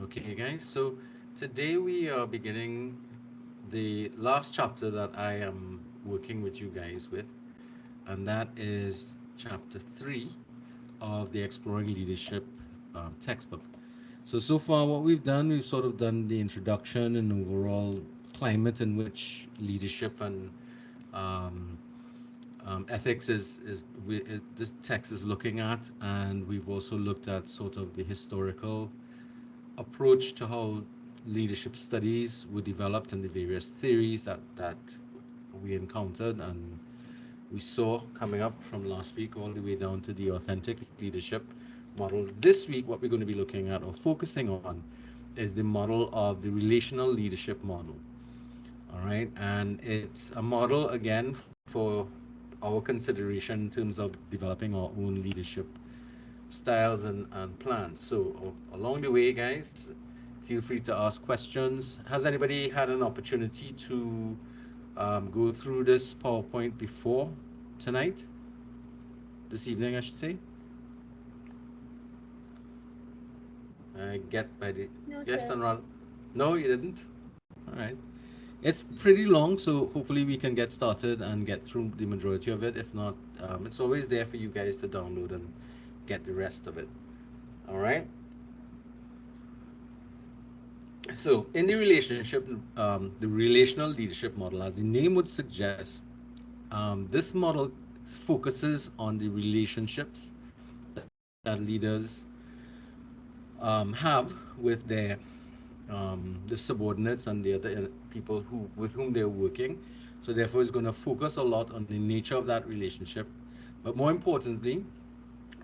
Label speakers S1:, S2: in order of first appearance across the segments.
S1: Okay, guys, so today we are beginning the last chapter that I am working with you guys with, and that is chapter 3 of the Exploring Leadership textbook. So far, what we've sort of done the introduction and overall climate in which leadership and um, ethics is this text is looking at, and we've also looked at sort of the historical approach to how leadership studies were developed and the various theories that we encountered and we saw coming up from last week all the way down to the authentic leadership model. This week, what we're going to be looking at or focusing on is the model of the relational leadership model. All right, and it's a model again for our consideration in terms of developing our own leadership styles and plans. So along the way, guys, feel free to ask questions. Has anybody had an opportunity to go through this PowerPoint before tonight? This evening, I should say. I get by the
S2: No,
S1: yes
S2: sir.
S1: and run. No, you didn't. All right. It's pretty long, so hopefully we can get started and get through the majority of it. If not, it's always there for you guys to download and get the rest of it. All right. So, in the relationship, the relational leadership model, as the name would suggest, this model focuses on the relationships that leaders have with the subordinates and the other people with whom they're working. So, therefore, it's going to focus a lot on the nature of that relationship. But more importantly,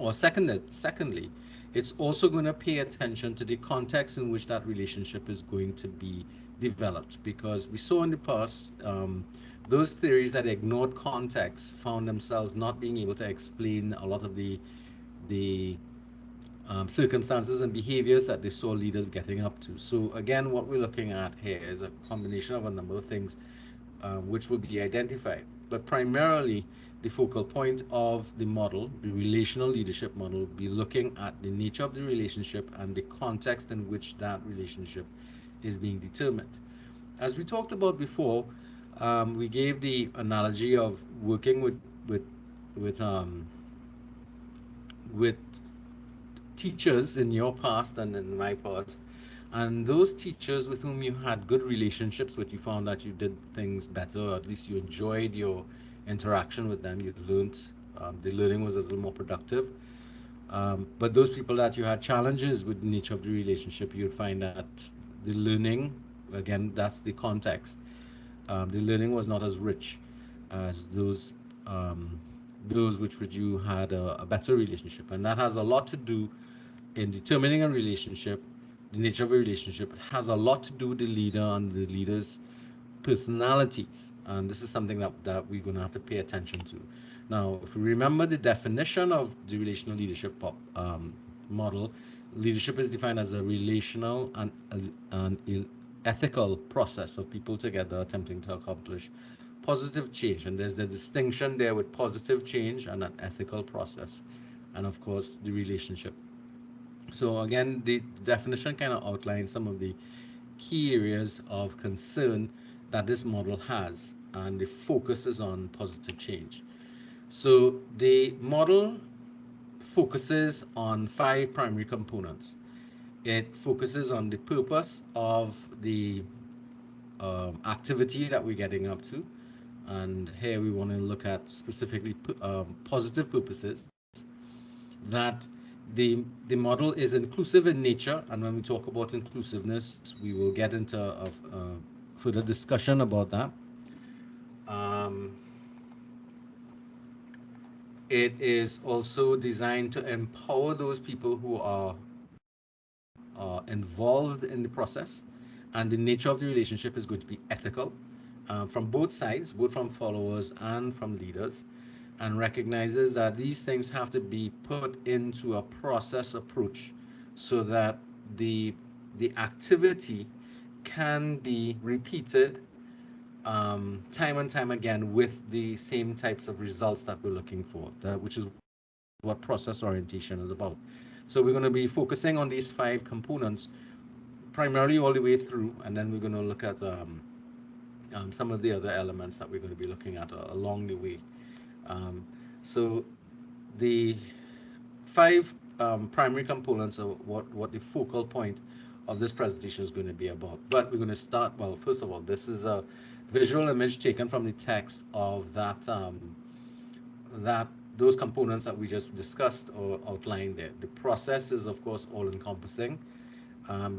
S1: or secondly, it's also going to pay attention to the context in which that relationship is going to be developed, because we saw in the past those theories that ignored context found themselves not being able to explain a lot of the circumstances and behaviors that they saw leaders getting up to. So again, what we're looking at here is a combination of a number of things which will be identified. But primarily, the focal point of the model, the relational leadership model, will be looking at the nature of the relationship and the context in which that relationship is being determined. As we talked about before, we gave the analogy of working with um, with teachers in your past and in my past, and those teachers with whom you had good relationships with, you found that you did things better, or at least you enjoyed your interaction with them. You learned, the learning was a little more productive. But those people that you had challenges with the nature of the relationship, you'd find that the learning, again, that's the context. The learning was not as rich as those which you had a better relationship, and that has a lot to do in determining a relationship, the nature of a relationship. It has a lot to do with the leader and the leader's personalities. And this is something that we're going to have to pay attention to. Now, if we remember the definition of the relational leadership model, leadership is defined as a relational and ethical process of people together attempting to accomplish positive change. And there's the distinction there with positive change and an ethical process. And of course, the relationship. So again, the definition kind of outlines some of the key areas of concern that this model has, and the focus is on positive change. So the model focuses on five primary components. It focuses on the purpose of the activity that we're getting up to, and here we want to look at specifically positive purposes. That the model is inclusive in nature, and when we talk about inclusiveness, we will get into further discussion about that. Um, it is also designed to empower those people who are involved in the process, and the nature of the relationship is going to be ethical from both sides, both from followers and from leaders, and recognizes that these things have to be put into a process approach so that the the activity can be repeated time and time again with the same types of results that we're looking for, which is what process orientation is about. So we're going to be focusing on these five components primarily all the way through, and then we're going to look at some of the other elements that we're going to be looking at along the way. Um, so the five primary components of what the focal point of this presentation is going to be about. But we're going to start, well, first of all, this is a visual image taken from the text of that those components that we just discussed or outlined there. The process is, of course, all-encompassing.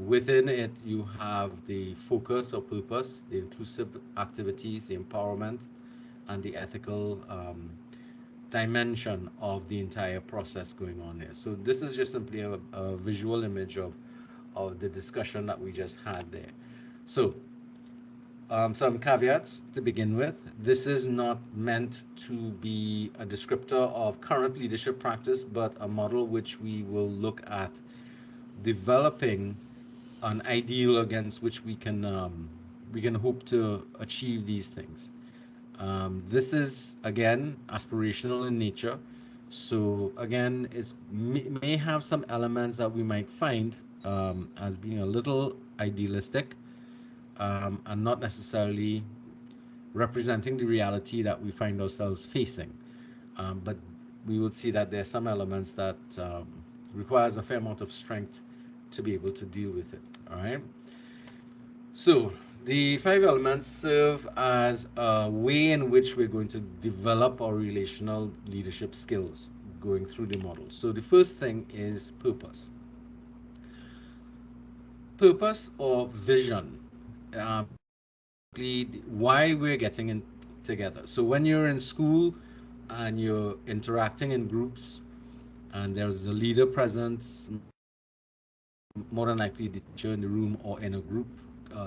S1: Within it, you have the focus or purpose, the inclusive activities, the empowerment, and the ethical dimension of the entire process going on there. So this is just simply a visual image of the discussion that we just had there. So some caveats to begin with. This is not meant to be a descriptor of current leadership practice, but a model which we will look at developing an ideal against which we can hope to achieve these things. This is again aspirational in nature, so again it may have some elements that we might find as being a little idealistic and not necessarily representing the reality that we find ourselves facing. But we will see that there are some elements that requires a fair amount of strength to be able to deal with it. All right. So the five elements serve as a way in which we're going to develop our relational leadership skills going through the model. So the first thing is purpose. Purpose or vision. Basically why we're getting in together. So when you're in school and you're interacting in groups and there's a leader present, more than likely the teacher in the room or in a group,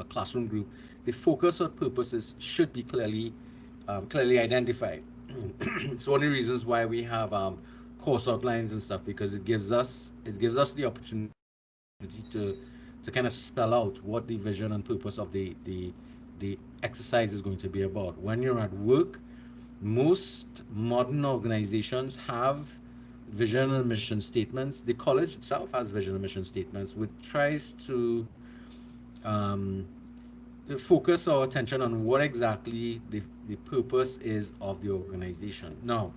S1: classroom group, the focus or purposes should be clearly identified. It's one of the reasons why we have course outlines and stuff, because it gives us the opportunity to kind of spell out what the vision and purpose of the exercise is going to be about. When you're at work, most modern organizations have vision and mission statements. The college itself has vision and mission statements, which tries to um, focus our attention on what exactly the purpose is of the organization. Now,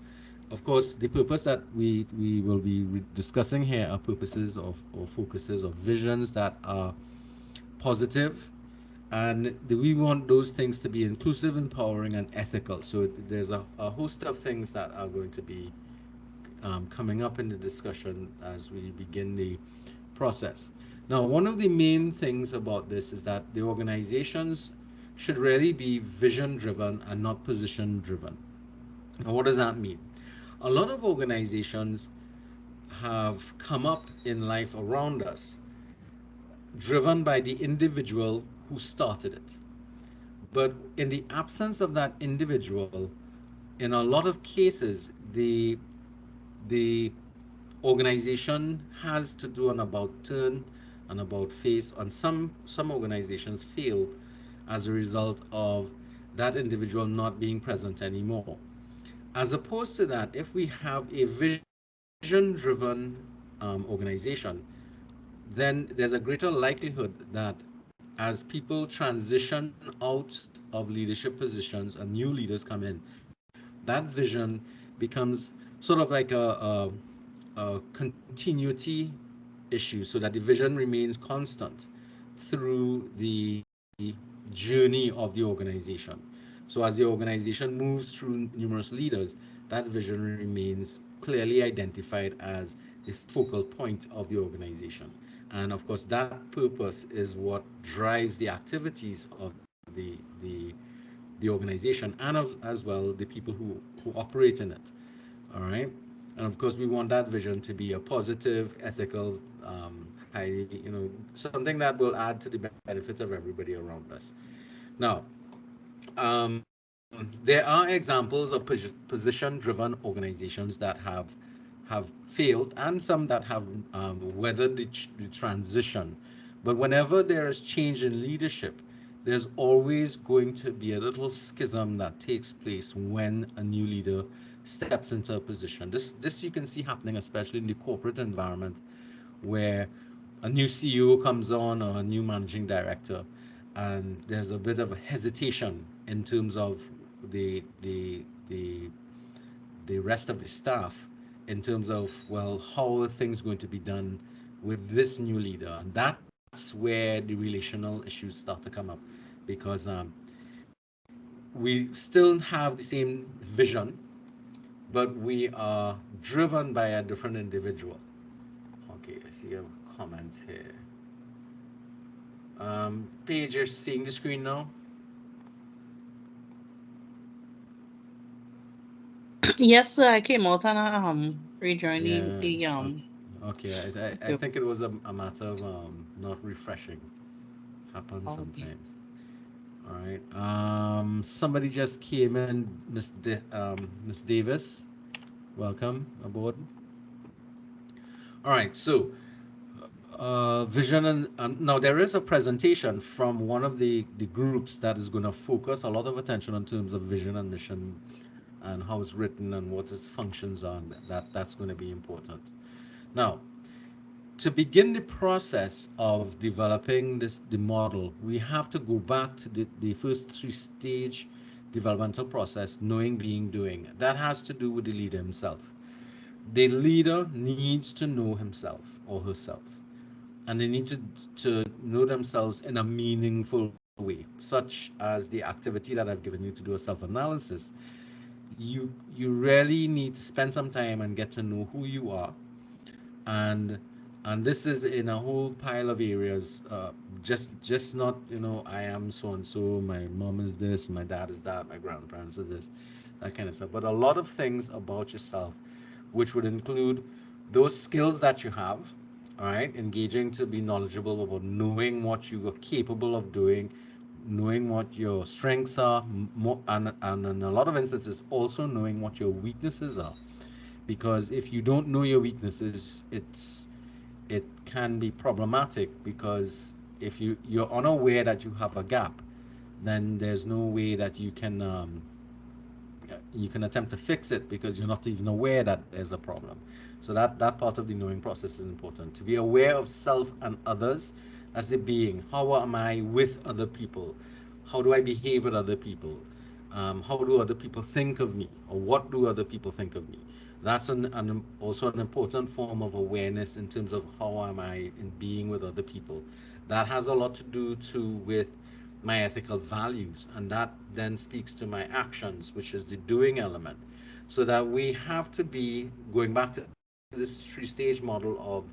S1: of course, the purpose that we will be discussing here are purposes of or focuses of visions that are positive, and we want those things to be inclusive, empowering, and ethical. So there's a host of things that are going to be coming up in the discussion as we begin the process. Now, one of the main things about this is that the organizations should really be vision driven and not position driven. Now, what does that mean? A lot of organizations have come up in life around us driven by the individual who started it. But in the absence of that individual, in a lot of cases, the organization has to do an about turn, an about face, and some organizations fail as a result of that individual not being present anymore. As opposed to that, if we have a vision-driven organization, then there's a greater likelihood that as people transition out of leadership positions and new leaders come in, that vision becomes sort of like a continuity issue, so that the vision remains constant through the journey of the organization. So as the organization moves through numerous leaders, that vision remains clearly identified as the focal point of the organization. And of course, that purpose is what drives the activities of the organization, and as well the people who operate in it. All right. And of course, we want that vision to be a positive, ethical, highly, something that will add to the benefits of everybody around us. Now, there are examples of position-driven organizations that have failed, and some that have weathered the transition. But whenever there is change in leadership, there's always going to be a little schism that takes place when a new leader steps into a position. This you can see happening especially in the corporate environment, where a new CEO comes on or a new managing director, and there's a bit of hesitation in terms of the the the the rest of the staff in terms of, well, how are things going to be done with this new leader, and that's where the relational issues start to come up, because we still have the same vision, but we are driven by a different individual. Okay, I see a comment here. Paige, you're seeing the screen now?
S2: Yes, sir. I came out and rejoined
S1: Yeah.
S2: the
S1: Okay. I
S2: group.
S1: think it was a matter of not refreshing. Happens
S2: Okay.
S1: sometimes. All right. Somebody just came in, Miss Davis. Welcome aboard. All right. So, vision and now there is a presentation from one of the groups that is going to focus a lot of attention in terms of vision and mission and how it's written and what its functions are. And that's going to be important. Now, to begin the process of developing the model, we have to go back to the first three-stage developmental process: knowing, being, doing. That has to do with the leader himself. The leader needs to know himself or herself, and they need to know themselves in a meaningful way, such as the activity that I've given you to do a self-analysis. You really need to spend some time and get to know who you are, and this is in a whole pile of areas. Just not, I am so and so, my mom is this, my dad is that, my grandparents are this, that kind of stuff, but a lot of things about yourself, which would include those skills that you have. All right, engaging to be knowledgeable about knowing what you are capable of doing, knowing what your strengths are, and in a lot of instances also knowing what your weaknesses are, because if you don't know your weaknesses, it can be problematic, because if you're unaware that you have a gap, then there's no way that you can attempt to fix it, because you're not even aware that there's a problem. So that part of the knowing process is important. To be aware of self and others as the being. How am I with other people? How do I behave with other people? How do other people think of me? Or what do other people think of me? That's also an important form of awareness in terms of how am I in being with other people. That has a lot to do too with my ethical values, and that then speaks to my actions, which is the doing element. So that we have to be going back to this three-stage model of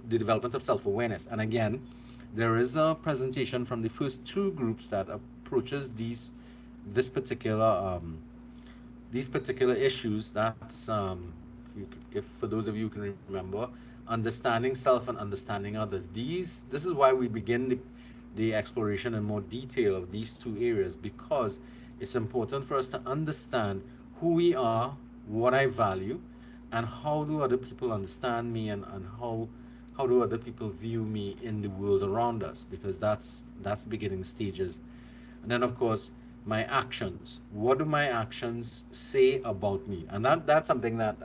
S1: the development of self-awareness. And again, there is a presentation from the first two groups that approaches this particular these particular issues. That's if for those of you who can remember, understanding self and understanding others. This is why we begin the exploration in more detail of these two areas, because it's important for us to understand who we are, what I value, and how do other people understand me, and how do other people view me in the world around us, because that's the beginning stages. And then, of course, my actions. What do my actions say about me? And that's something that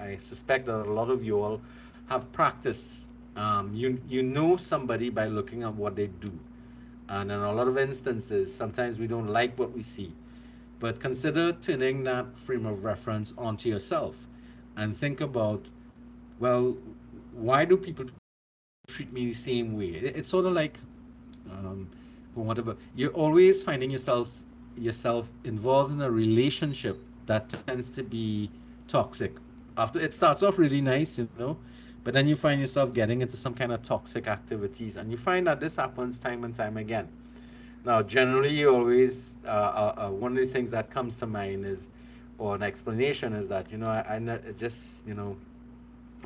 S1: I suspect that a lot of you all have practiced. You know somebody by looking at what they do. And in a lot of instances, sometimes we don't like what we see. But consider turning that frame of reference onto yourself and think about, well, why do people treat me the same way? It's sort of like, um, whatever. You're always finding yourself involved in a relationship that tends to be toxic. After it starts off really nice, but then you find yourself getting into some kind of toxic activities, and you find that this happens time and time again. Now, generally, you always one of the things that comes to mind is, or an explanation is that, just,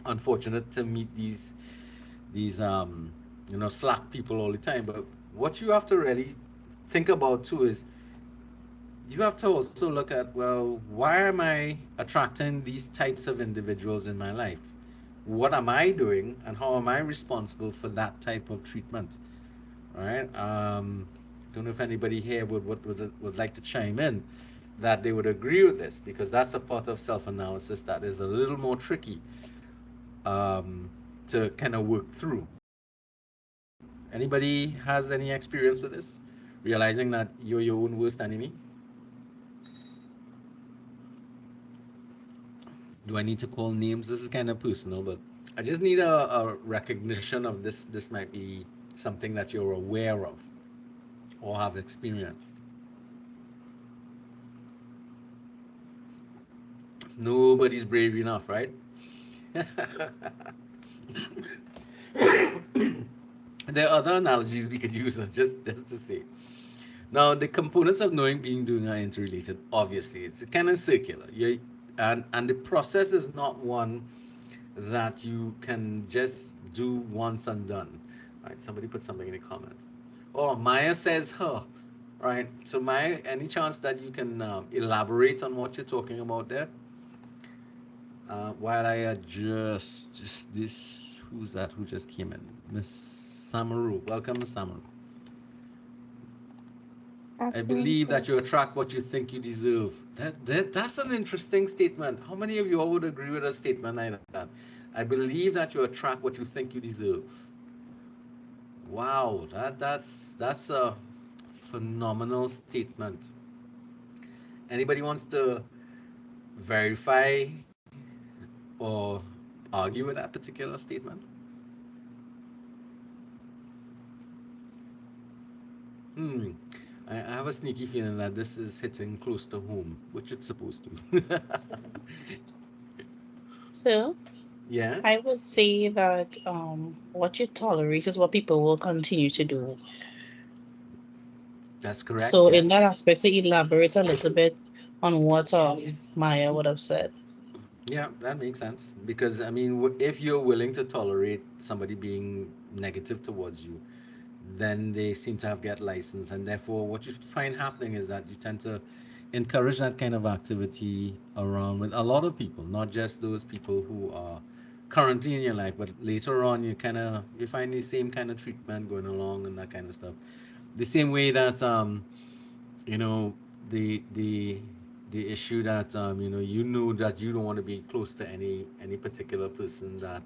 S1: unfortunate to meet these slack people all the time. But what you have to really think about too is, you have to also look at, well, why am I attracting these types of individuals in my life? What am I doing, and how am I responsible for that type of treatment? All right. Don't know if anybody here would like to chime in that they would agree with this, because that's a part of self-analysis that is a little more tricky, um, to kind of work through. Anybody has any experience with this? Realizing that you're your own worst enemy? Do I need to call names? This is kind of personal, but I just need a recognition of this. This might be something that you're aware of or have experienced. Nobody's brave enough, right? There are other analogies we could use, just to say. Now, the components of knowing, being, doing are interrelated. Obviously, it's kind of circular. And the process is not one that you can just do once and done. Right? Somebody put something in the comments. Oh, Maya says her. Right. So Maya, any chance that you can elaborate on what you're talking about there? While I adjust just this, who's that? Who just came in? Miss Samaru. Welcome, Miss Samaru. I believe that
S3: Affirmation.
S1: you attract what you think you deserve. That's an interesting statement. How many of you all would agree with a statement like that? I believe that you attract what you think you deserve. Wow, that's a phenomenal statement. Anybody wants to verify or argue with that particular statement? Hmm. I have a sneaky feeling that this is hitting close to home, which it's supposed to.
S2: So
S1: Yeah,
S2: I would say that what you tolerate is what people will continue to do.
S1: that's correct.
S2: So in
S1: Yes.
S2: that aspect, to elaborate a little bit on what Maya would have said.
S1: Yeah, that makes sense. Because, I mean, if you're willing to tolerate somebody being negative towards you, then they seem to have get license. And therefore, what you find happening is that you tend to encourage that kind of activity around with a lot of people, not just those people who are currently in your life, but later on, you find the same kind of treatment going along and that kind of stuff. The same way that you know the the the issue that you know that you don't want to be close to any particular person that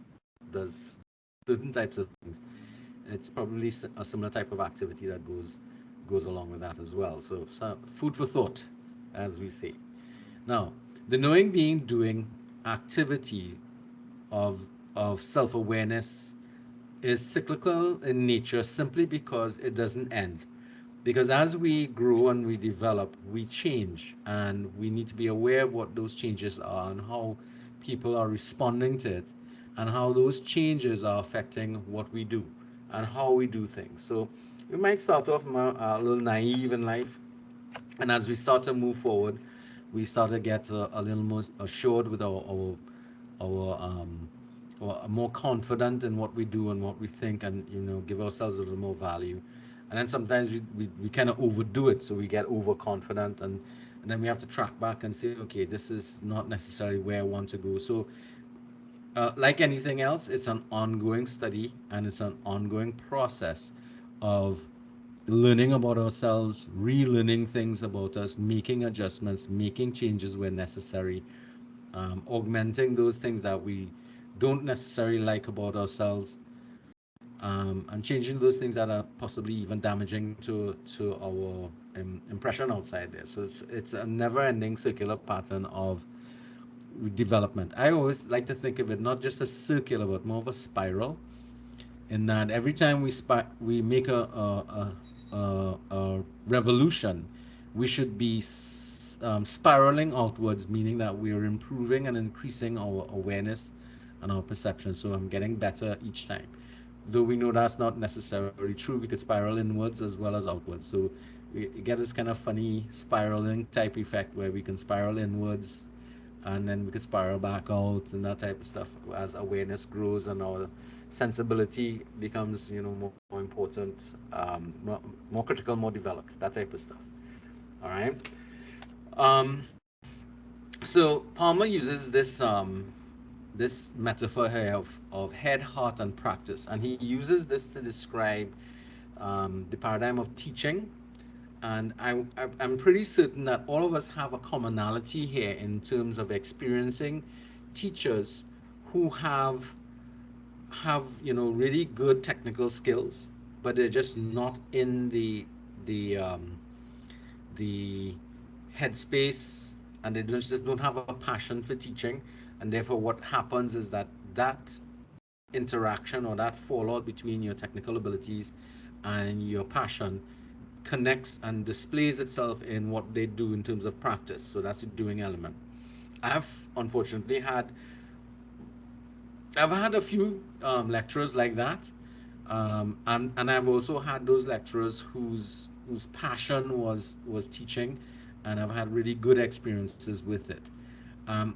S1: does certain types of things. It's probably a similar type of activity that goes along with that as well. So food for thought, as we say. Now, the knowing, being, doing activity of self-awareness is cyclical in nature simply because it doesn't end. Because as we grow and we develop, we change, and we need to be aware of what those changes are and how people are responding to it, and how those changes are affecting what we do and how we do things. So we might start off a little naive in life, and as we start to move forward, we start to get a little more assured with our more confident in what we do and what we think, and give ourselves a little more value. And then sometimes we kind of overdo it, so we get overconfident, and then we have to track back and say, okay, this is not necessarily where I want to go. So like anything else, it's an ongoing study, and it's an ongoing process of learning about ourselves, relearning things about us, making adjustments, making changes where necessary, augmenting those things that we don't necessarily like about ourselves, and changing those things that are possibly even damaging to our impression outside there. So it's a never-ending circular pattern of development. I always like to think of it not just as circular, but more of a spiral. In that every time we make a revolution, we should be spiraling outwards, meaning that we are improving and increasing our awareness and our perception. So I'm getting better each time. Though we know that's not necessarily true, we could spiral inwards as well as outwards. So we get this kind of funny spiraling type effect where we can spiral inwards and then we could spiral back out and that type of stuff as awareness grows and our sensibility becomes more important, more critical, more developed, that type of stuff. All right. um, so Palmer uses this metaphor here of head, heart, and practice, and he uses this to describe the paradigm of teaching. And I'm pretty certain that all of us have a commonality here in terms of experiencing teachers who have really good technical skills, but they're just not in the headspace, and they just don't have a passion for teaching, and therefore what happens is that that interaction or that fallout between your technical abilities and your passion connects and displays itself in what they do in terms of practice. So that's the doing element. I've unfortunately had I've had a few lecturers like that, and I've also had those lecturers whose passion was teaching, and I've had really good experiences with it. I'm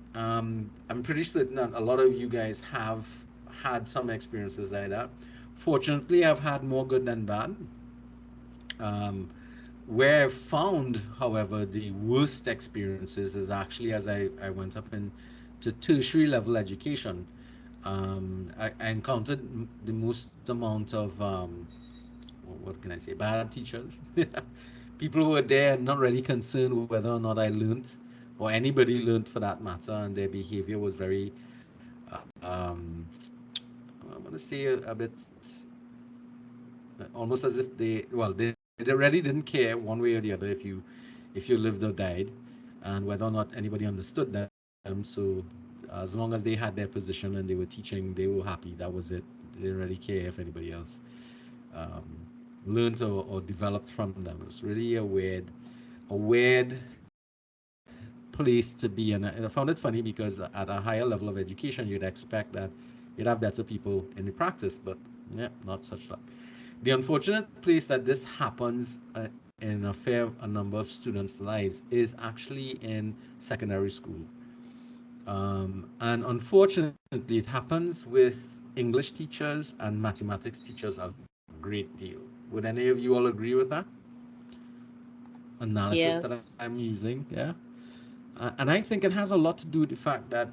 S1: pretty certain that a lot of you guys have had some experiences like that. Fortunately, I've had more good than bad. Um, where I've found, however, the worst experiences is actually as I went up in to tertiary level education. I encountered the most amount of what can I say, bad teachers. People who were there and not really concerned whether or not I learned, or anybody learned for that matter, and their behavior was very, um, I'm going to say a bit almost as if they really didn't care one way or the other if you lived or died, and whether or not anybody understood them. So as long as they had their position and they were teaching, they were happy. That was it. They didn't really care if anybody else um, learned or developed from them. It was really a weird place to be. And I found it funny because at a higher level of education, you'd expect that you'd have better people in the practice, but yeah, not such luck. The unfortunate place that this happens in a number of students' lives is actually in secondary school. And unfortunately, it happens with English teachers and mathematics teachers a great deal. Would any of you all agree with that analysis that I'm
S2: Yes.
S1: using? Yeah. And I think it has a lot to do with the fact that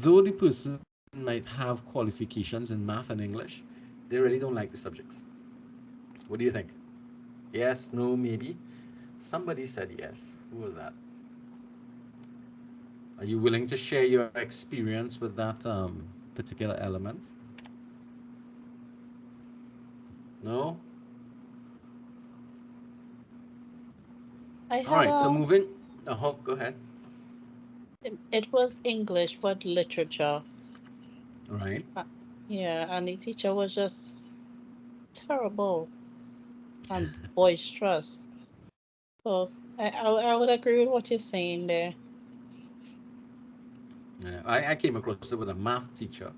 S1: though the person might have qualifications in math and English, they really don't like the subjects. What do you think? Yes, no, maybe? Somebody said yes. Who was that? Are you willing to share your experience with that particular element? No?
S2: I
S1: All
S2: had
S1: right, so
S2: a,
S1: moving. Oh, go ahead.
S2: it was English, but literature.
S1: All right.
S2: Uh, Yeah, and the teacher was just terrible and boisterous. So I would agree with what you're saying there.
S1: I came across it with a math teacher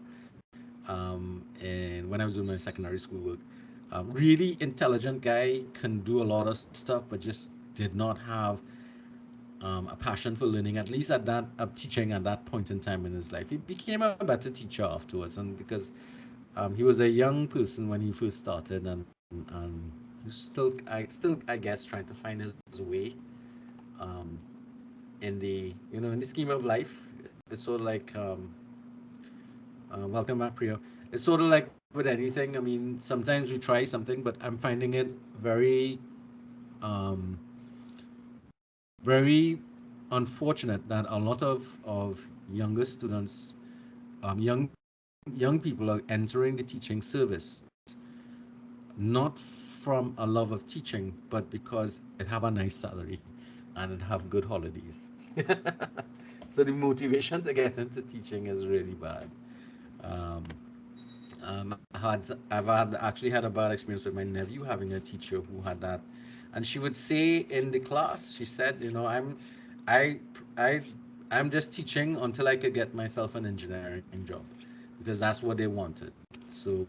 S1: and when I was doing my secondary school work. Really intelligent guy, can do a lot of stuff, but just did not have a passion for learning, at least at that teaching at that point in time in his life. He became a better teacher afterwards, and because he was a young person when he first started, and he's still I guess trying to find his way um, in the in the scheme of life. It's sort of like welcome back, Priya. It's sort of like with anything. I mean, sometimes we try something, but I'm finding it very um, very unfortunate that a lot of younger students, young people are entering the teaching service not from a love of teaching, but because it have a nice salary and it have good holidays. So the motivation to get into teaching is really bad. Um, I've actually had a bad experience with my nephew having a teacher who had that, and she would say in the class, she said, I, I, I'm just teaching until I could get myself an engineering job, because that's what they wanted. So,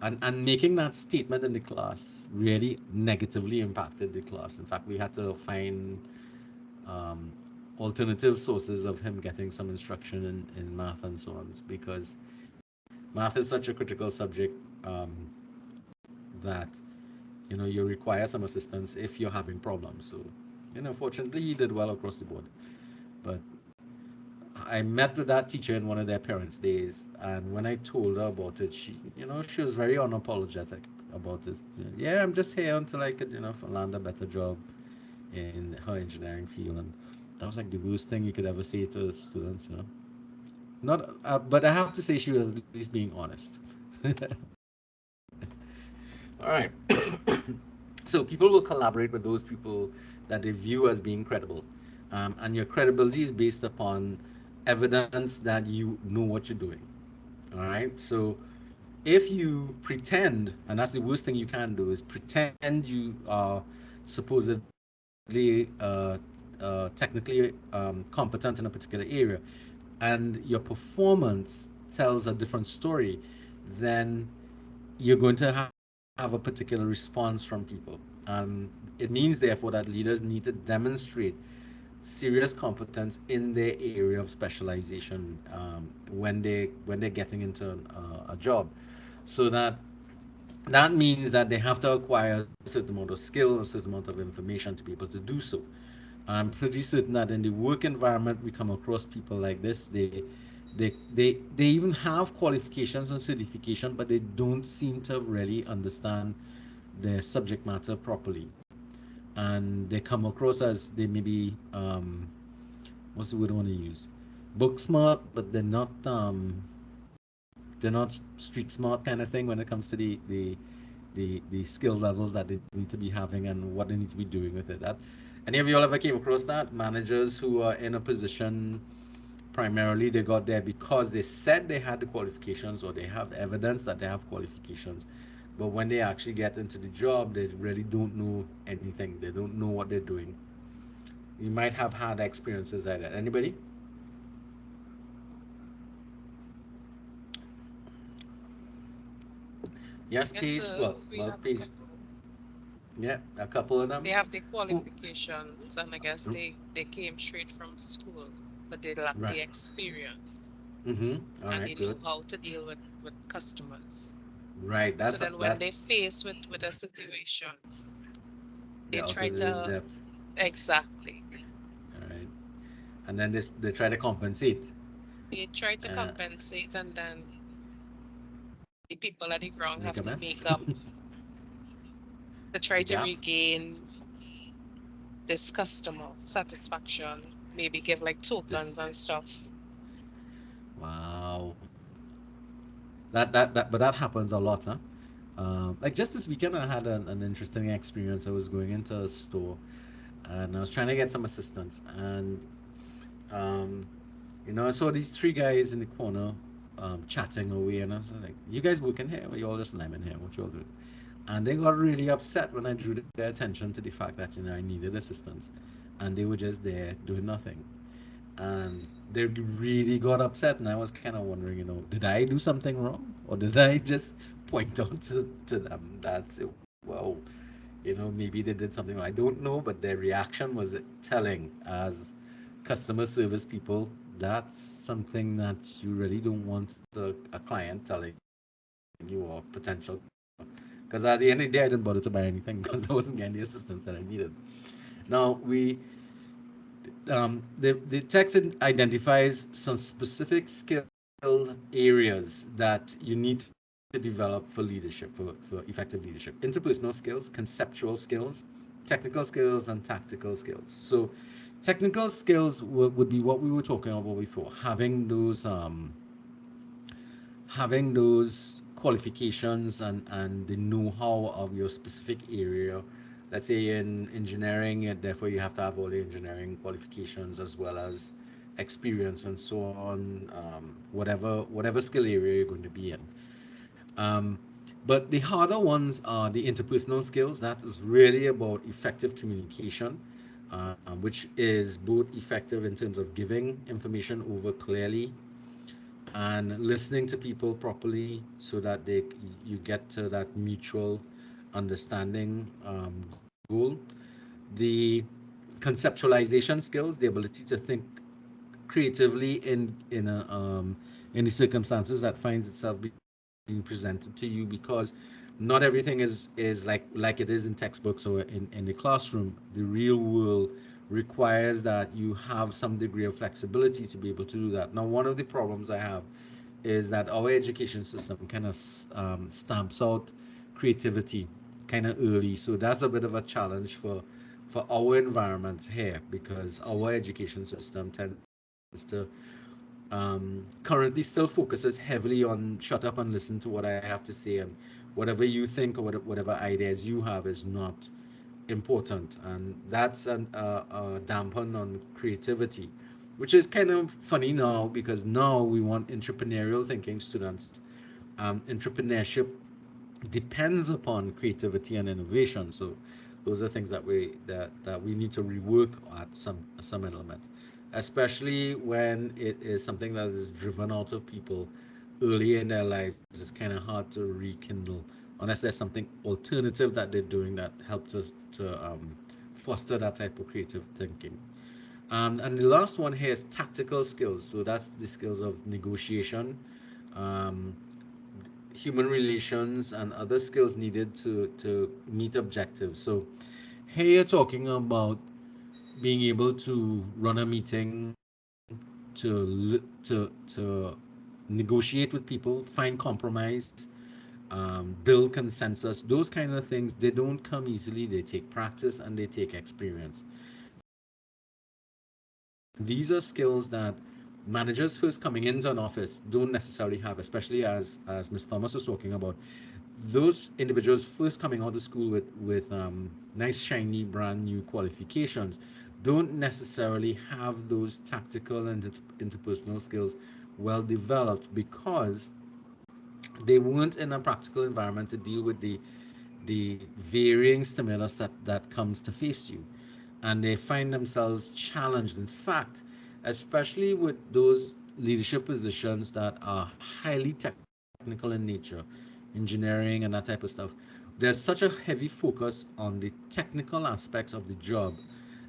S1: and making that statement in the class really negatively impacted the class. In fact, we had to find um, alternative sources of him getting some instruction in math and so on, because math is such a critical subject that you require some assistance if you're having problems. So fortunately he did well across the board. But I met with that teacher in one of their parents' days, and when I told her about it, she was very unapologetic about it. Yeah, I'm just here until I could land a better job in her engineering field, and that was like the worst thing you could ever say to students. Not, but I have to say she was at least being honest. All right. So people will collaborate with those people that they view as being credible. And your credibility is based upon evidence that you know what you're doing. All right. So if you pretend, and that's the worst thing you can do, is pretend you are supposedly technically competent in a particular area, and your performance tells a different story, then you're going to have a particular response from people. It means, therefore, that leaders need to demonstrate serious competence in their area of specialization when they're getting into a job, so that means that they have to acquire a certain amount of skill, a certain amount of information to be able to do so. I'm pretty certain that in the work environment we come across people like this. They even have qualifications and certification, but they don't seem to really understand their subject matter properly, and they come across as they may be what's the word I want to use, book smart, but they're not street smart kind of thing when it comes to the skill levels that they need to be having and what they need to be doing with it. That any of y'all ever came across that, managers who are in a position, primarily they got there because they said they had the qualifications or they have evidence that they have qualifications, but when they actually get into the job they really don't know anything, they don't know what they're doing. You might have had experiences like that. Anybody? Yes,
S3: Yes,
S1: Paige.
S3: sir. We
S1: Well,
S3: have a
S1: Paige.
S3: couple.
S1: Yeah, a couple of
S3: They
S1: them.
S3: have the
S1: Who?
S3: qualifications, and I guess they came straight from school, but they lack
S1: Right.
S3: the experience
S1: All
S3: and
S1: right.
S3: the
S1: Good.
S3: know-how to deal with customers.
S1: Right.
S3: So then when
S1: That's
S3: they face with a situation, they
S1: the
S3: try
S1: alternative
S3: to
S1: depth.
S3: exactly.
S1: All right. And then they try to compensate.
S3: They try to
S1: Uh,
S3: compensate, and then the people at the ground
S1: Make
S3: have
S1: a
S3: to
S1: mess.
S3: make up to
S1: The
S3: try to
S1: gap.
S3: regain this customer satisfaction, maybe give like
S1: This.
S3: tokens and stuff.
S1: Wow. But that happens a lot, huh? Like just this weekend, I had an interesting experience. I was going into a store and I was trying to get some assistance, and um, I saw these three guys in the corner chatting away, and I was like, "You guys working here? Or you all just lemming here? What you all doing?" And they got really upset when I drew their attention to the fact that I needed assistance, and they were just there doing nothing. And they really got upset, and I was kind of wondering, did I do something wrong, or did I just point out to them that, well, maybe they did something wrong. I don't know, but their reaction was telling. As customer service people, that's something that you really don't want a client telling you, or potential, because at the end of the day I didn't bother to buy anything because I wasn't getting the assistance that I needed. Now the text identifies some specific skill areas that you need to develop for leadership, for effective leadership: interpersonal skills, conceptual skills, technical skills, and tactical skills. So technical skills would be what we were talking about before, having those qualifications and the know-how of your specific area. Let's say in engineering, therefore you have to have all the engineering qualifications as well as experience and so on, whatever skill area you're going to be in. um, but the harder ones are the interpersonal skills. That is really about effective communication, which is both effective in terms of giving information over clearly and listening to people properly so that you get to that mutual understanding goal. The conceptualization skills, the ability to think creatively in the circumstances that finds itself being presented to you, because not everything is like it is in textbooks or in the classroom. The real world requires that you have some degree of flexibility to be able to do that. Now, one of the problems I have is that our education system kind of stamps out creativity kind of early, so that's a bit of a challenge for our environment here, because our education system tends to currently still focuses heavily on shut up and listen to what I have to say, and whatever you think or whatever ideas you have is not important, and that's a dampen on creativity, which is kind of funny now because now we want entrepreneurial thinking students. Entrepreneurship depends upon creativity and innovation. So those are things that we need to rework at some element, especially when it is something that is driven out of people early in their lives. It's kind of hard to rekindle unless there's something alternative that they're doing that help to foster that type of creative thinking. And the last one here is tactical skills. So that's the skills of negotiation, um, human relations, and other skills needed to meet objectives. So here you're talking about being able to run a meeting, to negotiate with people, find compromise, build consensus. Those kind of things, they don't come easily. They take practice and they take experience. And these are skills that managers first coming into an office don't necessarily have, especially as Ms. Thomas was talking about. Those individuals first coming out of school with nice, shiny, brand new qualifications don't necessarily have those tactical and interpersonal skills well developed because they weren't in a practical environment to deal with the varying stimulus that comes to face you, and they find themselves challenged. In fact, especially with those leadership positions that are highly technical in nature, engineering and that type of stuff, there's such a heavy focus on the technical aspects of the job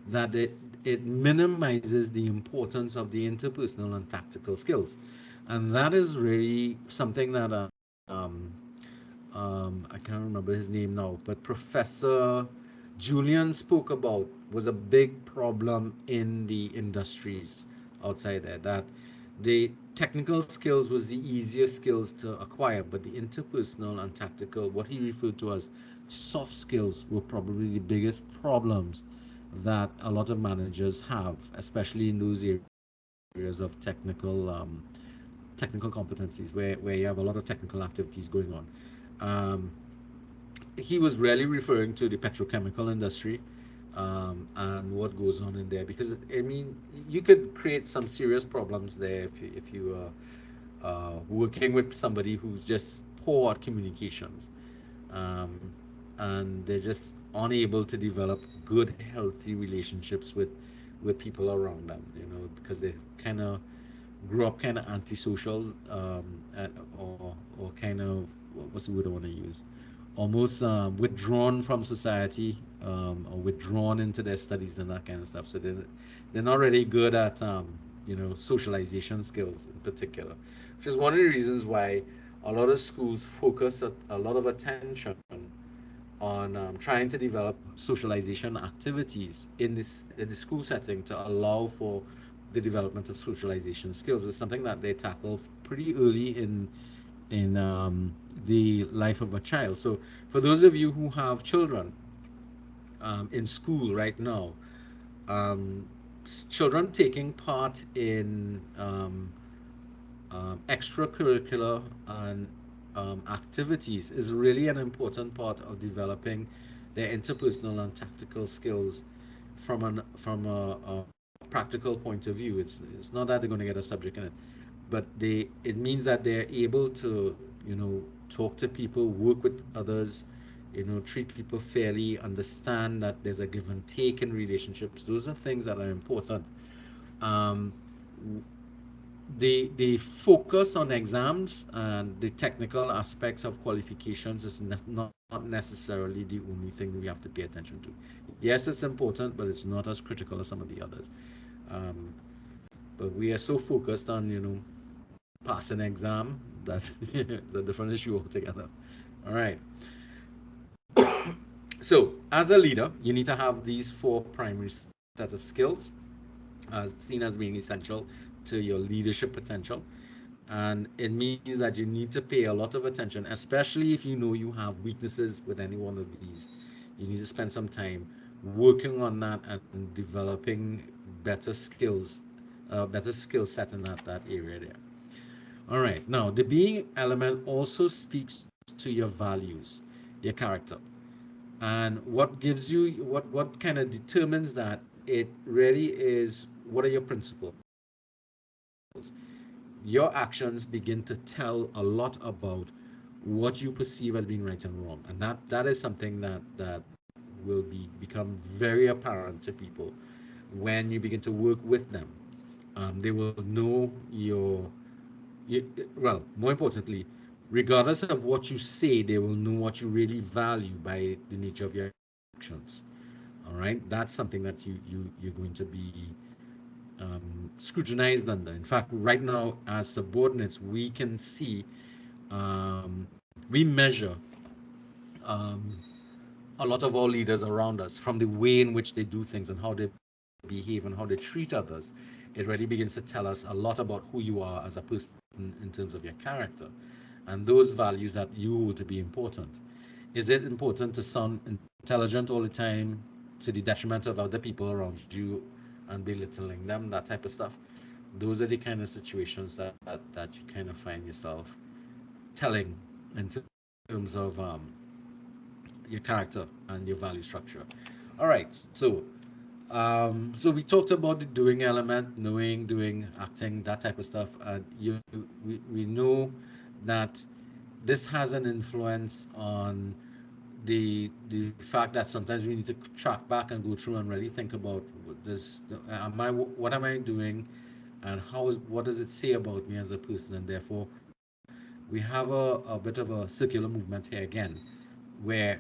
S1: that it minimizes the importance of the interpersonal and tactical skills. And that is really something that I can't remember his name now, but Professor Julian spoke about was a big problem in the industries outside there. That the technical skills was the easier skills to acquire, but the interpersonal and tactical, what he referred to as soft skills, were probably the biggest problems that a lot of managers have, especially in those areas of technical competencies where you have a lot of technical activities going on. Um, he was really referring to the petrochemical industry, and what goes on in there, because I mean you could create some serious problems there if you are working with somebody who's just poor at communications, um, and they're just unable to develop good healthy relationships with people around them, because they kind of grew up kind of antisocial, or kind of, what's the word I want to use, almost withdrawn from society, or withdrawn into their studies and that kind of stuff. So they're not really good at socialization skills in particular, which is one of the reasons why a lot of schools focus a lot of attention on trying to develop socialization activities in the school setting to allow for the development of socialization skills. It's something that they tackle pretty early in the life of a child. So for those of you who have children in school right now, um, children taking part in extracurricular and activities is really an important part of developing their interpersonal and tactical skills from a practical point of view. It's not that they're going to get a subject in it, but it means that they're able to talk to people, work with others, treat people fairly, understand that there's a give and take in relationships. Those are things that are important. um, the focus on exams and the technical aspects of qualifications is not necessarily the only thing we have to pay attention to. Yes, it's important, but it's not as critical as some of the others. um, but we are so focused on pass an exam that it's a different issue altogether. All right. So as a leader, you need to have these four primary set of skills as seen as being essential to your leadership potential. And it means that you need to pay a lot of attention, especially if you know you have weaknesses with any one of these. You need to spend some time working on that and developing better skills, better skill set in that area there. All right. Now, the being element also speaks to your values, your character. And what gives you what kind of determines that, it really is what are your principles. Your actions begin to tell a lot about what you perceive as being right and wrong, and that is something that will become very apparent to people when you begin to work with them. They will know well, more importantly, regardless of what you say, they will know what you really value by the nature of your actions. All right, that's something that you're going to be scrutinized under. In fact, right now, as subordinates, we can see, we measure um, a lot of our leaders around us from the way in which they do things and how they behave and how they treat others. It really begins to tell us a lot about who you are as a person in terms of your character and those values that you hold to be important. Is it important to sound intelligent all the time to the detriment of other people around you and belittling them, that type of stuff? Those are the kind of situations that you kind of find yourself telling in terms of your character and your value structure. All right, so we talked about the doing element, knowing, doing, acting, that type of stuff. And we know that this has an influence on the fact that sometimes we need to track back and go through and really think about what am I doing, and what does it say about me as a person, and therefore we have a bit of a circular movement here again, where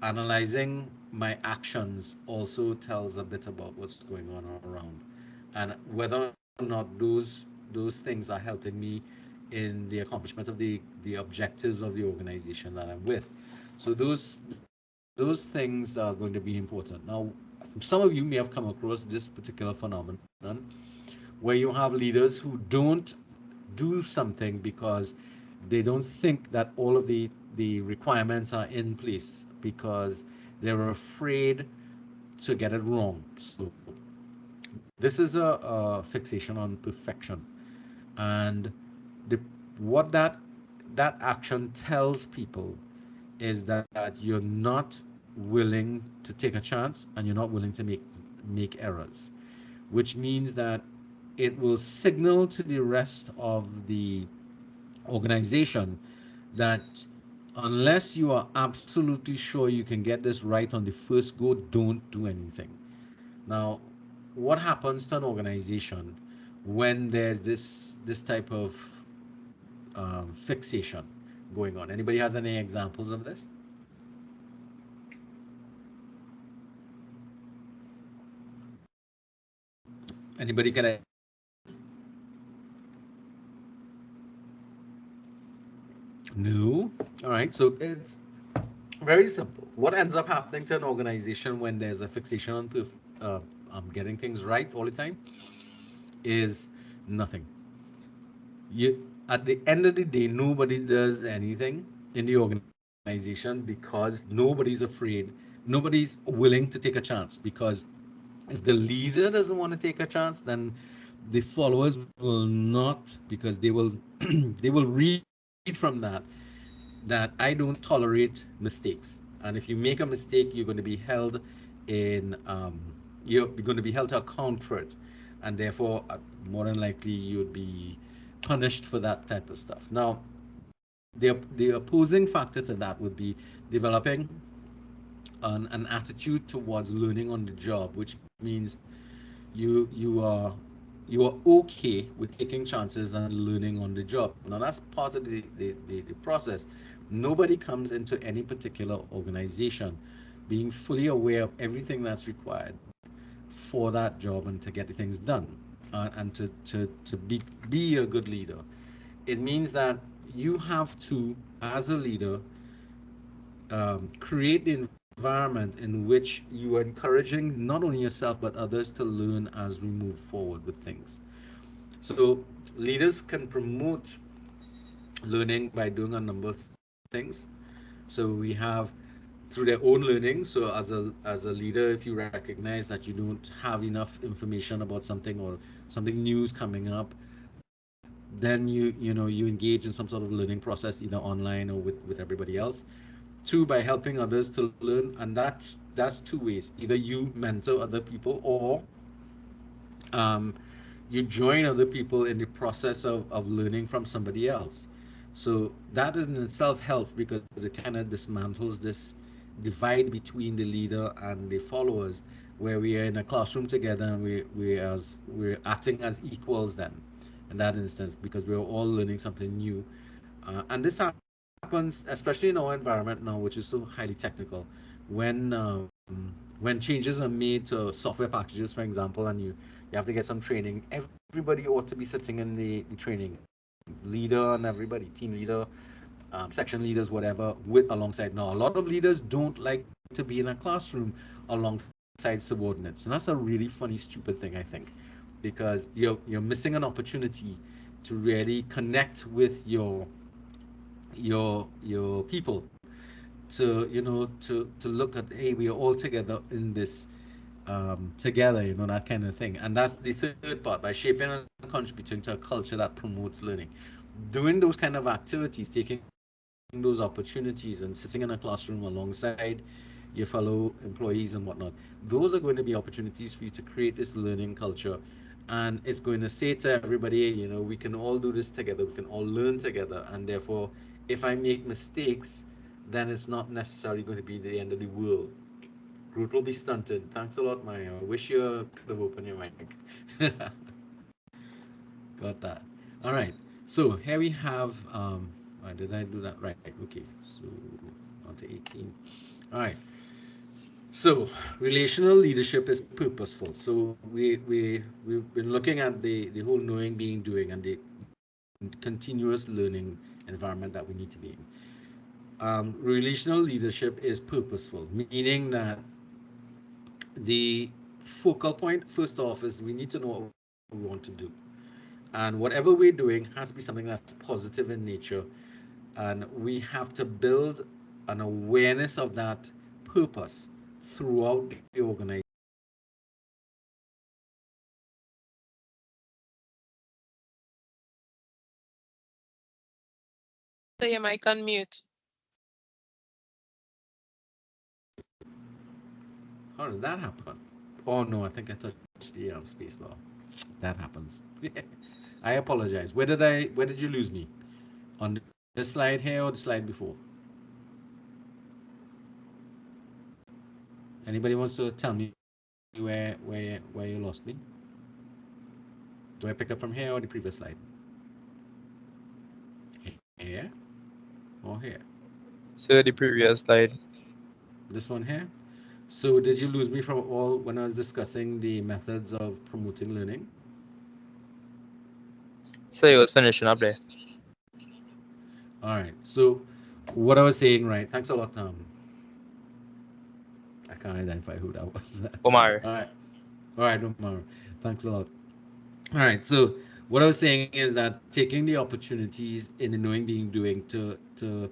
S1: analyzing my actions also tells a bit about what's going on around, and whether or not those things are helping me in the accomplishment of the objectives of the organization that I'm with. So those things are going to be important. Now, some of you may have come across this particular phenomenon where you have leaders who don't do something because they don't think that all of the requirements are in place because they're afraid to get it wrong. So this is a fixation on perfection, and the what that action tells people is that you're not willing to take a chance and you're not willing to make errors, which means that it will signal to the rest of the organization that unless you are absolutely sure you can get this right on the first go, don't do anything. Now, what happens to an organization when there's this type of fixation going on? Anybody has any examples of this? Anybody can answer this? No. All right. So it's very simple. What ends up happening to an organization when there's a fixation on getting things right all the time is nothing. You At the end of the day, nobody does anything in the organization because nobody's afraid, nobody's willing to take a chance. Because if the leader doesn't want to take a chance, then the followers will not, because they will read from that I don't tolerate mistakes. And if you make a mistake, you're going to be held in you're going to be held to account for it, and therefore more than likely you'd be punished for that type of stuff. Now, the opposing factor to that would be developing an attitude towards learning on the job, which means you are okay with taking chances and learning on the job. Now that's part of the process. Nobody comes into any particular organization being fully aware of everything that's required for that job and to get the things done, and to be a good leader. It means that you have to, as a leader, create the environment in which you are encouraging not only yourself but others to learn as we move forward with things. So leaders can promote learning by doing a number of things. So we have through their own learning. So as a leader, if you recognize that you don't have enough information about something or something new is coming up, then you engage in some sort of learning process either online or with everybody else. Two, by helping others to learn, and that's two ways. Either you mentor other people, or um, you join other people in the process of learning from somebody else. So that in itself helps because it kind of dismantles this divide between the leader and the followers, where we are in a classroom together and we're acting as equals then, in that instance, because we're all learning something new. And this happens especially in our environment now, which is so highly technical. When changes are made to software packages, for example, and you have to get some training, everybody ought to be sitting in the training, leader and everybody, team leader, section leaders, whatever, with alongside. Now, a lot of leaders don't like to be in a classroom alongside subordinates, and that's a really funny, stupid thing, I think, because you're missing an opportunity to really connect with your people, to to look at, hey, we are all together in this, together, that kind of thing. And that's the third part, by shaping and contributing to a culture that promotes learning. Doing those kind of activities, taking those opportunities and sitting in a classroom alongside your fellow employees and whatnot, those are going to be opportunities for you to create this learning culture. And it's going to say to everybody, hey, we can all do this together, we can all learn together, and therefore, if I make mistakes, then it's not necessarily going to be the end of the world. Growth will be stunted. Thanks a lot, Maya. I wish you could have opened your mic. Got that. All right. So here we have. Did I do that right? Okay. So on to 18. All right. So relational leadership is purposeful. So we've been looking at the whole knowing, being, doing, and the continuous learning environment that we need to be in. Relational leadership is purposeful, meaning that the focal point, first off, is we need to know what we want to do. And whatever we're doing has to be something that's positive in nature. And we have to build an awareness of that purpose throughout the organization.
S3: So your mic on mute.
S1: How did that happen? Oh no, I think I touched the space bar. That happens. I apologize. Where did you lose me? On this slide here or the slide before? Anybody wants to tell me where you lost me? Do I pick up from here or the previous slide? Here or here?
S4: So the previous slide.
S1: This one here? So did you lose me from all when I was discussing the methods of promoting learning?
S4: So it was finishing up there.
S1: All right. So what I was saying, right? Thanks a lot, I can't identify who that was.
S4: Omar.
S1: All right. All right, no matter. Thanks a lot. All right. So what I was saying is that taking the opportunities in the knowing, being, doing to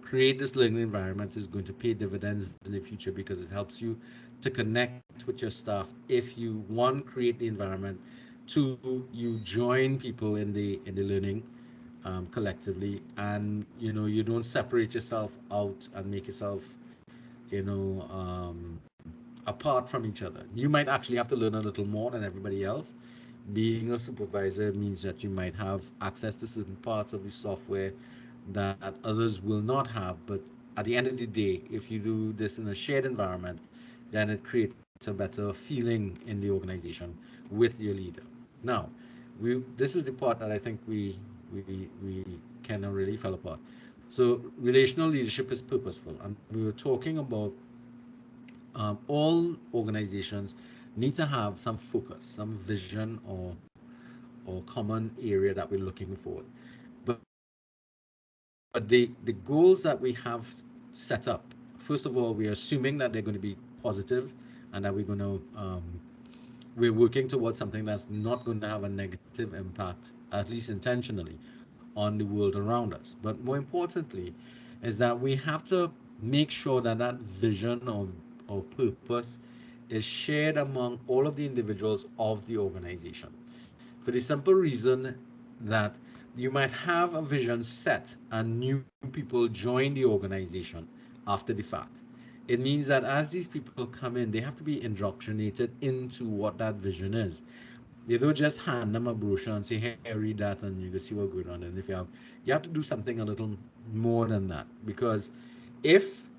S1: create this learning environment is going to pay dividends in the future, because it helps you to connect with your staff. If you, one, create the environment, two, you join people in the learning, collectively, and you don't separate yourself out and make yourself, you know apart from each other. You might actually have to learn a little more than everybody else. Being a supervisor means that you might have access to certain parts of the software that others will not have. But at the end of the day, if you do this in a shared environment, then it creates a better feeling in the organization with your leader. Now, this is the part that I think we kind of really fell apart. So relational leadership is purposeful, and we were talking about, all organizations need to have some focus, some vision, or common area that we're looking for. But the goals that we have set up, first of all, we're assuming that they're going to be positive, and that we're working towards something that's not going to have a negative impact, at least intentionally, on the world around us. But more importantly, is that we have to make sure that that vision or purpose is shared among all of the individuals of the organization. For the simple reason that you might have a vision set and new people join the organization after the fact. It means that as these people come in, they have to be indoctrinated into what that vision is. You don't just hand them a brochure and say, "Hey, read that," and you can see what's going on. And if you have to do something a little more than that, because if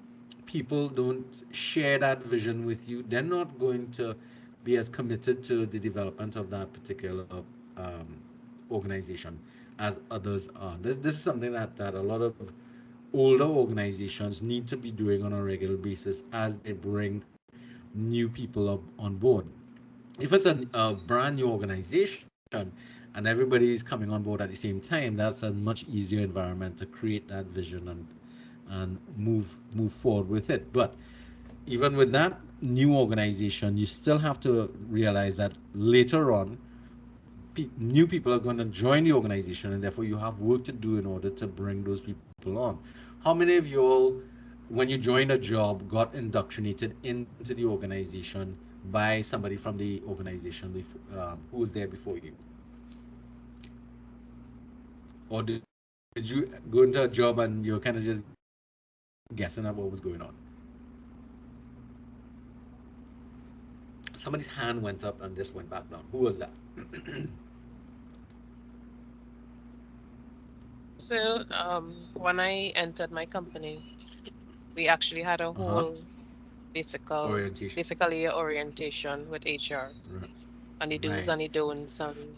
S1: people don't share that vision with you, they're not going to be as committed to the development of that particular um, organization as others are. This is something that a lot of older organizations need to be doing on a regular basis as they bring new people up on board. If it's a brand new organization and everybody is coming on board at the same time, that's a much easier environment to create that vision and move forward with it. But even with that new organization, you still have to realize that later on, new people are going to join the organization, and therefore you have work to do in order to bring those people on. How many of you all, when you joined a job, got indoctrinated into the organization by somebody from the organization who was there before you? Or did you go into a job and you're kind of just guessing at what was going on? Somebody's hand went up and just went back down. Who was that?
S3: So, when I entered my company, we actually had a
S1: Uh-huh.
S3: whole basical,
S1: Orientation.
S3: basically a orientation with HR and the do's
S1: Right.
S3: and the don'ts, and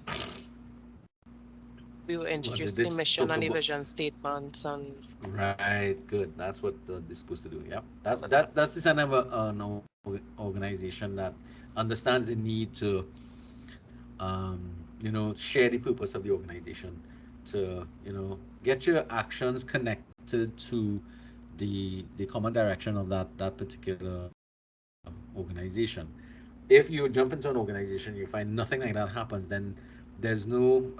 S3: we were
S1: Well, they
S3: introduced to
S1: did
S3: the mission
S1: talk
S3: and the
S1: about.
S3: vision statements and
S1: Right, good. That's what they're supposed to do. Yeah,
S3: all of that.
S1: that's the kind of organization that understands the need to, um, share the purpose of the organization, to get your actions connected to the common direction of that particular organization. If you jump into an organization, you find nothing like that happens, then there's no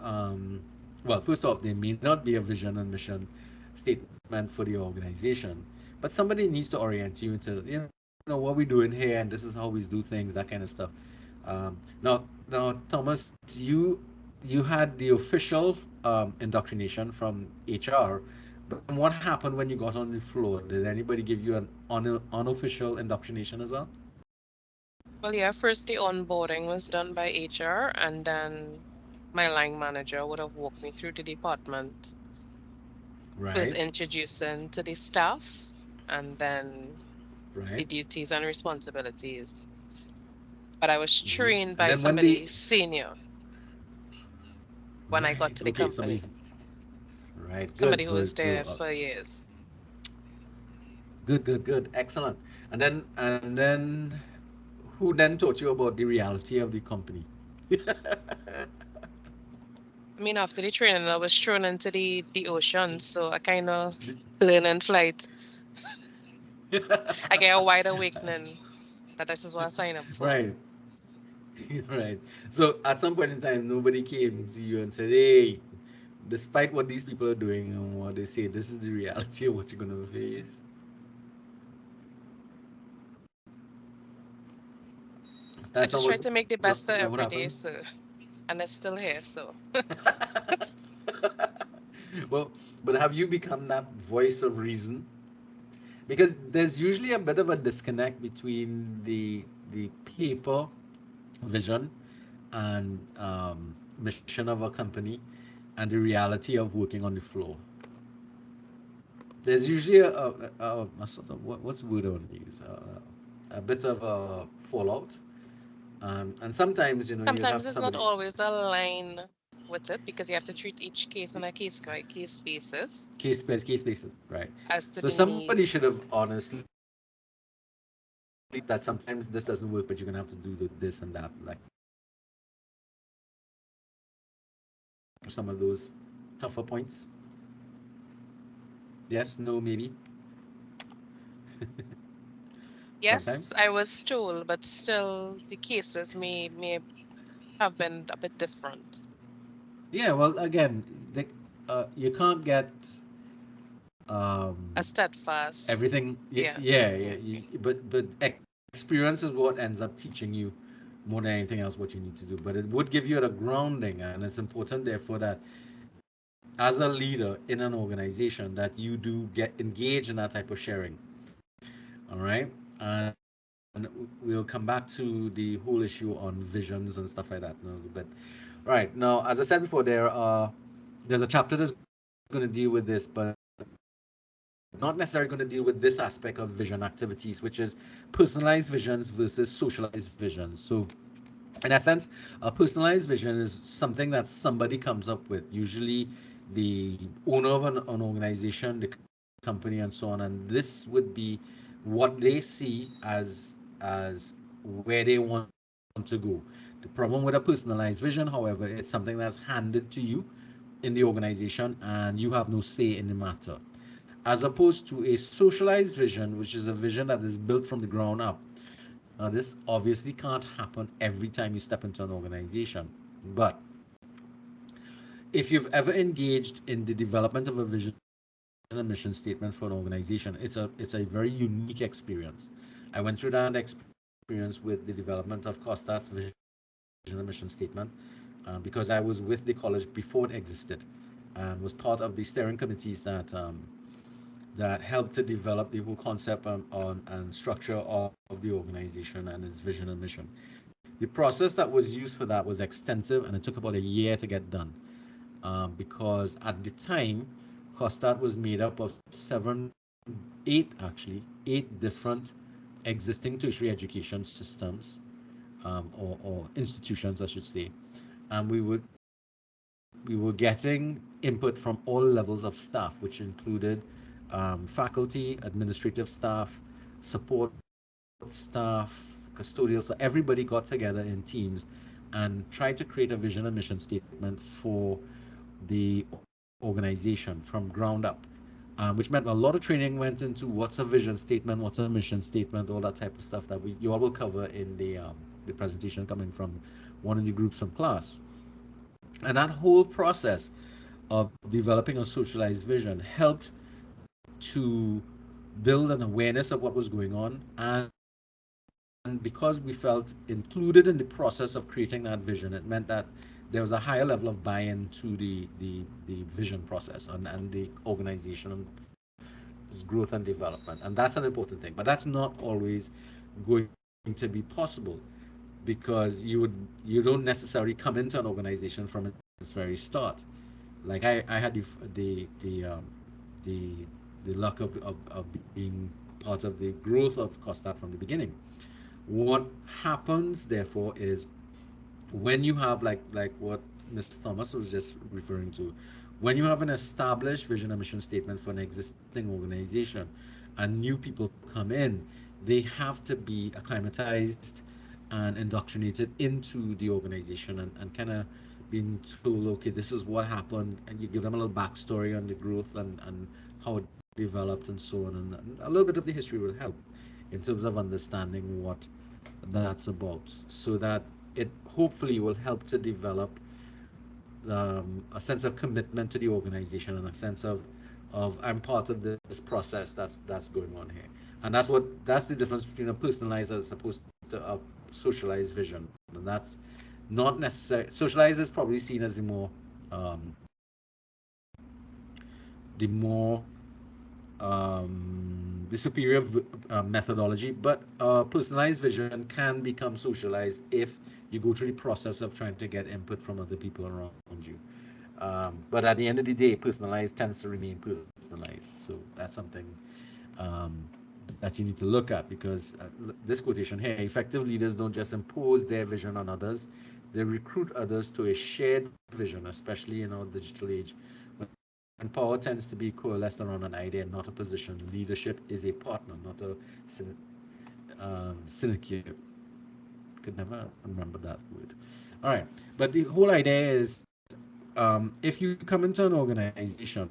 S1: well, first off, there may not be a vision and mission statement for the organization, but somebody needs to orient you into what we're doing here, and this is how we do things, that kind of stuff. Now, Thomas, you had the official indoctrination from HR, but then what happened when you got on the floor? Did anybody give you an unofficial indoctrination as well?
S3: Well, yeah, first the onboarding was done by HR, and then my line manager would have walked me through the department,
S1: Right,
S3: was introducing to the staff, and then
S1: right.
S3: the duties and responsibilities. But I was trained
S1: And
S3: by
S1: then when the
S3: somebody senior when I got
S1: right,
S3: to the
S1: okay, somebody,
S3: company,
S1: right, good.
S3: somebody who was there for years.
S1: Good, excellent. And then who then taught you about the reality of the company?
S3: I mean, after the training, I was thrown into the ocean, so I kind of learn in flight. I get a wide awakening that this is what I signed up for.
S1: Right, right. So at some point in time, nobody came to you and said, "Hey, despite what these people are doing and what they say, this is the reality of what you're gonna face."
S3: I
S1: That's not
S3: just try to make the best of
S1: what
S3: every
S1: happened.
S3: day, so and it's still here. So
S1: Well, but have you become that voice of reason? Because there's usually a bit of a disconnect between the paper vision and mission of a company and the reality of working on the floor. There's usually a sort of what's the word I want to use? A bit of a fallout, and sometimes you have
S3: sometimes it's not
S1: somebody
S3: always aligned with it because you have to treat each case on a case by case basis
S1: case basis, right?
S3: as to
S1: So
S3: the
S1: somebody should have
S3: needs.
S1: honestly told you that sometimes this doesn't work, but you're gonna have to do this and that, like some of those tougher points. Yes, no, maybe.
S3: Yes,
S1: Sometimes.
S3: I was told, but still the cases may have been a bit different.
S1: Yeah, well, again, you can't get
S3: A steadfast,
S1: everything.
S3: yeah.
S1: Yeah. But experience is what ends up teaching you more than anything else what you need to do. But it would give you a grounding, and it's important, therefore, that as a leader in an organization that you do get engaged in that type of sharing. All right. And we'll come back to the whole issue on visions and stuff like that in a little bit. Right. Now, as I said before, there's a chapter that's going to deal with this, but not necessarily going to deal with this aspect of vision activities, which is personalized visions versus socialized visions. So in essence, a personalized vision is something that somebody comes up with, usually the owner of an organization, the company, and so on. And this would be what they see as where they want to go. The problem with a personalized vision, however, it's something that's handed to you in the organization, and you have no say in the matter. As opposed to a socialized vision, which is a vision that is built from the ground up. Now, this obviously can't happen every time you step into an organization, but if you've ever engaged in the development of a vision and mission statement for an organization, it's a very unique experience. I went through that experience with the development of Costa's vision and mission statement because I was with the college before it existed and was part of the steering committees that helped to develop the whole concept and structure of the organization and its vision and mission. The process that was used for that was extensive, and it took about a year to get done. Because at the time, COSTAT was made up of eight different existing tertiary education systems, or institutions, I should say. And we were getting input from all levels of staff, which included faculty, administrative staff, support staff, custodial. So everybody got together in teams and tried to create a vision and mission statement for the organization from ground up. Which meant a lot of training went into what's a vision statement, what's a mission statement, all that type of stuff that you all will cover in the presentation coming from one of the groups from class. And that whole process of developing a socialized vision helped to build an awareness of what was going on. And because we felt included in the process of creating that vision, it meant that there was a higher level of buy-in to the vision process and the organization growth and development. And that's an important thing. But that's not always going to be possible because you don't necessarily come into an organization from its very start. Like I had the the luck of being part of the growth of Costat from the beginning. What happens, therefore, is when you have like what Ms. Thomas was just referring to, when you have an established vision and mission statement for an existing organization and new people come in, they have to be acclimatized and indoctrinated into the organization and kind of being told, okay, this is what happened, and you give them a little backstory on the growth and how it developed and so on, and a little bit of the history will help in terms of understanding what that's about, so that it hopefully will help to develop a sense of commitment to the organization and a sense of I'm part of this process that's going on here. And that's the difference between a personalized as opposed to a socialized vision. And that's not necessary. Socialized is probably seen as um, the more the superior methodology, but personalized vision can become socialized if you go through the process of trying to get input from other people around you. But at the end of the day, personalized tends to remain personalized. So that's something um, that you need to look at, because this quotation here: effective leaders don't just impose their vision on others, they recruit others to a shared vision, especially in our digital age. When power tends to be coalesced around an idea, not a position, leadership is a partner, not a syndicate. Could never remember that word. All right, but the whole idea is, if you come into an organization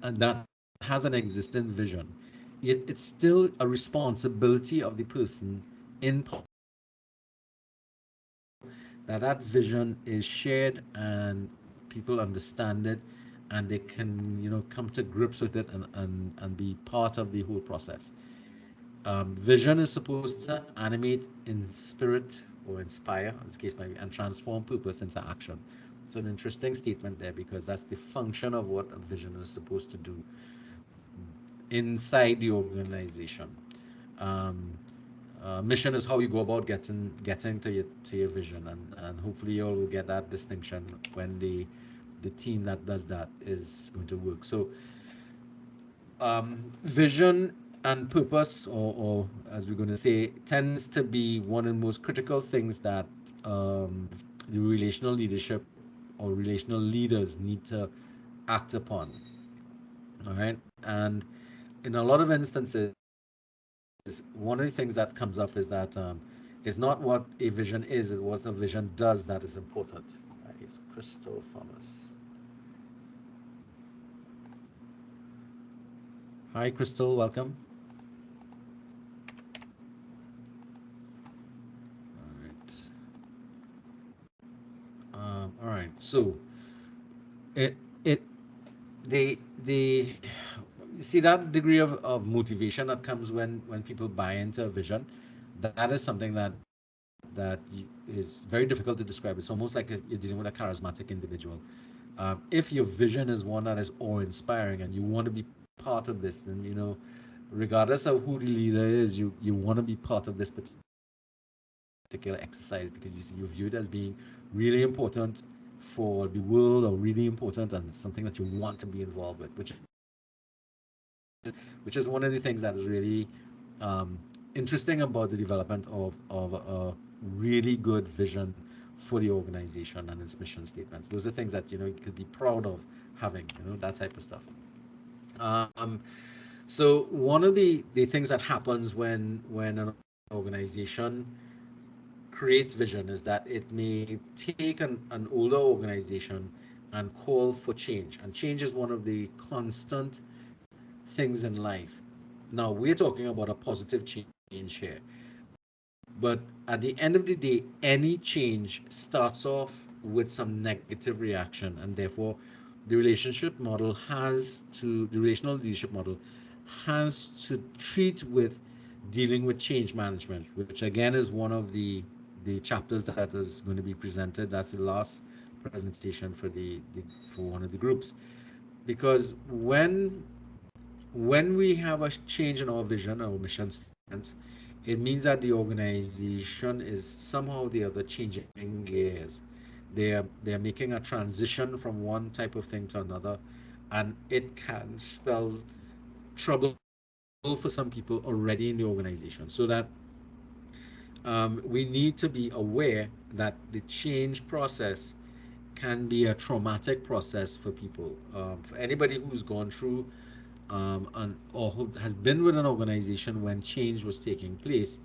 S1: that has an existing vision, it's still a responsibility of the person in power to ensure that that vision is shared and people understand it, and they can come to grips with it and be part of the whole process. Vision is supposed to animate, inspire, in this case might be, and transform purpose into action. it's an interesting statement there because that's the function of what a vision is supposed to do inside the organization. Um, mission is how you go about getting to your vision, and hopefully you'll will get that distinction when the team that does that is going to work. So vision and purpose, or as we're going to say, tends to be one of the most critical things that the relational leadership or relational leaders need to act upon. All right, and in a lot of instances, one of the things that comes up is that it's not what a vision is; it's what a vision does that is important. It's Crystal Thomas. Hi, Crystal. Welcome. All right. All right. So it it the you see that degree of motivation that comes when people buy into a vision. That is something that is very difficult to describe. It's almost like you're dealing with a charismatic individual. If your vision is one that is awe-inspiring and you want to be part of this, then regardless of who the leader is, you want to be part of this particular exercise because you view it as being really important for the world, or really important, and something that you want to be involved with, which is one of the things that is really interesting about the development of a really good vision for the organization and its mission statements. Those are things that you could be proud of having, that type of stuff. Um, so one of the things that happens when an organization creates vision is that it may take an older organization and call for change. And change is one of the constant things in life. Now, we're talking about a positive change here, but at the end of the day, any change starts off with some negative reaction, and therefore, the relational leadership model has to treat with dealing with change management, which again is one of the chapters that is going to be presented. That's the last presentation for one of the groups, because when we have a change in our vision, our mission statements, it means that the organization is somehow or the other changing gears. They are making a transition from one type of thing to another, and it can spell trouble for some people already in the organization. So that we need to be aware that the change process can be a traumatic process for people. For anybody who's gone through or who has been with an organization when change was taking place,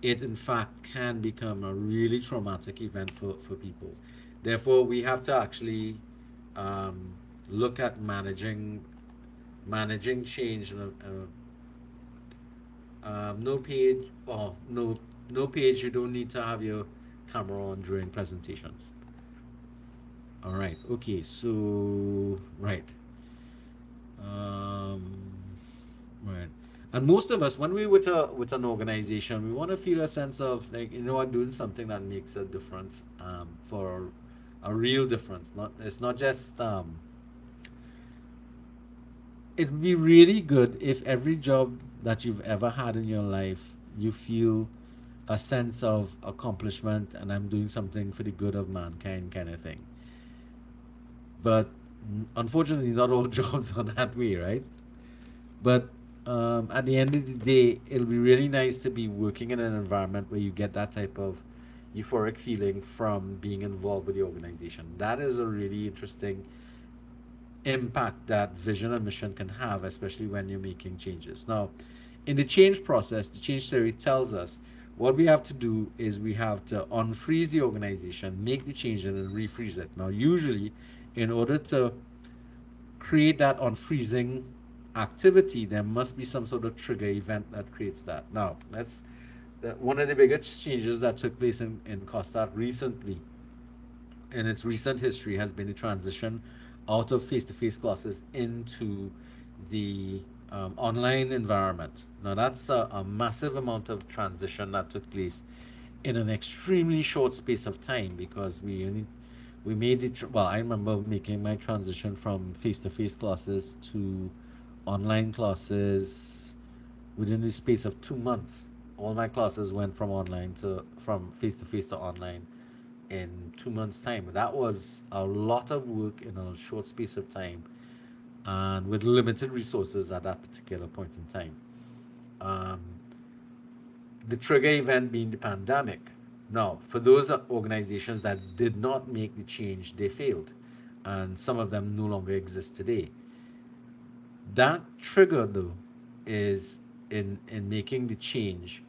S1: it in fact can become a really traumatic event for people. Therefore, we have to actually um, look at managing change. No page, oh no page. You don't need to have your camera on during presentations. All right. Okay. So right. Um, right. And most of us, when we with an organization, we want to feel a sense of like doing something that makes a difference for a real difference. Not it's not just it would be really good if every job that you've ever had in your life you feel a sense of accomplishment and I'm doing something for the good of mankind kind of thing. But unfortunately, not all jobs are that way, right? But at the end of the day, it'll be really nice to be working in an environment where you get that type of euphoric feeling from being involved with the organization. That is a really interesting impact that vision and mission can have, especially when you're making changes. Now, in the change process, the change theory tells us what we have to do is we have to unfreeze the organization, make the change, and then refreeze it. Now, usually, in order to create that unfreezing activity, there must be some sort of trigger event that creates that. Now, that's one of the biggest changes that took place in Costa recently in its recent history has been the transition out of face-to-face classes into the online environment. Now that's a massive amount of transition that took place in an extremely short space of time because We made it, well, I remember making my transition from face-to-face classes to online classes within the space of 2 months. All my classes went from online to from face-to-face to online in 2 months' time. That was a lot of work in a short space of time and with limited resources at that particular point in time. Um, the trigger event being the pandemic. Now, for those organizations that did not make the change, they failed, and some of them no longer exist today. That trigger, though, is in making the change.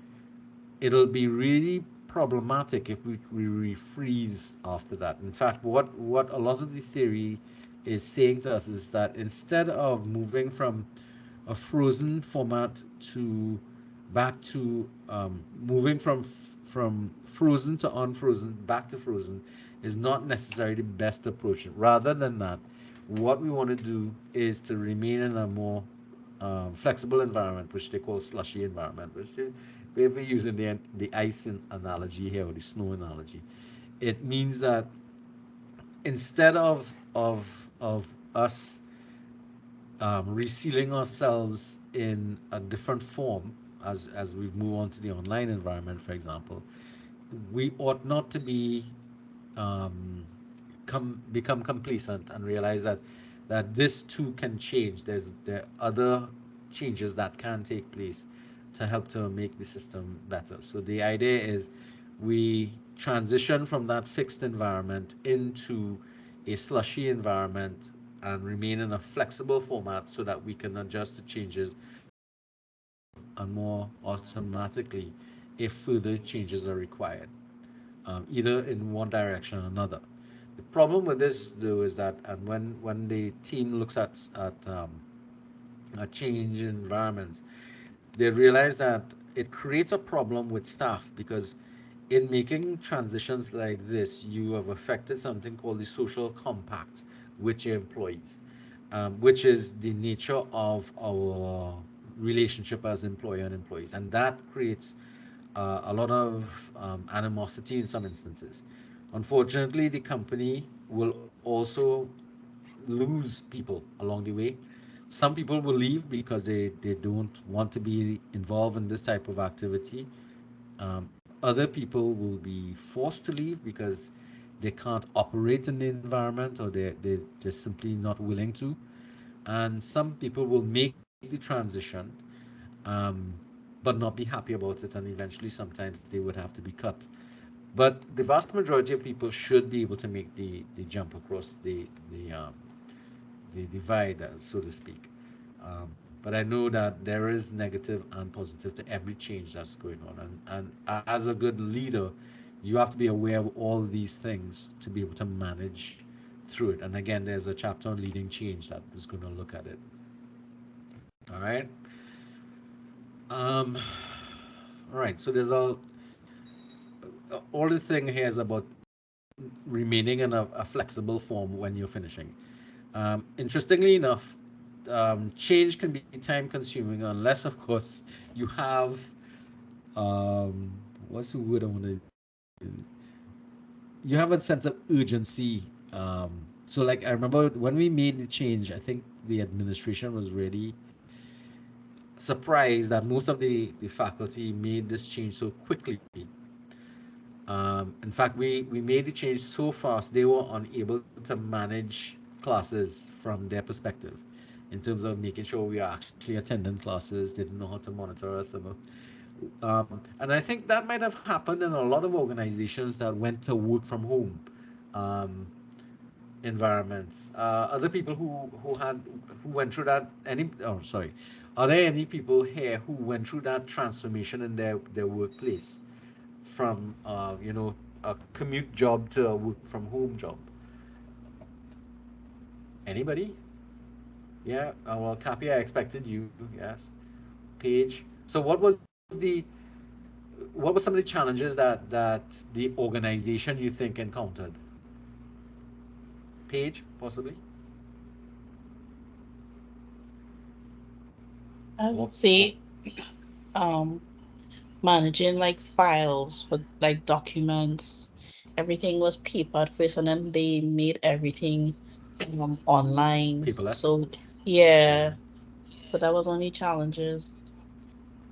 S1: It'll be really problematic if we refreeze after that. In fact, what a lot of the theory is saying to us is that instead of moving from a frozen format to back to moving from frozen to unfrozen back to frozen is not necessarily the best approach. Rather than that, what we want to do is to remain in a more flexible environment, which they call slushy environment, which we're using the ice analogy here or the snow analogy. It means that instead of us resealing ourselves in a different form as we move on to the online environment, for example, we ought not to be become complacent and realize that this too can change. There are other changes that can take place to help to make the system better. So the idea is we transition from that fixed environment into a slushy environment and remain in a flexible format so that we can adjust to changes faster and more automatically if further changes are required, either in one direction or another. The problem with this, though, is that and when the team looks at a change in environments, they realize that it creates a problem with staff because in making transitions like this, you have affected something called the social compact with your employees, which is the nature of our relationship as employer and employees, and that creates a lot of animosity in some instances. Unfortunately, the company will also lose people along the way. Some people will leave because they don't want to be involved in this type of activity. Other people will be forced to leave because they can't operate in the environment or they're simply not willing to. And some people will make the transition, um, but not be happy about it, and eventually sometimes they would have to be cut. But the vast majority of people should be able to make the jump across the divide, so to speak. But I know that there is negative and positive to every change that's going on. And as a good leader, you have to be aware of all these things to be able to manage through it. And again, there's a chapter on leading change that is going to look at it. All right. Um, all right. So there's all the thing here is about remaining in a flexible form when you're finishing. Interestingly enough, change can be time consuming unless, of course, you have um, what's the word I want to you have a sense of urgency. So like I remember when we made the change, I think the administration was really surprised that most of the faculty made this change so quickly. In fact, we made the change so fast they were unable to manage classes from their perspective in terms of making sure we are actually attending classes. They didn't know how to monitor us, and I think that might have happened in a lot of organizations that went to work from home um, environments. Other people who went through that. Sorry, are there any people here who went through that transformation in their workplace from a commute job to a work from home job? Anybody? Yeah. Well, Cappy, I expected you. Yes. Paige. So what were some of the challenges that the organization you think encountered? Paige, possibly.
S2: I
S1: Or,
S2: would
S1: or
S2: say um managing like files for like documents everything was paper at first, and then they made everything online.
S1: Paperless.
S2: So yeah,
S1: Yeah.
S2: so that was only challenges.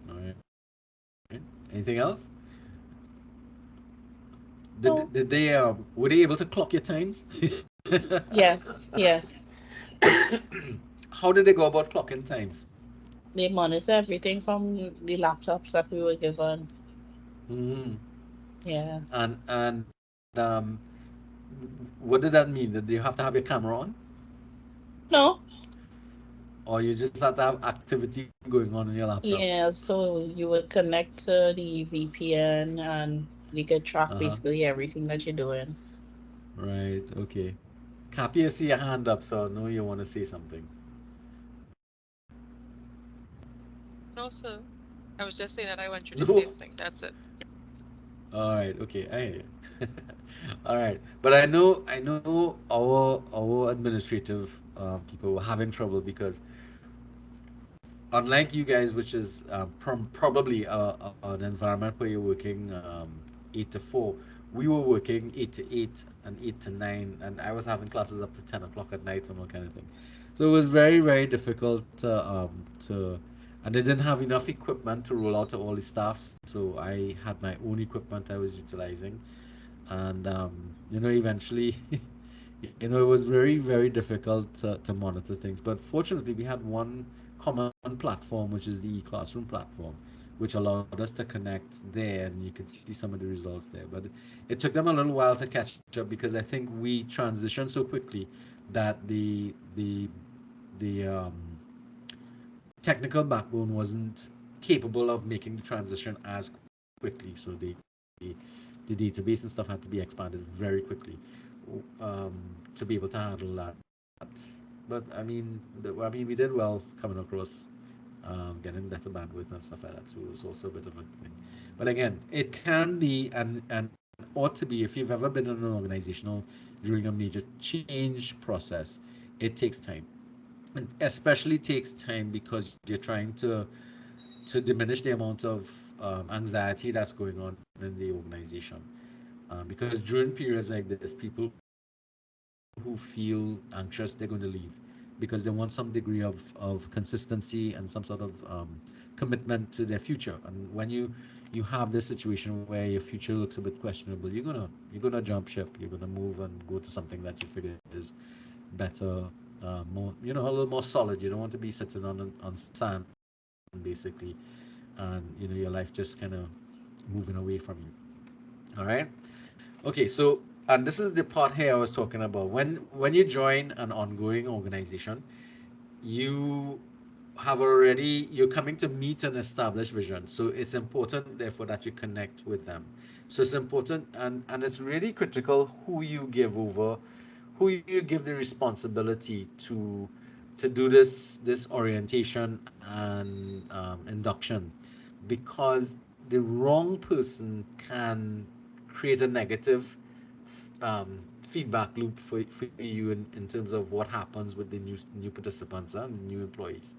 S1: All right. Anything else?
S2: So
S1: Did they were they able to clock your times?
S2: yes, yes,
S1: How did they go about clocking times?
S2: they monitor everything from the laptops that we were given.
S1: Hmm.
S2: Yeah.
S1: And what did that mean? Did you have to have your camera on,
S2: No.
S1: or you just had to have activity going on in your laptop?
S2: Yeah, so you would connect to the VPN and you could track
S1: Uh huh.
S2: basically everything that you're doing.
S1: Right. Okay. Cappy, I see your hand up, so I know you want to say something.
S3: No, sir. I was just saying that I went through the
S1: No.
S3: same thing. That's it.
S1: All right. Okay. I hear you. All right. But I know our administrative people were having trouble because unlike you guys, which is probably an environment where you're working 8 to 4, we were working 8 to 8 and 8 to 9, and I was having classes up to 10 o'clock at night and all kind of thing. So it was very difficult to, and they didn't have enough equipment to roll out to all the staff. So I had my own equipment I was utilizing, and eventually it was very difficult to monitor things, but fortunately we had one common platform, which is the classroom platform, which allowed us to connect there, and you could see some of the results there. But it took them a little while to catch up because I think we transitioned so quickly that the technical backbone wasn't capable of making the transition as quickly. So the database and stuff had to be expanded very quickly, um, to be able to handle that. But I mean, we did well coming across, getting better bandwidth and stuff like that. So it was also a bit of a thing. But again, it can be and ought to be, if you've ever been in an organizational during a major change process, it takes time. And especially takes time because you're trying to diminish the amount of anxiety that's going on in the organization. Because during periods like this, people who feel anxious, they're going to leave because they want some degree of consistency and some sort of commitment to their future. And when you have this situation where your future looks a bit questionable, you're gonna jump ship. You're gonna move and go to something that you figure is better, more, a little more solid. You don't want to be sitting on sand basically, and your life just kind of moving away from you. All right. Okay, so, and this is the part here I was talking about. When you join an ongoing organization, you you're coming to meet an established vision. So it's important, therefore, that you connect with them. So it's important, and it's really critical who you give the responsibility to do this orientation and induction, because the wrong person can create a negative feedback loop for you in terms of what happens with the new participants and new employees.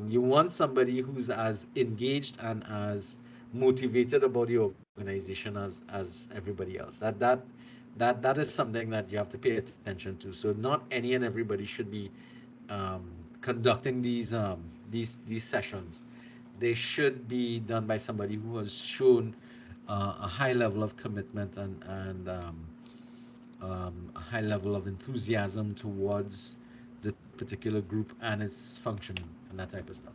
S1: You want somebody who's as engaged and as motivated about the organization as everybody else. That is something that you have to pay attention to. So not any and everybody should be um, conducting these sessions. They should be done by somebody who has shown a high level of commitment and a high level of enthusiasm towards the particular group and its functioning and that type of stuff.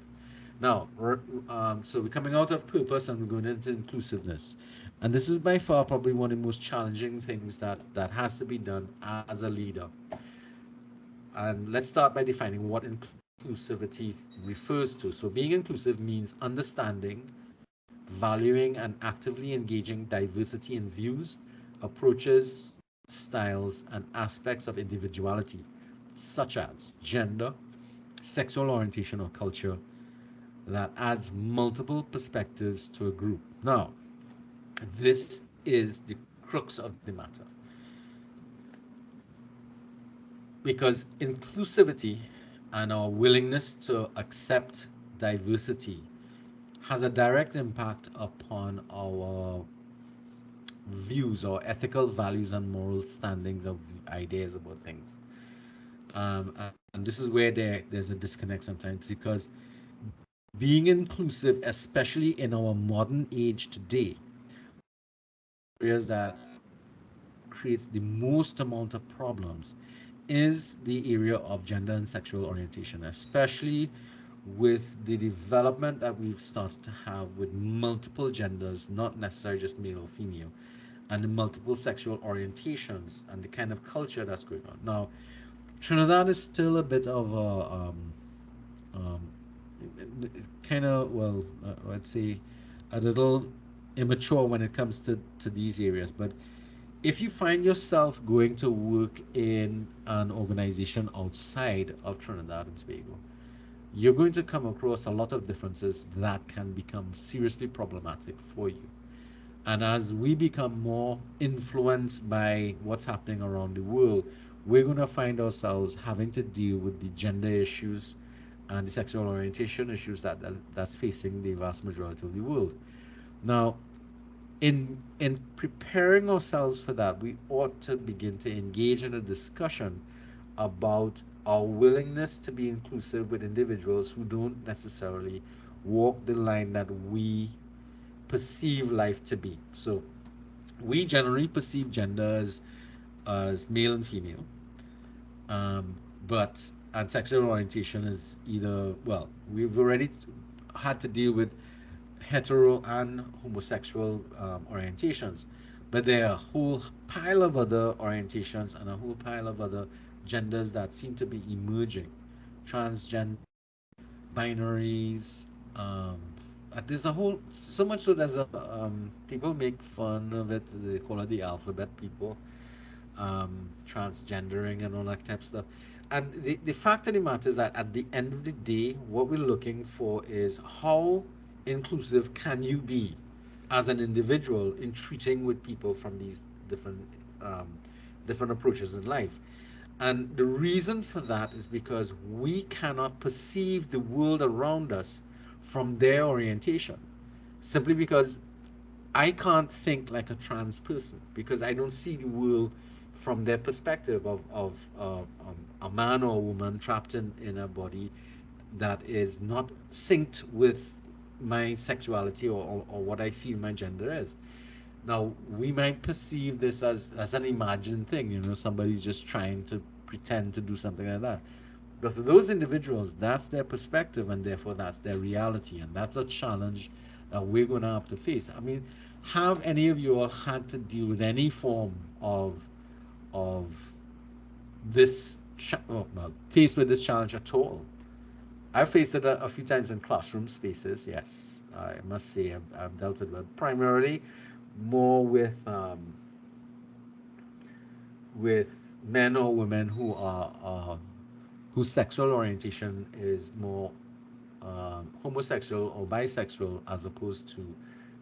S1: Now, so we're coming out of purpose and we're going into inclusiveness, and this is by far probably one of the most challenging things that has to be done as a leader. And let's start by defining what inclusivity refers to. So being inclusive means understanding, valuing, and actively engaging diversity in views, approaches, styles, and aspects of individuality, such as gender, sexual orientation, or culture, that adds multiple perspectives to a group. Now, this is the crux of the matter because inclusivity and our willingness to accept diversity has a direct impact upon our views or ethical values and moral standings of ideas about things. And this is where there's a disconnect sometimes because being inclusive, especially in our modern age today, one of the areas that creates the most amount of problems is the area of gender and sexual orientation, especially with the development that we've started to have with multiple genders, not necessarily just male or female, and the multiple sexual orientations and the kind of culture that's going on. Now, Trinidad is still a bit of a um, kind of, well, I'd say a little immature when it comes to these areas. But if you find yourself going to work in an organization outside of Trinidad and Tobago, you're going to come across a lot of differences that can become seriously problematic for you. And as we become more influenced by what's happening around the world, we're going to find ourselves having to deal with the gender issues and the sexual orientation issues that's facing the vast majority of the world. Now, in preparing ourselves for that, we ought to begin to engage in a discussion about our willingness to be inclusive with individuals who don't necessarily walk the line that we perceive life to be. So we generally perceive gender as male and female, um, but and sexual orientation is either, well, we've already had to deal with hetero and homosexual orientations, but there are a whole pile of other orientations and a whole pile of other genders that seem to be emerging. Transgender, binaries, there's a whole, so much so there's a, people make fun of it, they call it the alphabet people, transgendering and all that type of stuff. And the fact of the matter is that at the end of the day, what we're looking for is how inclusive can you be as an individual in treating with people from these um, different approaches in life. And the reason for that is because we cannot perceive the world around us from their orientation, simply because I can't think like a trans person because I don't see the world from their perspective of a man or a woman trapped in a body that is not synced with my sexuality or what I feel my gender is. Now, we might perceive this as an imagined thing, somebody's just trying to pretend to do something like that. But for those individuals, that's their perspective, and therefore that's their reality, and that's a challenge that we're going to have to face. I mean, have any of you all had to deal with any form of well, faced with this challenge at all? I've faced it a few times in classroom spaces. Yes, I must say I've dealt with it primarily more with men or women who are whose sexual orientation is more homosexual or bisexual as opposed to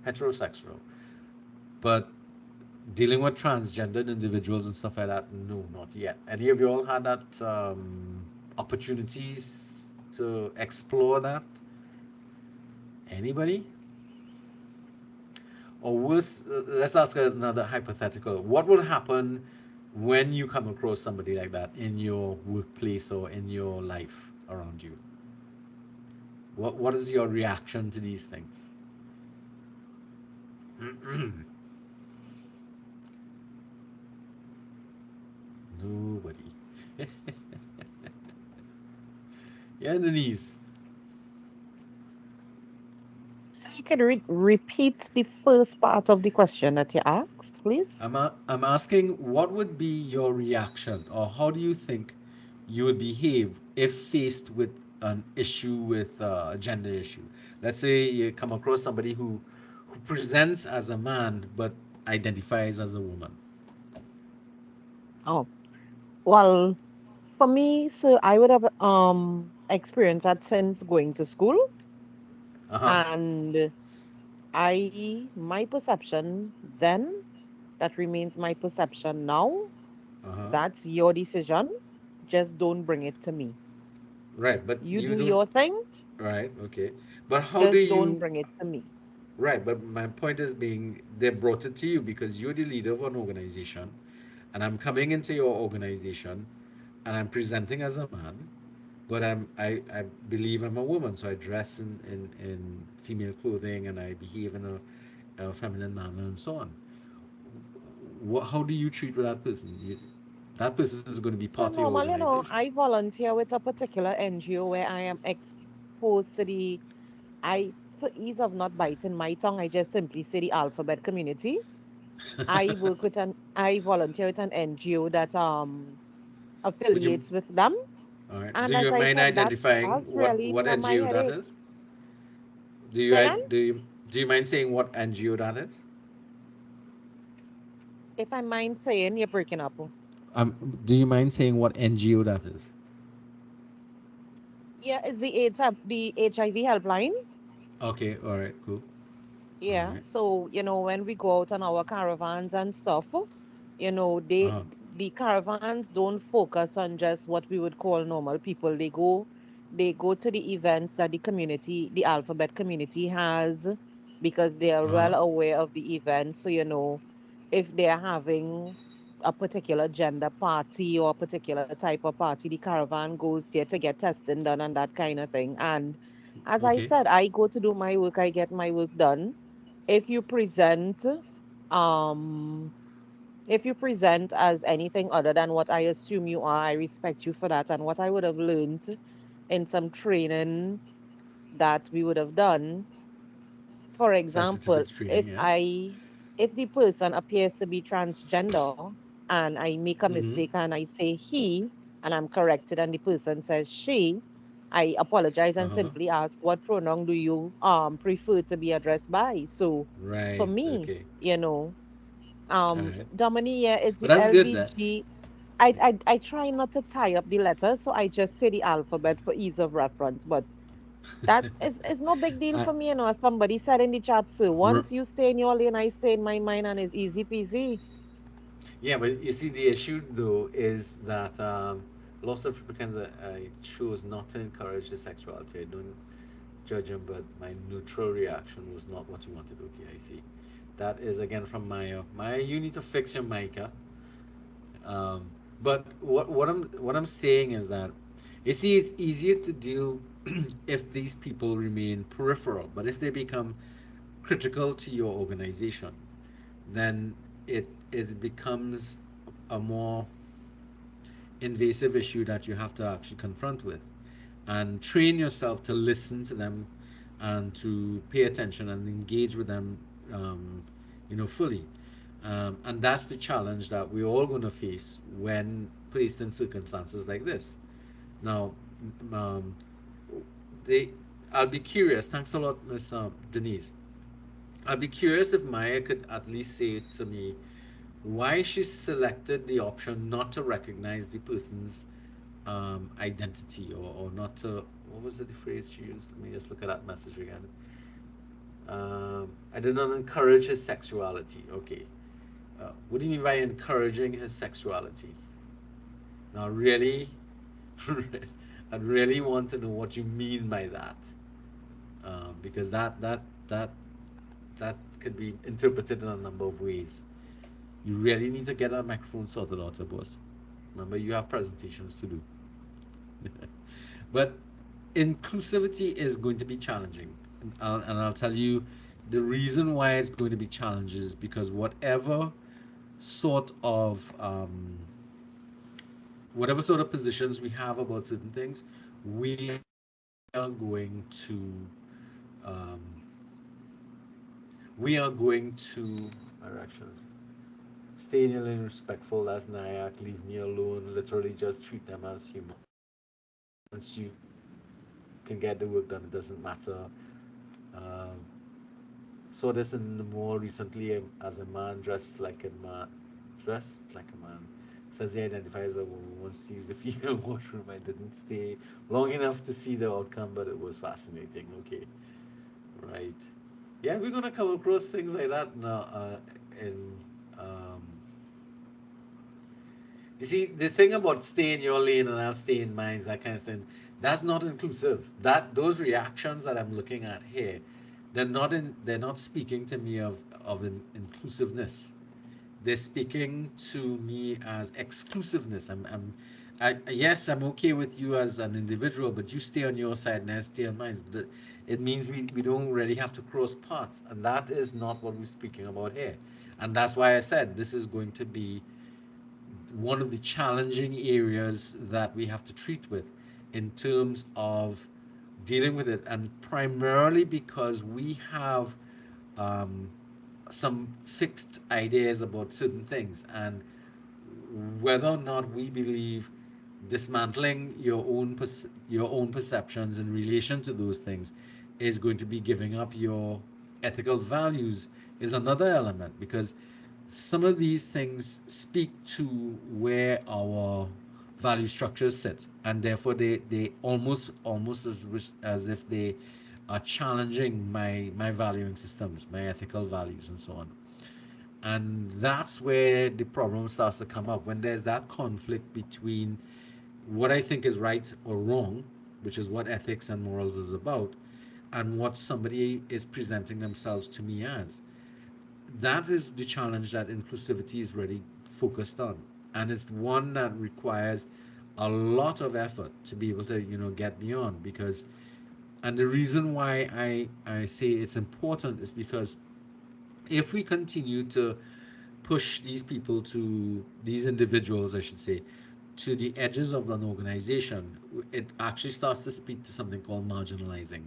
S1: heterosexual. But dealing with transgendered individuals and stuff like that, no, not yet. Any of you all had that opportunities to explore that? Anybody? Or worse, let's ask another hypothetical. What would happen when you come across somebody like that in your workplace or in your life around you? What is your reaction to these things? Nobody. Yeah, Denise.
S5: So you can repeat the first part of the question that you asked, please?
S1: I'm asking what would be your reaction or how do you think you would behave if faced with an issue with a gender issue? Let's say you come across somebody who presents as a man but identifies as a woman.
S5: Oh, well, for me, so I would have experienced that since going to school,
S1: Uh-huh.
S5: and my perception then, that remains my perception now.
S1: Uh-huh.
S5: That's your decision. Just don't bring it to me.
S1: Right, but
S5: You
S1: you
S5: do
S1: don't.
S5: your thing,
S1: Right, okay. But how do
S5: just don't
S1: you
S5: bring it to me.
S1: Right, but my point is being they brought it to you because you're the leader of an organization, and I'm coming into your organization, and I'm presenting as a man, but I believe I'm a woman, so I dress in female clothing and I behave in a feminine manner and so on. How do you treat with that person? That person is going to be
S5: So
S1: part of your
S5: normal,
S1: organization.
S5: I volunteer with a particular NGO where I am exposed to the for ease of not biting my tongue, I just simply say the alphabet community. I volunteer with an NGO that
S1: Would you?
S5: affiliates with them.
S1: All right. Do
S5: And as
S1: you
S5: I
S1: mind
S5: said, that
S1: identifying
S5: has really
S1: what
S5: calmed my
S1: NGO that
S5: headache.
S1: is?
S5: Say again,
S1: Do you mind saying what NGO that is?
S5: if I mind saying, you're breaking up.
S1: Do you mind saying what NGO that is?
S5: Yeah, it's the HIV helpline.
S1: Okay. All right. Cool. All
S5: Yeah,
S1: right.
S5: so when we go out on our caravans and stuff,
S1: Uh-huh.
S5: the caravans don't focus on just what we would call normal people. They go to the events that the alphabet community has, because they are
S1: Uh-huh.
S5: well aware of the event. So, if they're having a particular gender party or a particular type of party, the caravan goes there to get testing done and that kind of thing. And as I
S1: Okay.
S5: said, I go to do my work, I get my work done. if you present um if you present as anything other than what I assume you are, I respect you for that. And what I would have learned in some training that we would have done, for example,
S1: Sensitivity training. Yes.
S5: if the person appears to be transgender and I make a
S1: Mm-hmm.
S5: mistake and I say he and I'm corrected and the person says she, I apologize and
S1: Uh-huh.
S5: simply ask, what pronoun do you prefer to be addressed by? So for
S1: Right.
S5: me,
S1: Okay. All right.
S5: Domini, yeah, it's
S1: But
S5: the
S1: that's good. That.
S5: LBG. I try not to tie up the letters, so I just say the alphabet for ease of reference. But that is it's no big deal
S1: I,
S5: for me, As somebody said in the chat, so
S1: re-
S5: once you stay in your lane, I stay in my mind, and it's easy peasy.
S1: yeah, but you see, the issue though is that lots of Republicans I chose not to encourage the sexuality. I don't judge him, but my neutral reaction was not what you wanted. Okay, I see. That is again from Maya. You need to fix your mica. Um, but what I'm saying is that you see, it's easier to deal if these people remain peripheral, but if they become critical to your organization, then it becomes a more invasive issue that you have to actually confront with and train yourself to listen to them and to pay attention and engage with them um, fully, and that's the challenge that we're all going to face when placed in circumstances like this. Now, um, they I'll be curious. Thanks a lot, Miss Denise. I'd be curious if Maya could at least say to me why she selected the option not to recognize the person's identity, or not to, what was it, the phrase she used? Let me just look at that message again. I did not encourage his sexuality. Okay. What do you mean by encouraging his sexuality? Now, really, I'd really want to know what you mean by that, because that could be interpreted in a number of ways. You really need to get that microphone sorted out, boss. Remember, you have presentations to do. But inclusivity is going to be challenging, and I'll tell you the reason why it's going to be challenging is because sort of um, whatever sort of positions we have about certain things, we are going to um, directions. Stay in your lane, respectful as Nyack, leave me alone, literally just treat them as humans. Once you can get the work done, it doesn't matter. Um, saw this in more recently as a man dressed like a man. Says he identifies as a woman, wants to use the female washroom. I didn't stay long enough to see the outcome, but it was fascinating. Okay, right. Yeah, we're gonna come across things like that now. In um, You see, the thing about stay in your lane and I'll stay in mine, that kind of thing, that's not inclusive. Those reactions that I'm looking at here, they're not speaking to me of inclusiveness. They're speaking to me as exclusiveness. Yes, I'm okay with you as an individual, but you stay on your side and I stay on mine. It means we don't really have to cross paths, and that is not what we're speaking about here. And that's why I said this is going to be one of the challenging areas that we have to treat with in terms of dealing with it, and primarily because we have um, some fixed ideas about certain things, and whether or not we believe dismantling your own perceptions in relation to those things is going to be giving up your ethical values is another element, because some of these things speak to where our value structures sit, and therefore they almost as if they are challenging my valuing systems, my ethical values, and so on. And that's where the problem starts to come up, when there's that conflict between what I think is right or wrong, which is what ethics and morals is about, and what somebody is presenting themselves to me as. That is the challenge that inclusivity is really focused on. And it's one that requires a lot of effort to be able to, get beyond, because and the reason why I say it's important is because if we continue to push these people to these individuals, I should say, to the edges of an organization, it actually starts to speak to something called marginalizing.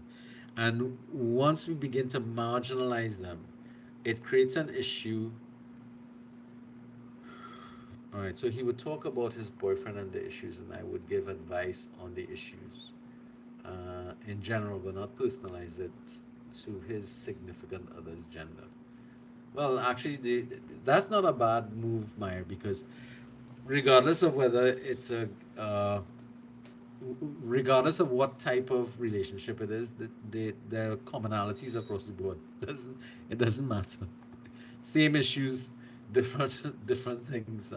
S1: And once we begin to marginalize them, it creates an issue. All right, so he would talk about his boyfriend and the issues, and I would give advice on the issues in general, but not personalize it to his significant other's gender. Well, actually, that's not a bad move, Meyer, because regardless of whether it's a regardless of what type of relationship it is, there are commonalities across the board. It doesn't matter. Same issues, different different things.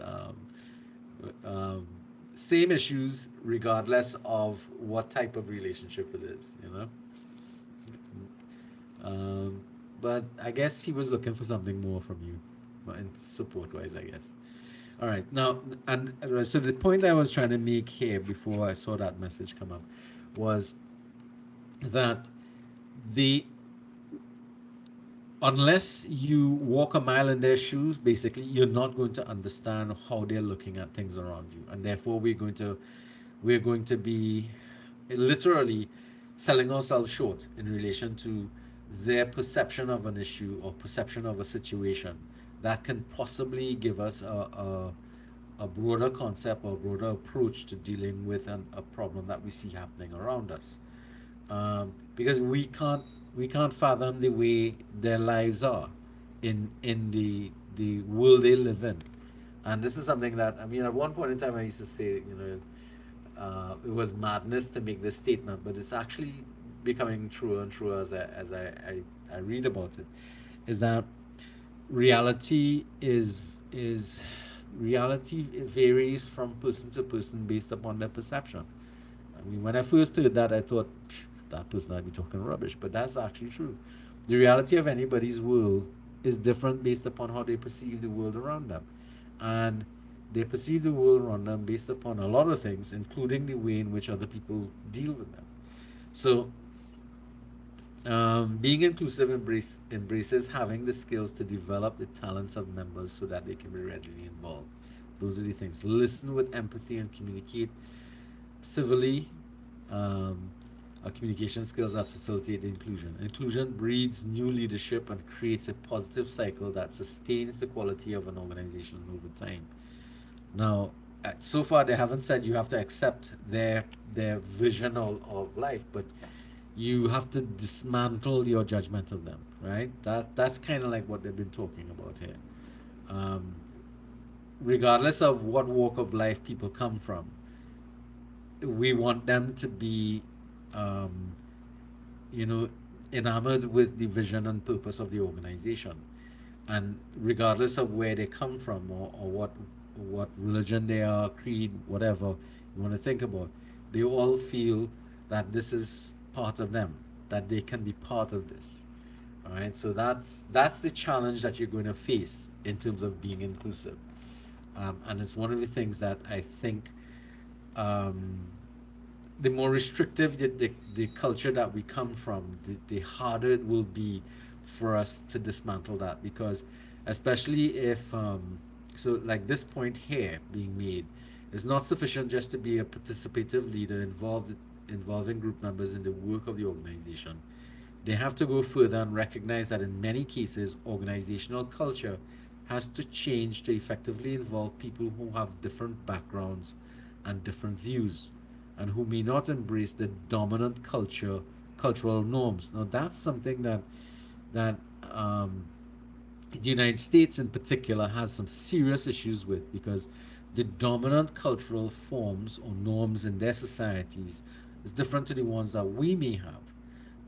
S1: Um, Same issues regardless of what type of relationship it is. Um, but I guess he was looking for something more from you, in support wise, I guess. All right. Now, and so the point I was trying to make here before I saw that message come up was that the unless you walk a mile in their shoes, basically, you're not going to understand how they're looking at things around you, and therefore we're going to be literally selling ourselves short in relation to their perception of an issue or perception of a situation that can possibly give us a broader concept or broader approach to dealing with a problem that we see happening around us. Because we can't fathom the way their lives are in the world they live in. And this is something that, I mean, at one point in time I used to say, it was madness to make this statement, but it's actually becoming truer and truer as I read about it. Is that reality is reality varies from person to person based upon their perception. I mean, when I first heard that, I thought that person might be talking rubbish, but that's actually true. The reality of anybody's world is different based upon how they perceive the world around them, and they perceive the world around them based upon a lot of things, including the way in which other people deal with them. So, being inclusive embraces having the skills to develop the talents of members so that they can be readily involved. Those are the things. Listen with empathy and communicate civilly. Um, our communication skills that facilitate inclusion. Inclusion breeds new leadership and creates a positive cycle that sustains the quality of an organization over time. Now, so far they haven't said you have to accept their vision of life, but you have to dismantle your judgment of them, right? That's kind of like what they've been talking about here. Um, Regardless of what walk of life people come from, we want them to be, um, you know, enamored with the vision and purpose of the organization, and regardless of where they come from, or what religion they are, creed, whatever you want to think about, they all feel that this is part of them, that they can be part of this. All right, so that's the challenge that you're going to face in terms of being inclusive, and it's one of the things that I think um, the more restrictive the culture that we come from, the harder it will be for us to dismantle that. Because especially if so like this point here being made, it's not sufficient just to be a participative leader involving group members in the work of the organization. They have to go further and recognize that in many cases, organizational culture has to change to effectively involve people who have different backgrounds and different views, and who may not embrace the dominant cultural norms. Now, that's something that um, the United States in particular has some serious issues with, because the dominant cultural forms or norms in their societies is different to the ones that we may have,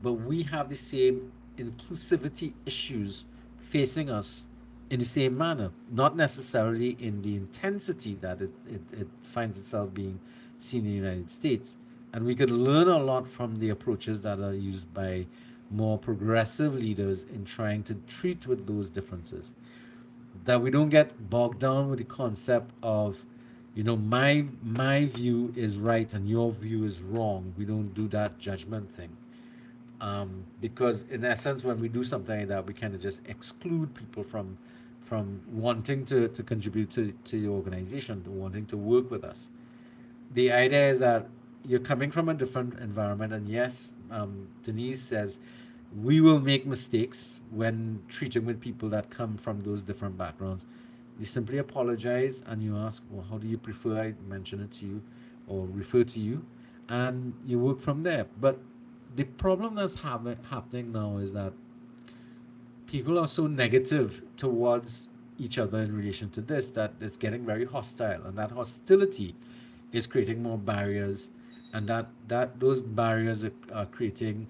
S1: but we have the same inclusivity issues facing us in the same manner, not necessarily in the intensity that it finds itself being seen in the United States. And we could learn a lot from the approaches that are used by more progressive leaders in trying to treat with those differences. That we don't get bogged down with the concept of, my view is right and your view is wrong. We don't do that judgment thing, because in essence when we do something like that, we kind of just exclude people from wanting to contribute to the organization, to wanting to work with us. The idea is that you're coming from a different environment, and yes, Denise says we will make mistakes when treating with people that come from those different backgrounds. You simply apologize and you ask, well, how do you prefer I mention it to you or refer to you? And you work from there. But the problem that's happening now is that people are so negative towards each other in relation to this that it's getting very hostile, and that hostility is creating more barriers, and that those barriers are creating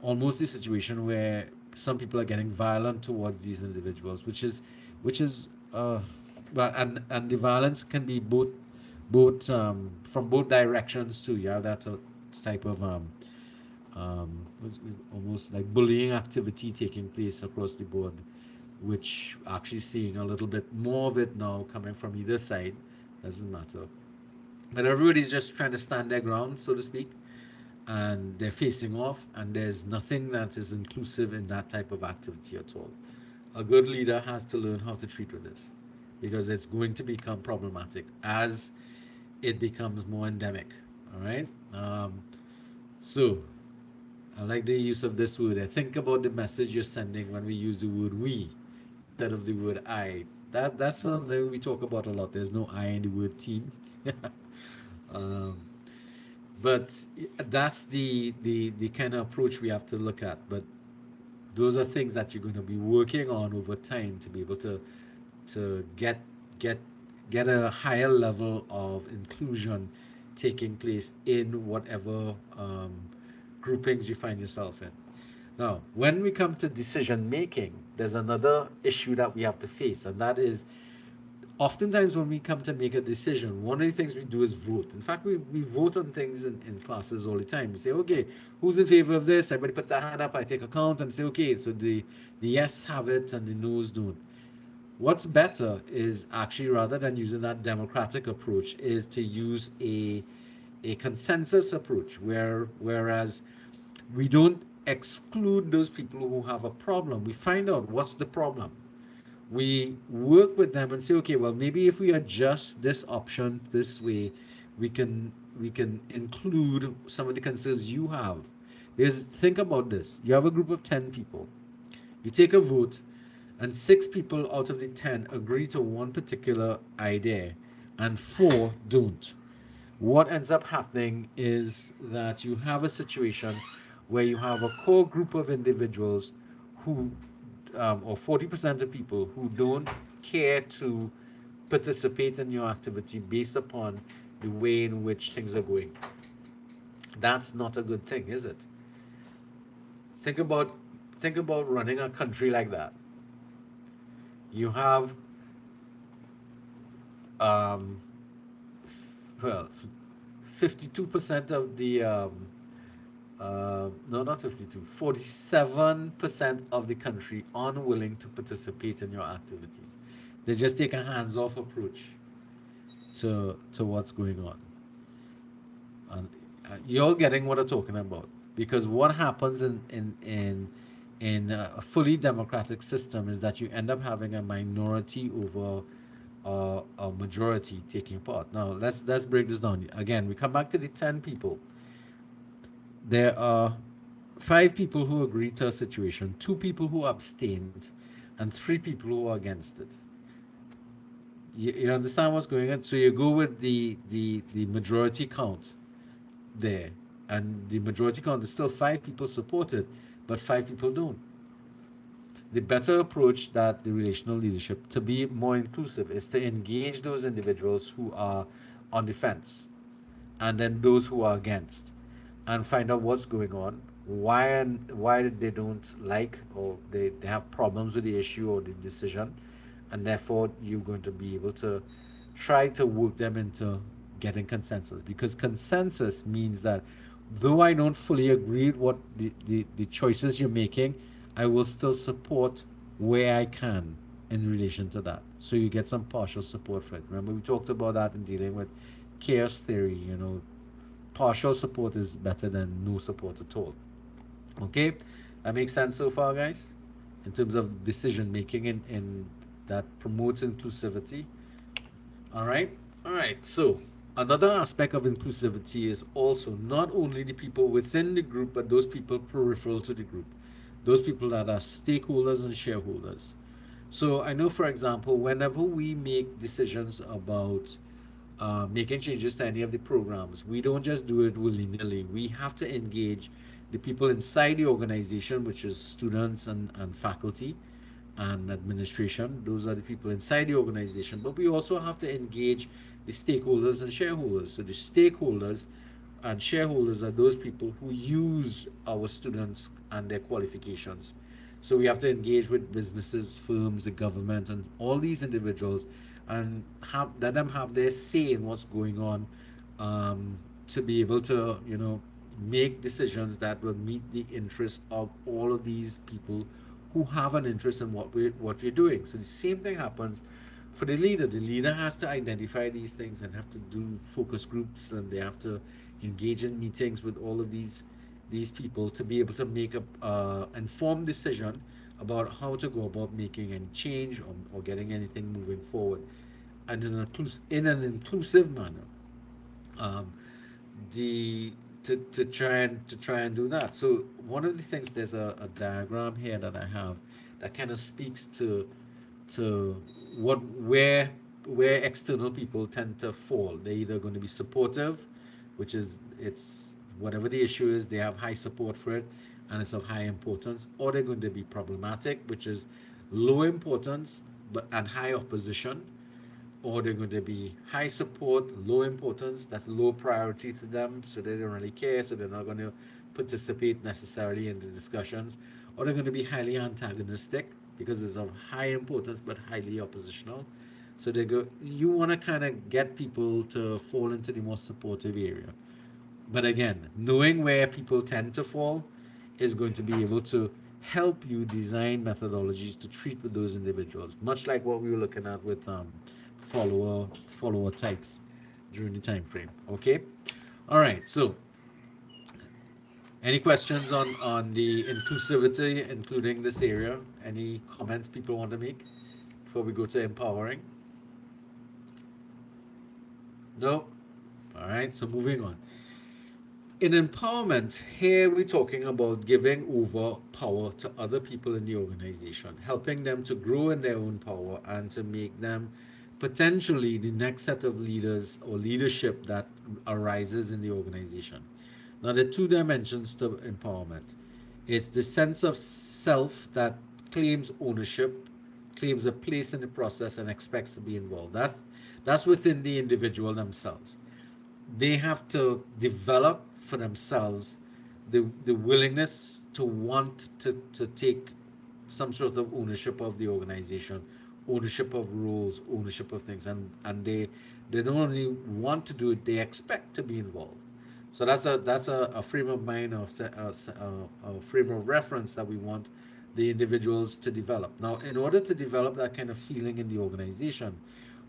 S1: almost a situation where some people are getting violent towards these individuals, which is well, and the violence can be both from both directions too. You have that type of almost like bullying activity taking place across the board, which actually seeing a little bit more of it now coming from either side. Doesn't matter, but everybody's just trying to stand their ground, so to speak, and they're facing off, and there's nothing that is inclusive in that type of activity at all. A good leader has to learn how to treat with this, because it's going to become problematic as it becomes more endemic. All right. So I like the use of this word. I think about the message you're sending when we use the word we instead of the word I. That's something we talk about a lot. There's no I in the word team. um, but that's the kind of approach we have to look at. But those are things that you're going to be working on over time to be able to get get a higher level of inclusion taking place in whatever groupings you find yourself in. Now, when we come to decision making, there's another issue that we have to face, and that is oftentimes when we come to make a decision, one of the things we do is vote. In fact, we vote on things in classes all the time. We say, okay, who's in favor of this? Everybody puts their hand up, I take a count and say, okay, so the yes have it and the no's don't. What's better is actually, rather than using that democratic approach, is to use a consensus approach, whereas we don't exclude those people who have a problem. We find out what's the problem. We work with them and say, okay, well, maybe if we adjust this option this way, we can include some of the concerns you have. Because think about this: you have a group of 10 people, you take a vote, and 6 people out of the 10 agree to one particular idea, and 4 don't. What ends up happening is that you have a situation where you have a core group of individuals who, or 40% of people who don't care to participate in your activity based upon the way in which things are going. That's not a good thing, is it? Think about think about running a country like that. You have um, well, 52% of the no, not 52, 47% of the country unwilling to participate in your activities. They just take a hands-off approach to what's going on. And you're getting what I'm talking about. Because what happens in a fully democratic system is that you end up having a minority over a majority taking part. Now let's break this down. Again, we come back to the 10 people. There are 5 people who agreed to a situation, 2 people who abstained, and 3 people who are against it. You understand what's going on? So you go with the majority count there, and the majority count is still 5 people support it, but 5 people don't. The better approach that the relational leadership to be more inclusive is to engage those individuals who are on the fence and then those who are against, and find out what's going on, why they don't like, or they have problems with the issue or the decision, and therefore you're going to be able to try to work them into getting consensus, because consensus means that though I don't fully agree with what the choices you're making, I will still support where I can in relation to that. So you get some partial support for it. Remember, we talked about that in dealing with chaos theory. Partial support is better than no support at all. Okay, that makes sense so far, guys, in terms of decision making in that promotes inclusivity. All right, all right. So another aspect of inclusivity is also not only the people within the group, but those people peripheral to the group, those people that are stakeholders and shareholders. So I know, for example, whenever we make decisions about making changes to any of the programs, we don't just do it willy-nilly. We have to engage the people inside the organization, which is students and faculty and administration. Those are the people inside the organization. But we also have to engage the stakeholders and shareholders. So the stakeholders and shareholders are those people who use our students and their qualifications. So we have to engage with businesses, firms, the government, and all these individuals, and let them have their say in what's going on, to be able to, make decisions that will meet the interest of all of these people who have an interest in what we're doing. So the same thing happens for the leader. The leader has to identify these things and have to do focus groups, and they have to engage in meetings with all of these people to be able to make a informed decision about how to go about making any change, or getting anything moving forward, and in an inclusive manner. Um, the to try and do that. So one of the things, there's a diagram here that I have that kind of speaks to what where external people tend to fall. They're either going to be supportive, which is, it's whatever the issue is, they have high support for it and it's of high importance, or they're going to be problematic, which is low importance but and high opposition, or they're going to be high support, low importance, that's low priority to them, so they don't really care, so they're not going to participate necessarily in the discussions, or they're going to be highly antagonistic because it's of high importance but highly oppositional. So you want to kind of get people to fall into the most supportive area. But again, knowing where people tend to fall is going to be able to help you design methodologies to treat with those individuals, much like what we were looking at with follower types during the time frame. Okay. All right. So, any questions on the inclusivity, including this area? Any comments people want to make before we go to empowering? No. All right. So moving on. In empowerment, here we're talking about giving over power to other people in the organization, helping them to grow in their own power and to make them potentially the next set of leaders or leadership that arises in the organization. Now, there are two dimensions to empowerment. It's the sense of self that claims ownership, claims a place in the process, and expects to be involved. That's within the individual themselves. They have to develop for themselves the willingness to want to take some sort of ownership of the organization, ownership of roles, ownership of things, and they don't only want to do it, they expect to be involved. So that's a frame of mind or a frame of reference that we want the individuals to develop. Now, in order to develop that kind of feeling in the organization,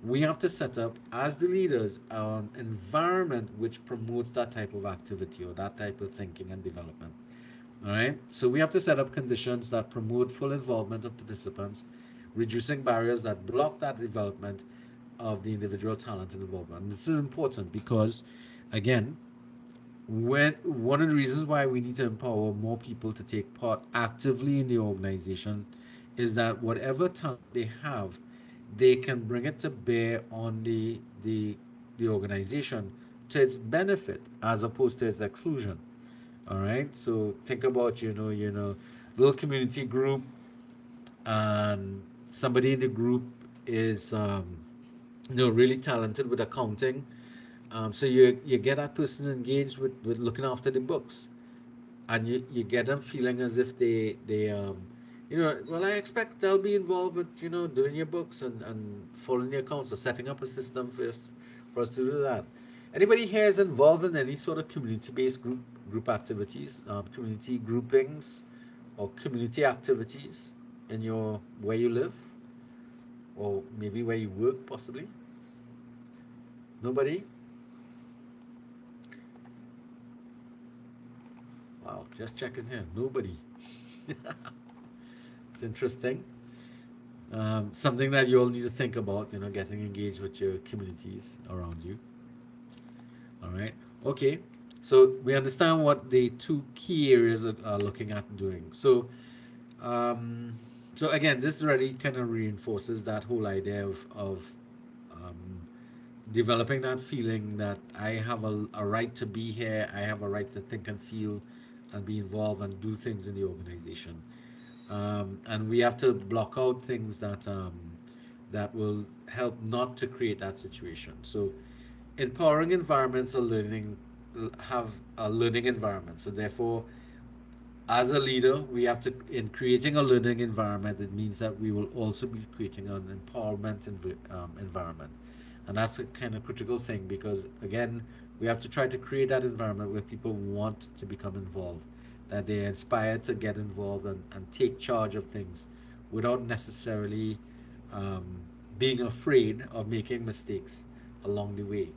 S1: we have to set up, as the leaders, an environment which promotes that type of activity or that type of thinking and development. All right. So we have to set up conditions that promote full involvement of participants, reducing barriers that block that development of the individual talent and involvement. And this is important because, again, when one of the reasons why we need to empower more people to take part actively in the organization is that whatever talent they have, they can bring it to bear on the organization to its benefit as opposed to its exclusion. All right. So think about little community group, and somebody in the group is really talented with accounting. So you get that person engaged with looking after the books, and you get them feeling as if well, I expect they'll be involved with doing your books and following your accounts or setting up a system for us to do that. Anybody here is involved in any sort of community-based group activities, community groupings, or community activities in your where you live, or maybe where you work, possibly? Nobody? Wow, just checking here. Nobody. It's interesting. Something that you all need to think about, getting engaged with your communities around you. All right. Okay. So we understand what the two key areas are looking at doing. Um, so again, this really kind of reinforces that whole idea of um, developing that feeling that I have a right to be here, I have a right to think and feel and be involved and do things in the organization. And we have to block out things that will help not to create that situation. So empowering environments are learning have a learning environment. So therefore, as a leader, we have to, in creating a learning environment, it means that we will also be creating an empowerment environment. And that's a kind of critical thing because, again, we have to try to create that environment where people want to become involved, that they're inspired to get involved and take charge of things without necessarily um, being afraid of making mistakes along the way.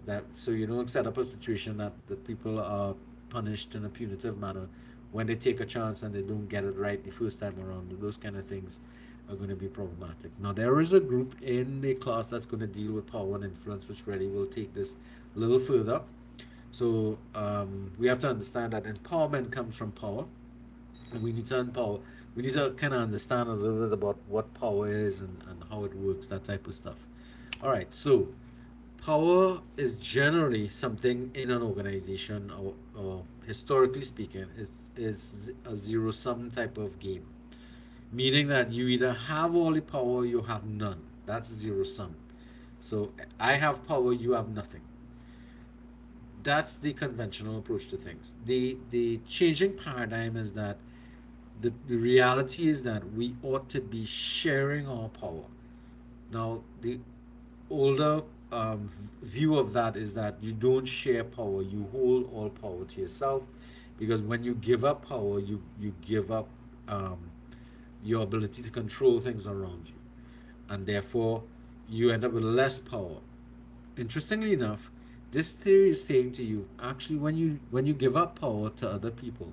S1: That so you don't set up a situation that people are punished in a punitive manner when they take a chance and they don't get it right the first time around. Those kind of things are going to be problematic. Now there is a group in the class that's going to deal with power and influence, which really will take this a little further. So we have to understand that empowerment comes from power, and we need to empower. We need to kind of understand a little bit about what power is and how it works, that type of stuff. All right, so power is generally something in an organization, or historically speaking, is a zero sum type of game, meaning that you either have all the power or you have none. That's zero sum. So I have power, you have nothing. That's the conventional approach to things. The changing paradigm is that the reality is that we ought to be sharing our power. Now, the older view of that is that you don't share power, you hold all power to yourself, because when you give up power, you give up um, your ability to control things around you, and therefore you end up with less power. Interestingly enough, this theory is saying to you, actually, when you give up power to other people,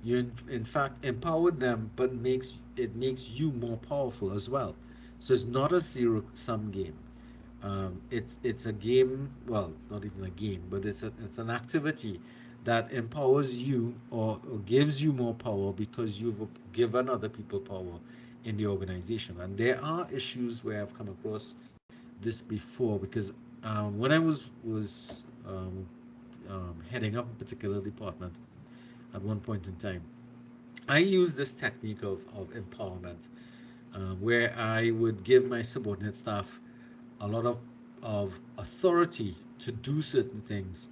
S1: you in fact empower them, but makes you more powerful as well. So it's not a zero sum game. It's a game, well, not even a game, but it's an activity that empowers you, or gives you more power because you've given other people power in the organization. And there are issues where I've come across this before because when I was heading up a particular department at one point in time, I used this technique of empowerment, where I would give my subordinate staff a lot of authority to do certain things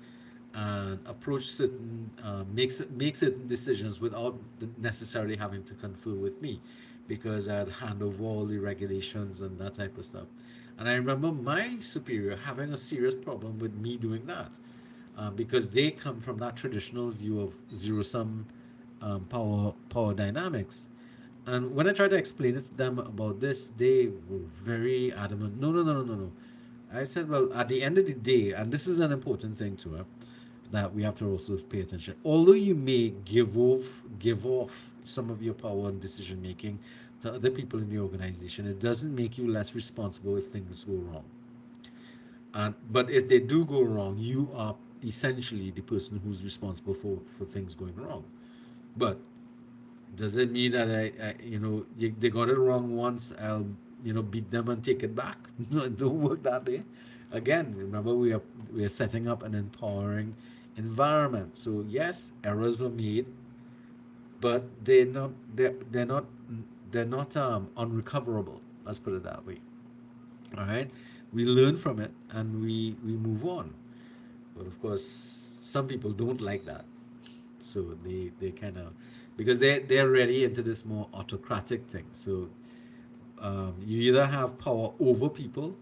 S1: and approach certain make certain decisions without necessarily having to confer with me, because I'd hand over all the regulations and that type of stuff. And I remember my superior having a serious problem with me doing that. because they come from that traditional view of zero sum power dynamics. And when I tried to explain it to them about this, they were very adamant. No, no, no, no, no, no. I said, well, at the end of the day, and this is an important thing to her, that we have to also pay attention. Although you may give off some of your power and decision making to other people in the organization, it doesn't make you less responsible if things go wrong. And but if they do go wrong, you are essentially the person who's responsible for things going wrong. But does it mean that they got it wrong once, I'll beat them and take it back? No, it don't work that way. Again, remember we are setting up an empowering environment. So yes, errors were made, but they're not unrecoverable. Let's put it that way. All right, we learn from it and we move on. But of course, some people don't like that, so they kind of, because they're really into this more autocratic thing. So you either have power over people,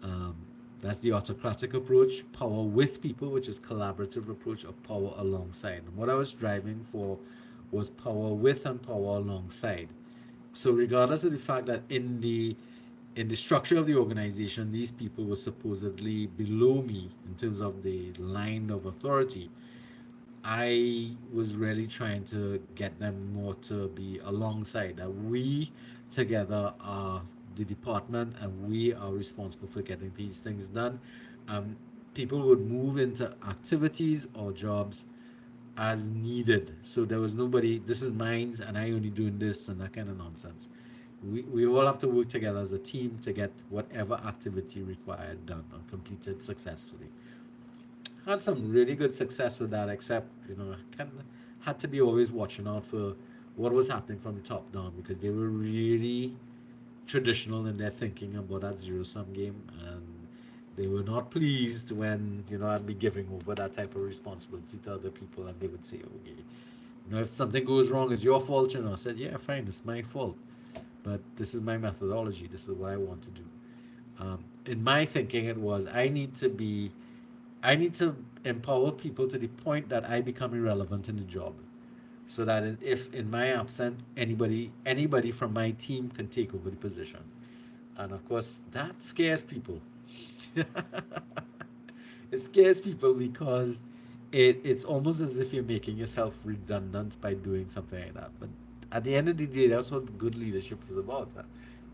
S1: um, that's the autocratic approach, power with people, which is collaborative approach, or power alongside. And what I was driving for was power with and power alongside. So regardless of the fact that in the structure of the organization, these people were supposedly below me in terms of the line of authority, I was really trying to get them more to be alongside, that we together are the department and we are responsible for getting these things done. Um, People would move into activities or jobs as needed. So there was nobody, this is mine and I only doing this and that kind of nonsense. We all have to work together as a team to get whatever activity required done or completed successfully. Had some really good success with that, except kind of had to be always watching out for what was happening from the top down, because they were really traditional in their thinking about that zero sum game, and they were not pleased when I'd be giving over that type of responsibility to other people, and they would say, okay, if something goes wrong, it's your fault. I said, yeah, fine, it's my fault, but this is my methodology. This is what I want to do. In my thinking, it was I need to empower people to the point that I become irrelevant in the job, so that if in my absence anybody from my team can take over the position. And of course, that scares people. It scares people because it's almost as if you're making yourself redundant by doing something like that. But at the end of the day, that's what good leadership is about.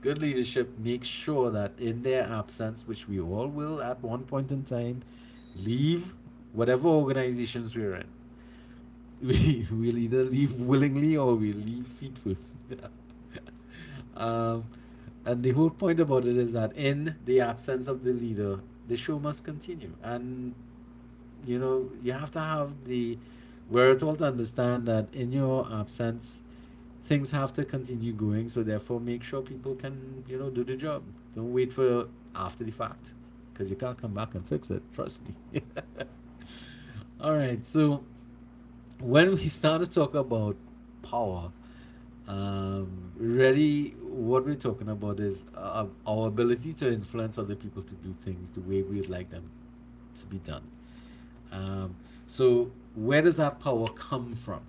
S1: Good leadership makes sure that in their absence, which we all will at one point in time, leave whatever organizations we're in. We'll either leave willingly or we'll leave feet first. um, and the whole point about it is that in the absence of the leader, the show must continue. And you have to have the wherewithal to understand that in your absence, things have to continue going. So therefore, make sure people can do the job. Don't wait for after the fact, because you can't come back and fix it. Trust me. All right. So when we start to talk about power, really what we're talking about is our ability to influence other people to do things the way we'd like them to be done. Um, so where does that power come from?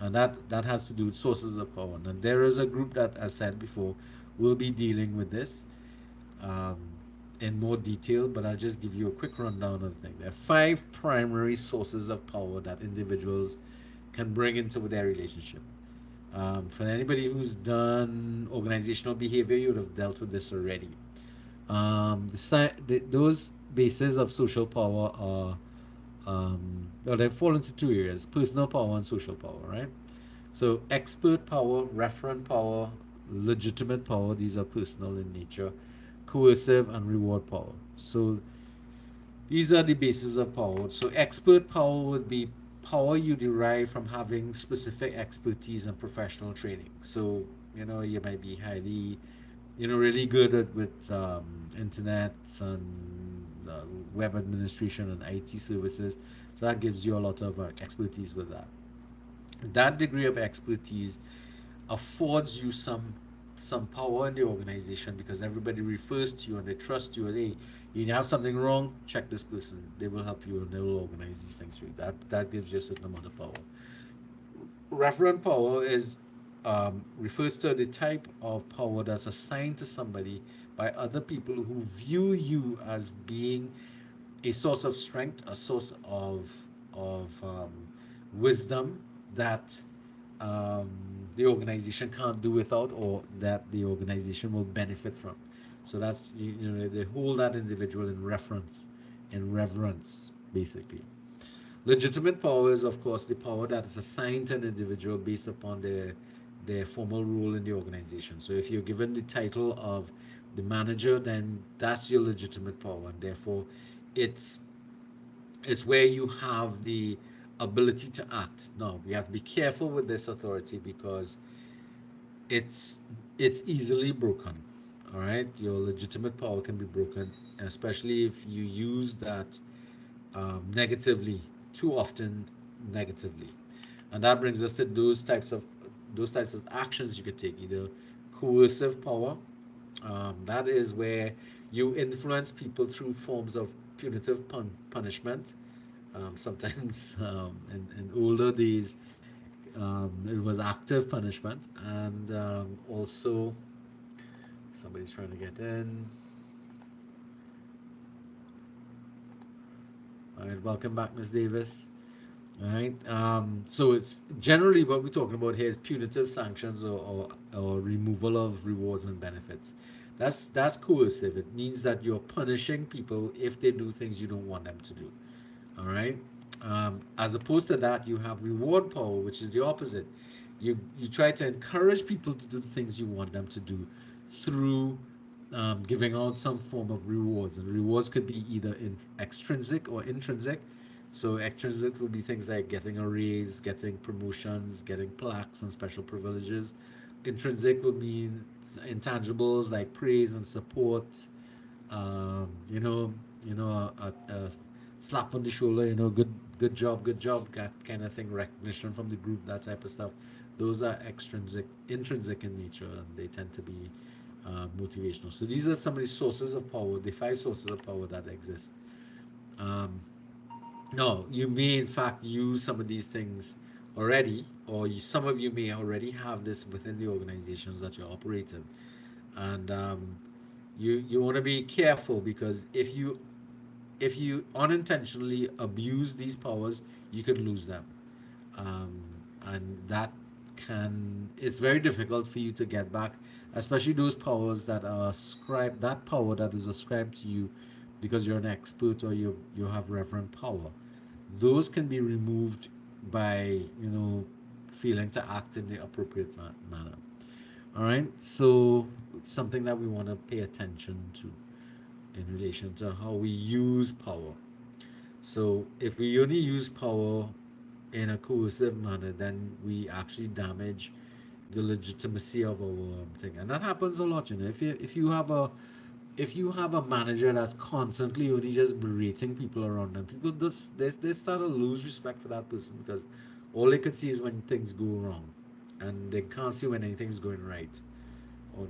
S1: And that has to do with sources of power. And there is a group that, as said before, will be dealing with this um, in more detail, but I'll just give you a quick rundown of the thing. There are five primary sources of power that individuals can bring into their relationship. For anybody who's done organizational behavior, you would have dealt with this already. Those bases of social power are, well, they fall into two areas: personal power and social power, right? So, expert power, referent power, legitimate power, these are personal in nature, coercive and reward power. So, these are the bases of power. So expert power would be power you derive from having specific expertise and professional training. So, you might be highly, really good with internet and web administration and IT services. So that gives you a lot of expertise with that. That degree of expertise affords you some some power in the organization because everybody refers to you and they trust you. And hey, you have something wrong, check this person. They will help you and they will organize these things for you. That gives you a certain amount of power. Referent power is refers to the type of power that's assigned to somebody by other people who view you as being a source of strength, a source of wisdom that um, the organization can't do without, or that the organization will benefit from. So that's they hold that individual in reverence, basically. Legitimate power is, of course, the power that is assigned to an individual based upon their formal role in the organization. So if you're given the title of the manager, then that's your legitimate power, and therefore, it's it's where you have the ability to act. Now we have to be careful with this authority because it's it's easily broken. All right, your legitimate power can be broken, especially if you use that negatively, too often negatively. And that brings us to those types of actions you could take. Either coercive power, that is where you influence people through forms of punitive punishment. Sometimes in older days, it was active punishment, and also somebody's trying to get in. All right, welcome back, Miss Davis. All right. So it's generally what we're talking about here is punitive sanctions, or removal of rewards and benefits. That's coercive. It means that you're punishing people if they do things you don't want them to do. All right. As opposed to that, you have reward power, which is the opposite. You try to encourage people to do the things you want them to do through giving out some form of rewards, and rewards could be either extrinsic or intrinsic. So extrinsic would be things like getting a raise, getting promotions, getting plaques and special privileges. Intrinsic would mean intangibles like praise and support, um, you know, a slap on the shoulder, good job, that kind of thing, recognition from the group, that type of stuff. Those are intrinsic in nature, and they tend to be motivational. So these are some of the sources of power, the five sources of power that exist. Um, no, you may in fact use some of these things already, or some of you may already have this within the organizations that you're operating, and you want to be careful because if you unintentionally abuse these powers, you could lose them, um, and that can it's very difficult for you to get back, especially those powers that are ascribed that power that is ascribed to you because you're an expert or you have reverent power. Those can be removed by failing to act in the appropriate manner. All right, so something that we want to pay attention to in relation to how we use power. So if we only use power in a coercive manner, then we actually damage the legitimacy of our thing, and that happens a lot. If you have a manager that's constantly only just berating people around them, people just they start to lose respect for that person because all they could see is when things go wrong, and they can't see when anything's going right. Or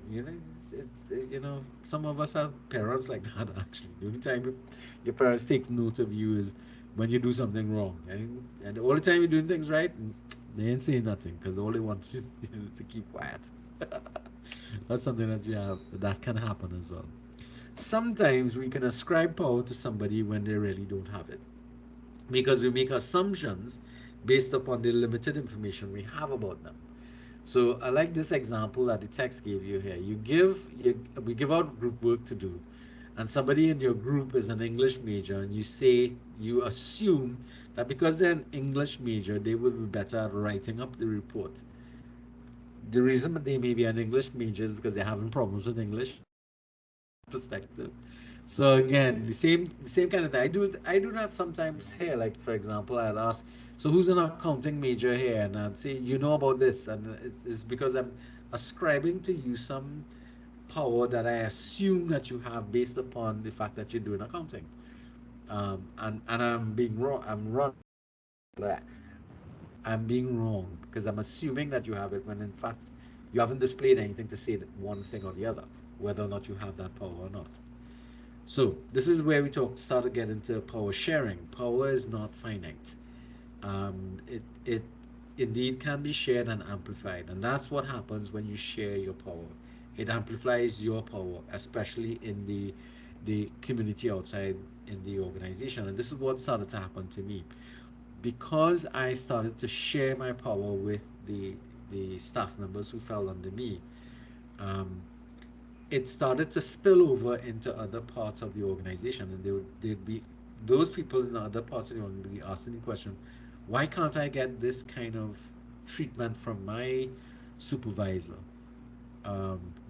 S1: some of us have parents like that actually. The only time your parents take note of you is when you do something wrong, and all the time you're doing things right, they ain't saying nothing because all they want is to keep quiet. That's something that can happen as well. Sometimes we can ascribe power to somebody when they really don't have it because we make assumptions based upon the limited information we have about them. So I like this example that the text gave you here. We give out group work to do, and somebody in your group is an English major, and you assume that because they're an English major, they will be better at writing up the report. The reason that they may be an English major is because they're having problems with English perspective. So again, the same kind of thing. I do that sometimes here. Like for example, I'd ask, so who's an accounting major here? And I'd say, you know about this, and it's because I'm ascribing to you some power that I assume that you have based upon the fact that you're doing accounting. And I'm being wrong. I'm being wrong because I'm assuming that you have it when in fact you haven't displayed anything to say that one thing or the other, whether or not you have that power or not. So this is where we start to get into power sharing. Power is not finite. It indeed can be shared and amplified, and that's what happens when you share your power. It amplifies your power, especially in the community outside in the organization. And this is what started to happen to me because I started to share my power with the staff members who fell under me. Um, it started to spill over into other parts of the organization, and they'd be those people in other parts of the organization would be asking the question, why can't I get this kind of treatment from my supervisor?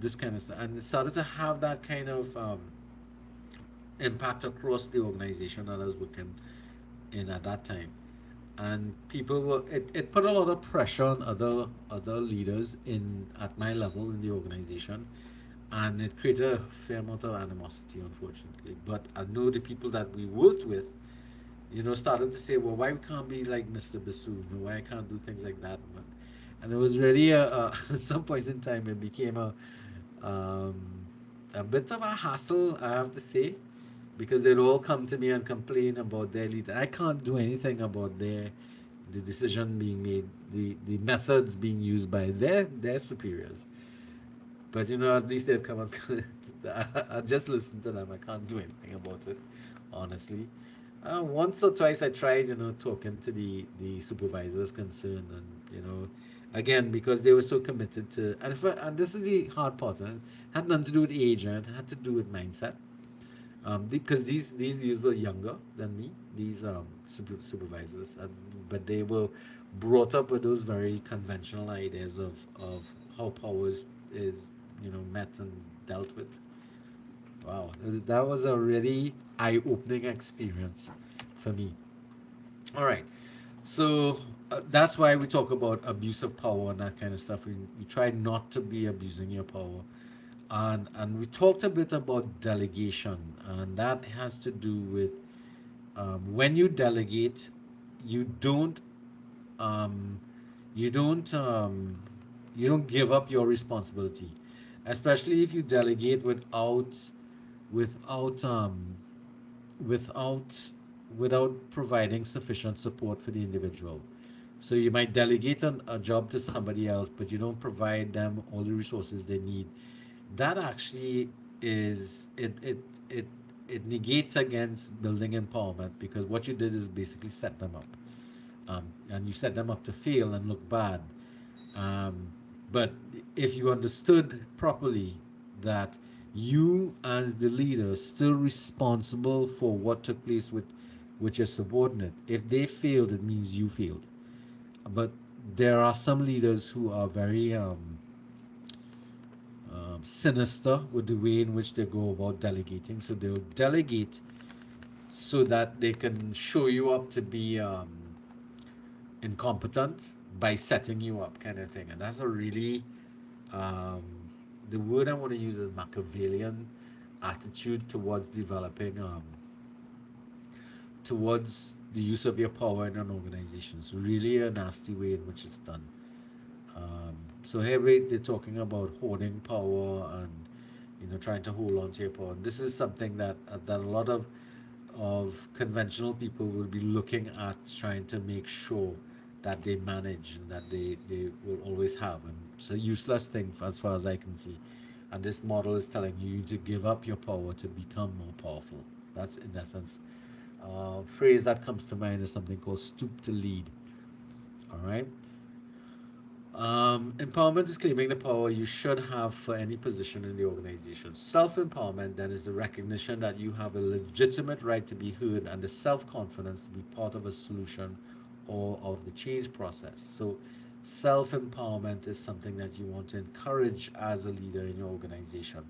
S1: This kind of stuff, and it started to have that kind of impact across the organization that I was working in at that time. And people were it put a lot of pressure on other leaders in at my level in the organization, and it created a fair amount of animosity, unfortunately. But I know the people that we worked with, started to say, well, why we can't be like Mr. Bassoon? Why I can't do things like that? And it was really at some point in time, it became um, a bit of a hassle, I have to say, because they'd all come to me and complain about their leader. I can't do anything about the decision being made, the methods being used by their superiors. But at least they've come up. I just listen to them. I can't do anything about it, honestly. Once or twice I tried, talking to the supervisors concerned, and again because they were so committed to, and this is the hard part. It had nothing to do with age, and it had to do with mindset. Because these youths were younger than me, these supervisors, but they were brought up with those very conventional ideas of how power is met and dealt with. Wow, that was a really eye-opening experience for me. All right, so that's why we talk about abuse of power and that kind of stuff. We try not to be abusing your power. And we talked a bit about delegation, and that has to do with when you delegate, you don't um, you don't um, you don't give up your responsibility, especially if you delegate without without without providing sufficient support for the individual. So you might delegate a job to somebody else, but you don't provide them all the resources they need. That actually is it it negates against building empowerment, because what you did is basically set them up, and you set them up to fail and look bad. um, but if you understood properly that you as the leader are still responsible for what took place with your subordinate. If they failed, it means you failed. But there are some leaders who are very sinister with the way in which they go about delegating. So they'll delegate so that they can show you up to be incompetent by setting you up, kind of thing. And that's a really, um, the word I want to use is Machiavellian attitude towards developing, towards the use of your power in an organization. It's really a nasty way in which it's done. So here they're talking about hoarding power and trying to hold on to your power. This is something that a lot of conventional people will be looking at, trying to make sure that they manage and that they will always have. And it's a useless thing as far as I can see. And this model is telling you to give up your power to become more powerful. That's in essence. Phrase that comes to mind is something called stoop to lead. All right. Empowerment is claiming the power you should have for any position in the organization. Self empowerment then is the recognition that you have a legitimate right to be heard and the self confidence to be part of a solution or of the change process. So, self empowerment is something that you want to encourage as a leader in your organization.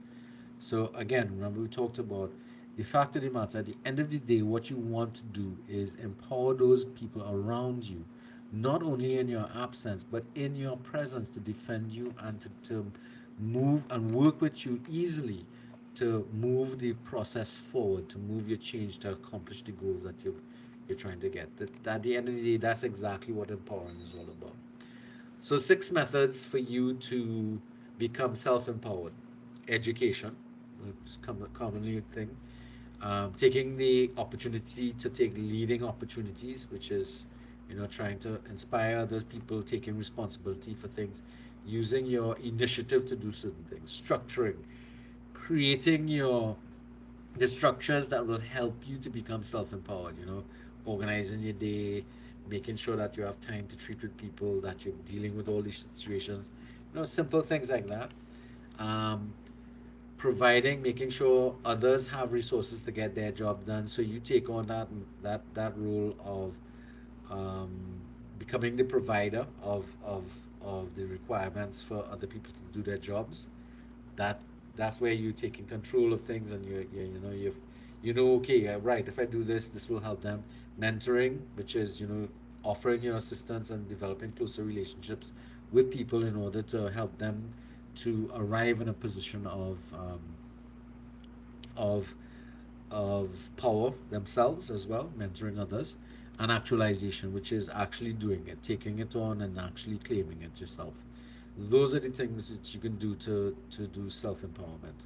S1: So again, remember we talked about the fact of the matter, at the end of the day, what you want to do is empower those people around you, not only in your absence, but in your presence, to defend you and to move and work with you easily to move the process forward, to move your change, to accomplish the goals that you're trying to get. That at the end of the day, that's exactly what empowering is all about. So, six methods for you to become self empowered: education, which is commonly a thing, taking the opportunity to take leading opportunities, which is, trying to inspire other people, taking responsibility for things, using your initiative to do certain things, structuring, creating the structures that will help you to become self-empowered, organizing your day, making sure that you have time to treat with people, that you're dealing with all these situations, simple things like that. um, Providing, making sure others have resources to get their job done, so you take on that role of um, becoming the provider of the requirements for other people to do their jobs. That that's where you're taking control of things, and okay, yeah, right, if I do this, this will help them. Mentoring, which is, offering your assistance and developing closer relationships with people in order to help them to arrive in a position of of power themselves as well, mentoring others. And actualization, which is actually doing it, taking it on and actually claiming it yourself. Those are the things that you can do to do self empowerment.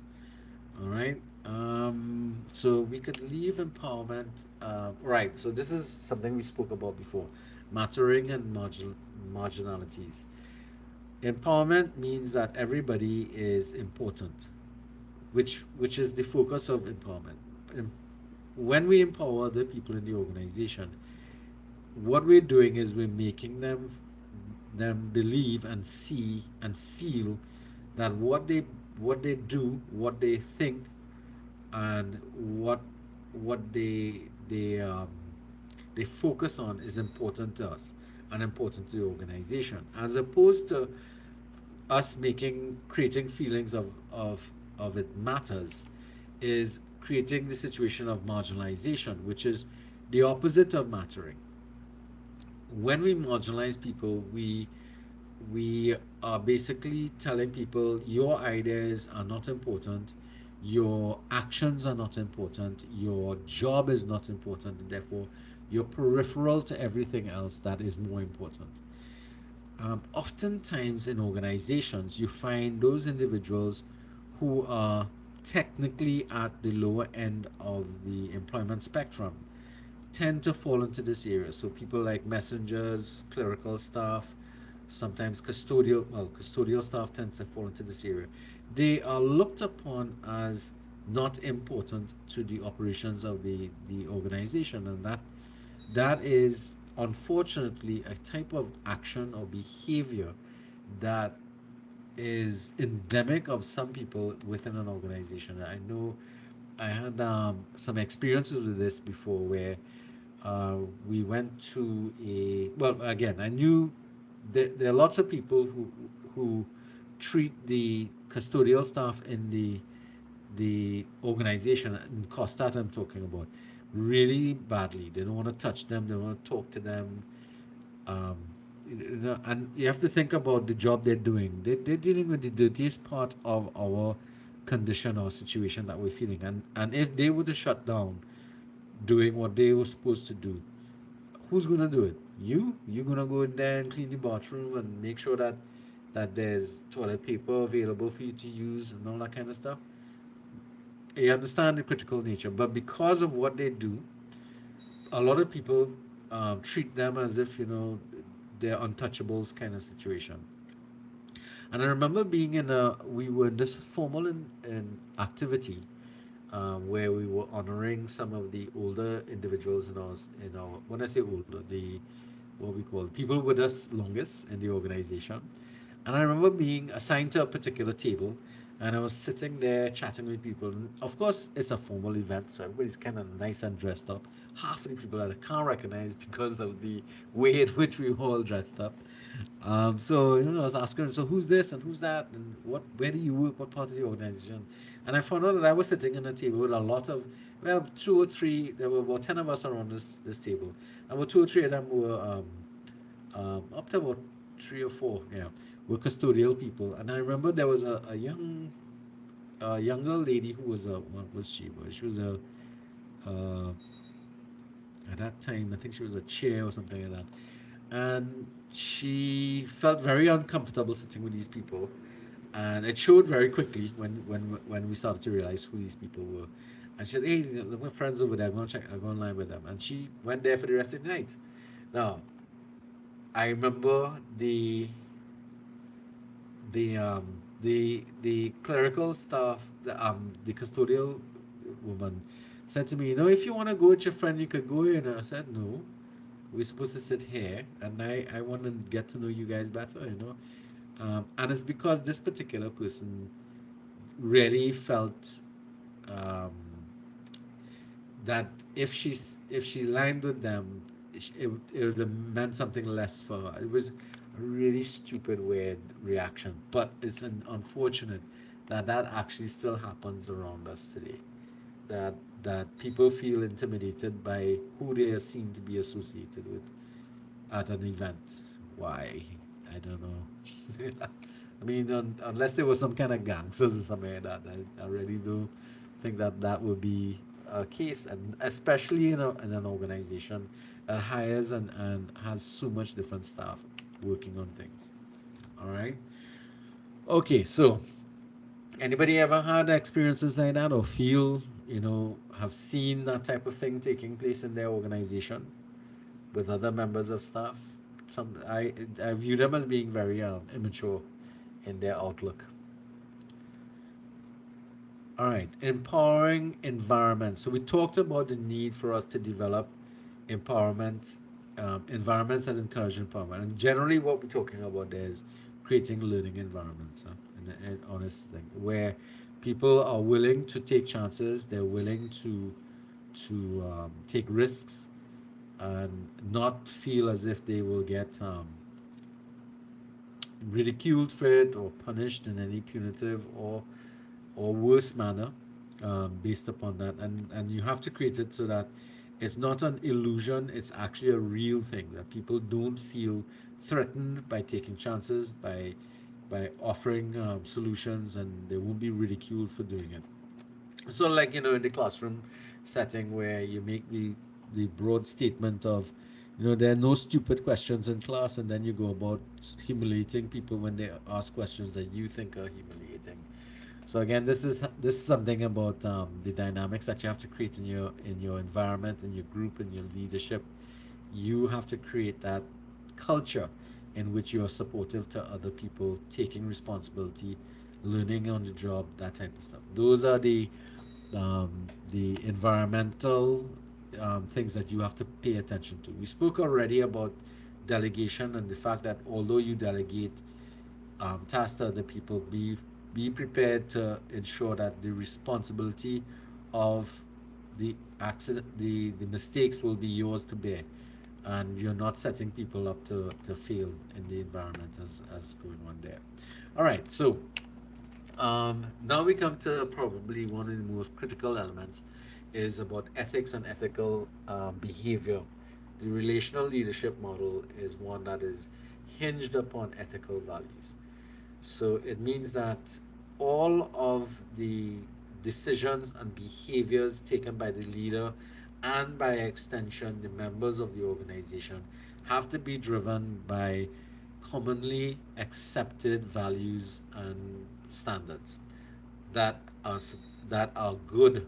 S1: All right. So we could leave empowerment. Right. So this is something we spoke about before: mattering and marginalities. Empowerment means that everybody is important, which is the focus of empowerment. Em- When we empower the people in the organization, what we're doing is we're making them believe and see and feel that what they do, what they think, and what they focus on is important to us and important to the organization, as opposed to us creating feelings of it matters, is creating the situation of marginalization, which is the opposite of mattering. When we marginalize people, we are basically telling people your ideas are not important, your actions are not important, your job is not important, and therefore you're peripheral to everything else that is more important. Oftentimes in organizations, you find those individuals who are technically at the lower end of the employment spectrum tend to fall into this area. So people like messengers, clerical staff, sometimes custodial staff tends to fall into this area. They are looked upon as not important to the operations of the organization, and that is unfortunately a type of action or behavior that is endemic of some people within an organization. I know I had some experiences with this before, where uh, we went to well, again, I knew there are lots of people who treat the custodial staff in the organization in Costat I'm talking about really badly. They don't want to touch them. They don't want to talk to them. Um, and you have to think about the job they're doing. They're dealing with the dirtiest part of our condition or situation that we're feeling. And if they were to shut down doing what they were supposed to do, who's gonna do it? You're gonna go in there and clean the bathroom and make sure that there's toilet paper available for you to use and all that kind of stuff. You understand the critical nature, but because of what they do, a lot of people treat them as if they're untouchables kind of situation. And I remember being we were in this formal in activity where we were honoring some of the older individuals in our when I say older, the what we call people with us longest in the organization. And I remember being assigned to a particular table, and I was sitting there chatting with people. And of course, it's a formal event, so everybody's kind of nice and dressed up. Half of the people that I can't recognize because of the way in which we were all dressed up. So I was asking, so who's this and who's that, and where do you work, what part of the organization? And I found out that I was sitting in a table with a lot of, well, two or three. There were about 10 of us around this table, and about two or three of them were up to about three or four, yeah, were custodial people. And I remember there was a younger lady who was what was she? She was uh, at that time, I think she was a chair or something like that. and she felt very uncomfortable sitting with these people, and it showed very quickly when we started to realize who these people were. And she said, "Hey, my friends over there. I'm gonna check. I'll go online with them." And she went there for the rest of the night. Now, I remember the clerical staff, the custodial woman said to me, if you want to go with your friend, you could go here. And I said, no, we're supposed to sit here, and I want to get to know you guys better. And it's because this particular person really felt um, that if she lined with them, it would have meant something less for her. It was a really stupid, weird reaction, but it's unfortunate that that actually still happens around us today. That people feel intimidated by who they are seen to be associated with at an event. Why? I don't know. I mean, unless there was some kind of gangsters or something like that, I really do think that that would be a case, and especially in an organization that hires and has so much different staff working on things. All right. Okay. So, anybody ever had experiences like that, or feel, have seen that type of thing taking place in their organization with other members of staff? I view them as being very immature in their outlook. All right, empowering environment. So we talked about the need for us to develop empowerment environments that encourage empowerment. And generally, what we're talking about is creating learning environments, an honest thing, where people are willing to take chances. They're willing to take risks and not feel as if they will get ridiculed for it or punished in any punitive or worse manner based upon that. And you have to create it so that it's not an illusion, it's actually a real thing, that people don't feel threatened by taking chances, by offering solutions, and they won't be ridiculed for doing it. So, like, in the classroom setting where you make the broad statement of, there are no stupid questions in class, and then you go about humiliating people when they ask questions that you think are humiliating. So again, this is something about the dynamics that you have to create in your environment, in your group, in your leadership. You have to create that culture in which you are supportive to other people, taking responsibility, learning on the job, that type of stuff. Those are the environmental things that you have to pay attention to. We spoke already about delegation and the fact that although you delegate tasks to other people, be prepared to ensure that the responsibility of the accident, the mistakes will be yours to bear, and you're not setting people up to fail in the environment as going on there. All right, so now we come to probably one of the most critical elements is about ethics and ethical behavior. The relational leadership model is one that is hinged upon ethical values. So it means that all of the decisions and behaviors taken by the leader and by extension the members of the organization have to be driven by commonly accepted values and standards that are that are good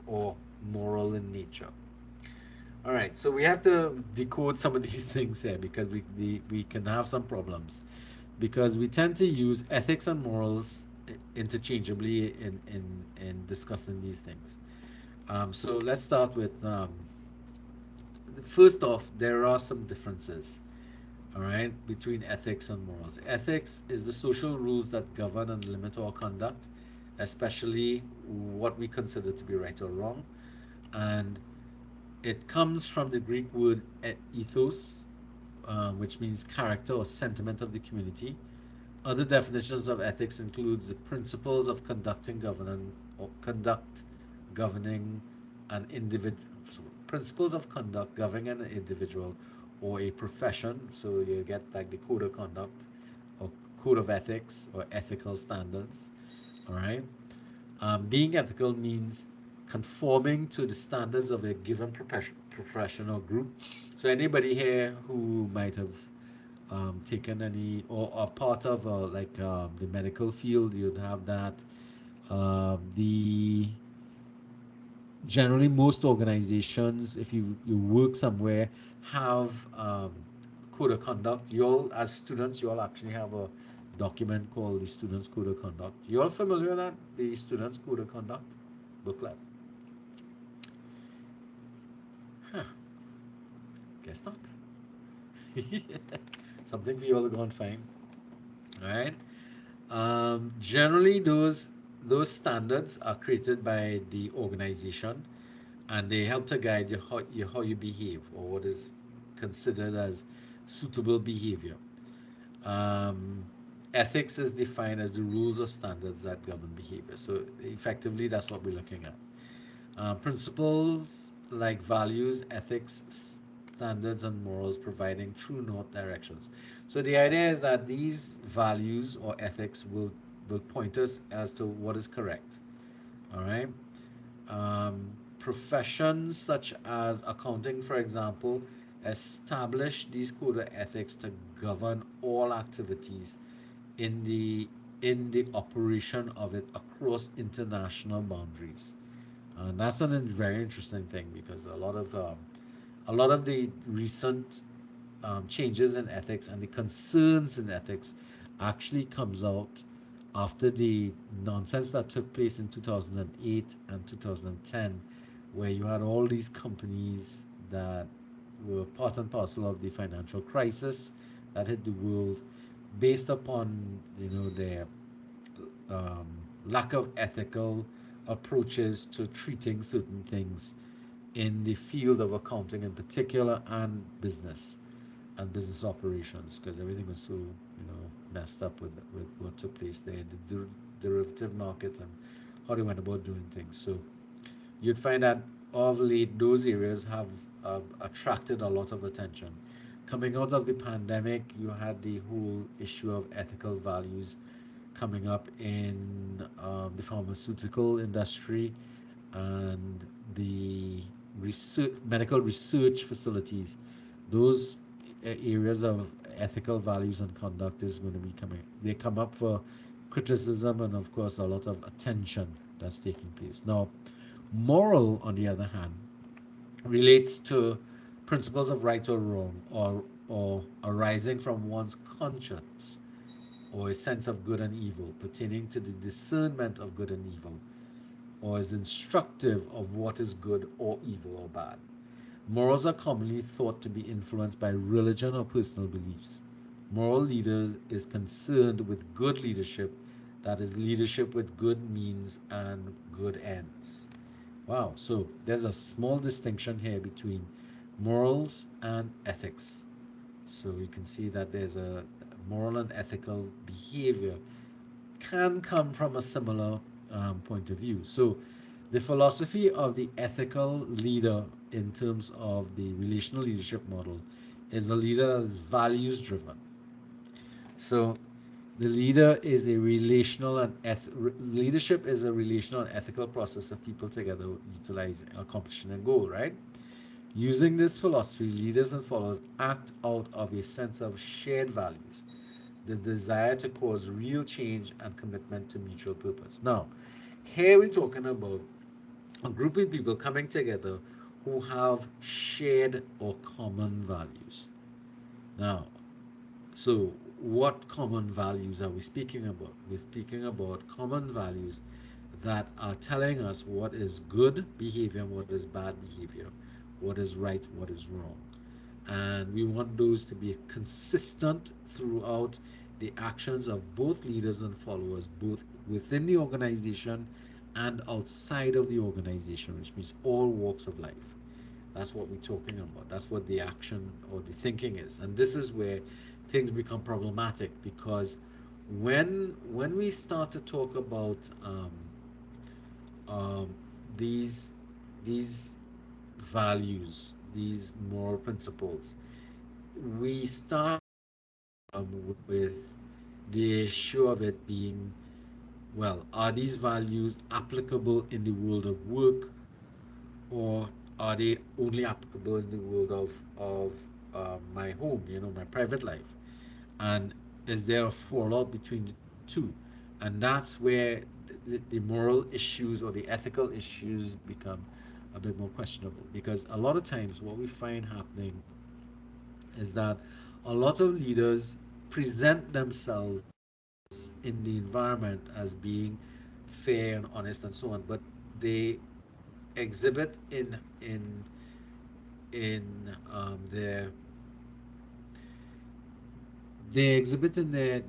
S1: or moral in nature. All right, so we have to decode some of these things here because we can have some problems because we tend to use ethics and morals interchangeably in discussing these things. So let's start with first off, there are some differences, all right, between ethics and morals. Ethics is the social rules that govern and limit our conduct, especially what we consider to be right or wrong. And it comes from the Greek word ethos, which means character or sentiment of the community. Other definitions of ethics includes the principles of conduct governing an individual. So principles of conduct governing an individual or a profession. So you get like the code of conduct or code of ethics or ethical standards. All right. Being ethical means conforming to the standards of a given profession or group. So anybody here who might have taken any or are part of like the medical field, you'd have that. The generally most organizations, if you work somewhere, have code of conduct. You all, as students, you all actually have a document called the Students Code of Conduct. You all familiar with that? The Students Code of Conduct booklet? Huh, guess not. Something for you all to go and find. All right. Generally, those standards are created by the organization, and they help to guide how you behave, or what is considered as suitable behavior. Um, Ethics is defined as the rules or standards that govern behavior. So effectively, that's what we're looking at. Principles like values, ethics, standards, and morals providing true north directions. So the idea is that these values or ethics will point us as to what is correct. All right. Professions such as accounting, for example, establish these code of ethics to govern all activities in the operation of it across international boundaries. And that's a very interesting thing because a lot of the recent changes in ethics and the concerns in ethics actually comes out after the nonsense that took place in 2008 and 2010, where you had all these companies that were part and parcel of the financial crisis that hit the world, based upon their um, lack of ethical approaches to treating certain things in the field of accounting in particular, and business operations, because everything was so messed up with what took place there, the derivative markets and how they went about doing things. So you'd find that of late those areas have attracted a lot of attention. Coming out of the pandemic, you had the whole issue of ethical values coming up in the pharmaceutical industry, and the medical research facilities. Those areas of ethical values and conduct is going to be coming. They come up for criticism and, of course, a lot of attention that's taking place. Now, moral, on the other hand, relates to principles of right or wrong, or arising from one's conscience, or a sense of good and evil, pertaining to the discernment of good and evil, or is instructive of what is good or evil or bad. Morals are commonly thought to be influenced by religion or personal beliefs. Moral leaders is concerned with good leadership, that is, leadership with good means and good ends. Wow, so there's a small distinction here between morals and ethics. So we can see that there's a moral and ethical behavior can come from a similar point of view. So the philosophy of the ethical leader in terms of the relational leadership model is a leader that is values driven. So the leader is a relational and leadership is a relational and ethical process of people together utilizing accomplishing a goal, right? Using this philosophy, leaders and followers act out of a sense of shared values, the desire to cause real change and commitment to mutual purpose. Now, here we're talking about a group of people coming together who have shared or common values. Now, so what common values are we speaking about? We're speaking about common values that are telling us what is good behavior and what is bad behavior, what is right, what is wrong. And we want those to be consistent throughout the actions of both leaders and followers, both within the organization and outside of the organization, which means all walks of life. That's what we're talking about. That's what the action or the thinking is. And this is where things become problematic, because when we start to talk about um, these these values, these moral principles, we start with the issue of it being, well, are these values applicable in the world of work, or are they only applicable in the world of my home, my private life? And is there a fallout between the two? And that's where the moral issues or the ethical issues become a bit more questionable, because a lot of times what we find happening is that a lot of leaders present themselves in the environment as being fair and honest and so on, but they exhibit in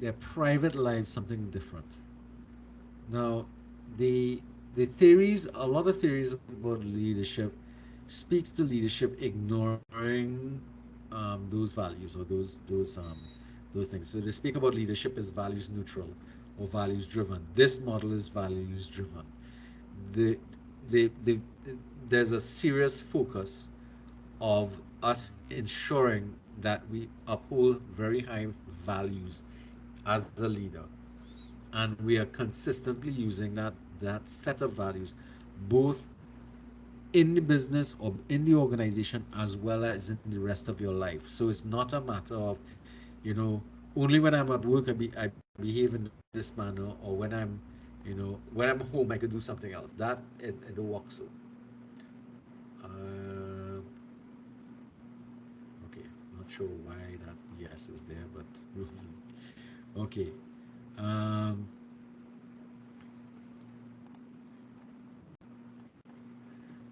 S1: their private lives something different. Now, the a lot of theories about leadership speaks to leadership ignoring those values, or those things. So they speak about leadership as values neutral or values driven. This model is values driven. The, the there's a serious focus of us ensuring that we uphold very high values as a leader, and we are consistently using that set of values both in the business or in the organization as well as in the rest of your life. So it's not a matter of, you know only when I'm at work I behave in this manner, or when I'm home I could do something else. That it don't work so. uh, okay, not sure why that yes is there, but we'll see. Okay. um,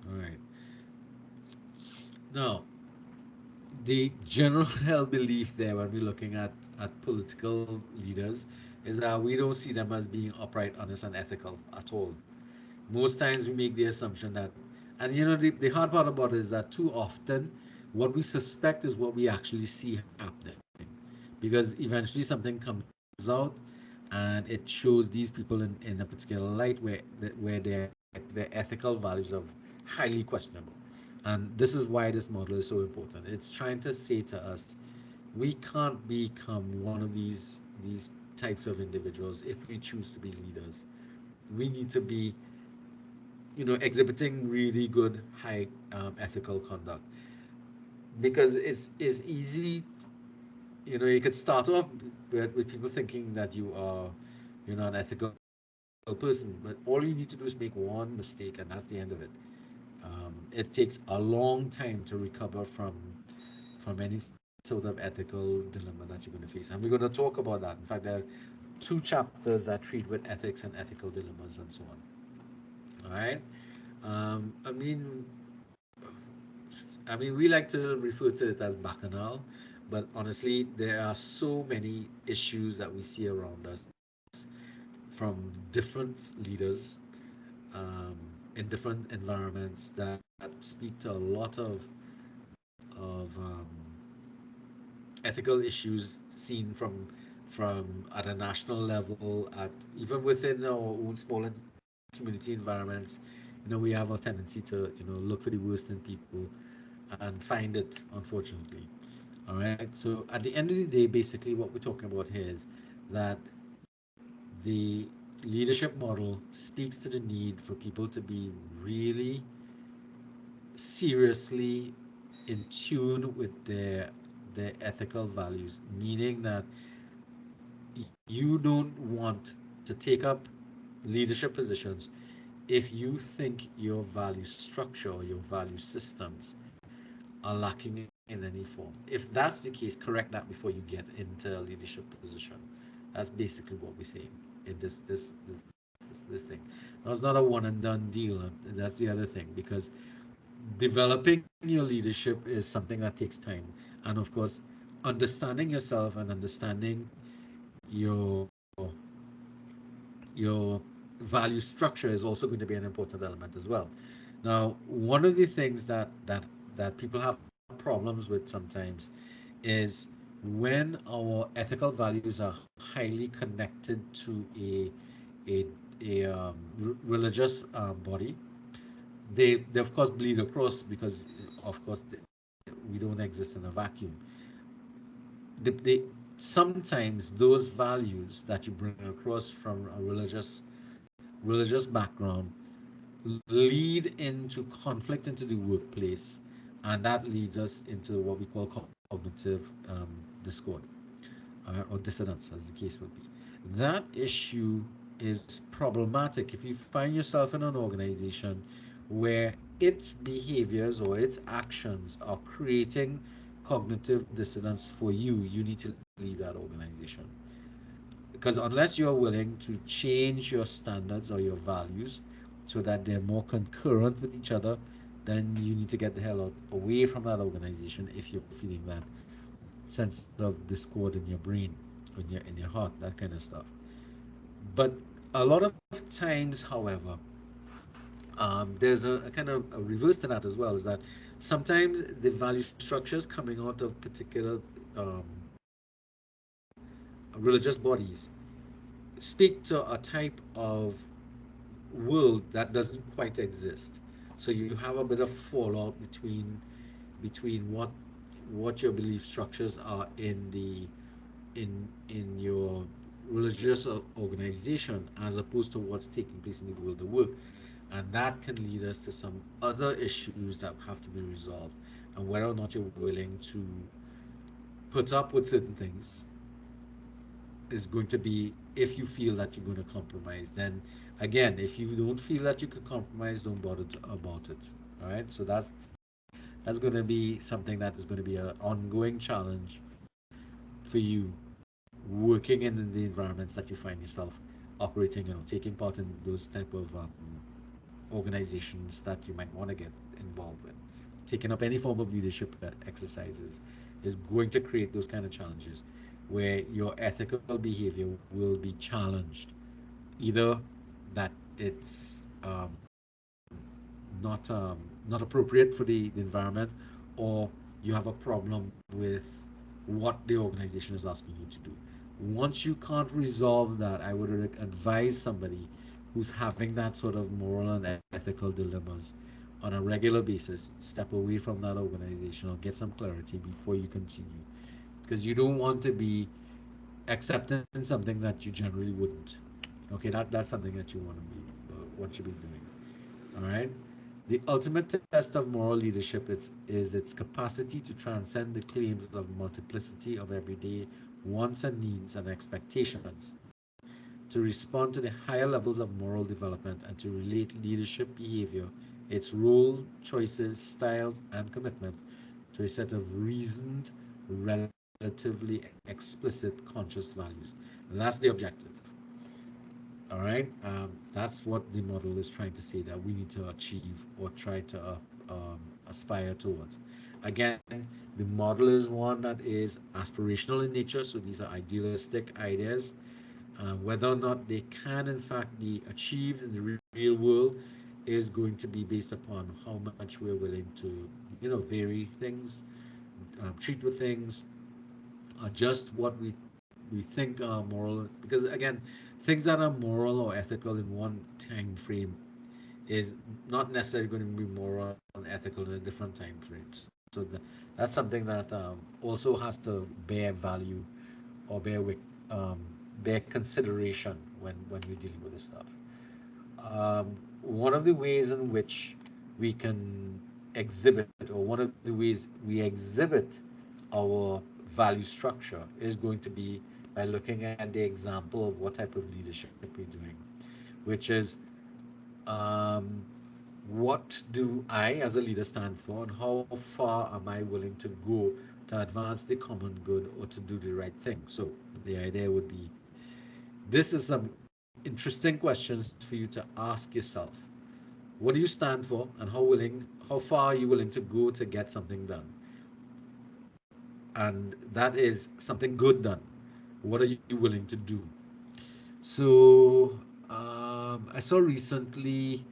S1: all right. Now, the general held belief there when we're looking at political leaders is that we don't see them as being upright, honest, and ethical at all. Most times we make the assumption that, and the hard part about it is that too often what we suspect is what we actually see happening, because eventually something comes out and it shows these people in a particular light where their ethical values are highly questionable. And this is why this model is so important. It's trying to say to us, we can't become one of these types of individuals if we choose to be leaders. We need to be, exhibiting really good high ethical conduct, because it's easy. You could start off with people thinking that you're not an ethical person, but all you need to do is make one mistake and that's the end of it. It takes a long time to recover from any sort of ethical dilemma that you're going to face. And we're going to talk about that. In fact, there are two chapters that treat with ethics and ethical dilemmas and so on. All right. I mean, we like to refer to it as bacchanal, but honestly, there are so many issues that we see around us from different leaders, um, in different environments that speak to a lot of ethical issues seen from at a national level, at even within our own small community environments. We have a tendency to look for the worst in people and find it, unfortunately. All right. So at the end of the day, basically, what we're talking about here is that the leadership model speaks to the need for people to be really seriously in tune with their ethical values, meaning that you don't want to take up leadership positions if you think your value structure or your value systems are lacking in any form. If that's the case, correct that before you get into a leadership position. That's basically what we're saying in this thing. Now, it's not a one and done deal. That's the other thing, because developing your leadership is something that takes time, and of course, understanding yourself and understanding your your value structure is also going to be an important element as well. Now, one of the things that people have problems with sometimes is when our ethical values are highly connected to a religious body. They of course bleed across, because of course we don't exist in a vacuum. They sometimes those values that you bring across from a religious background lead into conflict into the workplace, and that leads us into what we call cognitive discord, or dissonance, as the case would be. That issue is problematic if you find yourself in an organization where its behaviors or its actions are creating cognitive dissonance for you. You need to leave that organization, because unless you're willing to change your standards or your values so that they're more concurrent with each other, then you need to get the hell out away from that organization if you're feeling that sense of discord in your brain, in your heart, that kind of stuff. But a lot of times, however, there's a kind of a reverse to that as well. Is that sometimes the value structures coming out of particular um, religious bodies speak to a type of world that doesn't quite exist. So you have a bit of fallout between what your belief structures are in your religious organization as opposed to what's taking place in the world of work, and that can lead us to some other issues that have to be resolved, and whether or not you're willing to put up with certain things is going to be, if you feel that you're going to compromise. Then again, if you don't feel that you could compromise, don't bother about it. All right, so that's going to be something that is going to be an ongoing challenge for you working in the environments that you find yourself operating, taking part in those type of organizations that you might want to get involved with. Taking up any form of leadership exercises is going to create those kind of challenges where your ethical behavior will be challenged. Either that it's not appropriate for the environment, or you have a problem with what the organization is asking you to do. Once you can't resolve that, I would advise somebody who's having that sort of moral and ethical dilemmas on a regular basis, step away from that organization or get some clarity before you continue. Because you don't want to be accepting something that you generally wouldn't. Okay, that's something that you want to be, what you be doing. All right. The ultimate test of moral leadership is its capacity to transcend the claims of multiplicity of everyday wants and needs and expectations, to respond to the higher levels of moral development, and to relate leadership behavior, its role, choices, styles, and commitment to a set of reasoned, relatively explicit conscious values. And that's the objective. All right, that's what the model is trying to say that we need to achieve or try to aspire towards. Again, the model is one that is aspirational in nature, so these are idealistic ideas. Whether or not they can, in fact, be achieved in the real world is going to be based upon how much we're willing to, vary things, treat with things, adjust what we think are moral, because again, things that are moral or ethical in one time frame is not necessarily going to be moral and ethical in a different time frame. So that's something that also has to bear value or bear consideration when we're dealing with this stuff. One of the ways in which we can exhibit, or one of the ways we exhibit our value structure, is going to be by looking at the example of what type of leadership we're doing, which is um, what do I as a leader stand for, and how far am I willing to go to advance the common good or to do the right thing. So the idea would be, this is some interesting questions for you to ask yourself. What do you stand for, and how far are you willing to go to get something done? And that is something good done. What are you willing to do? So I saw recently,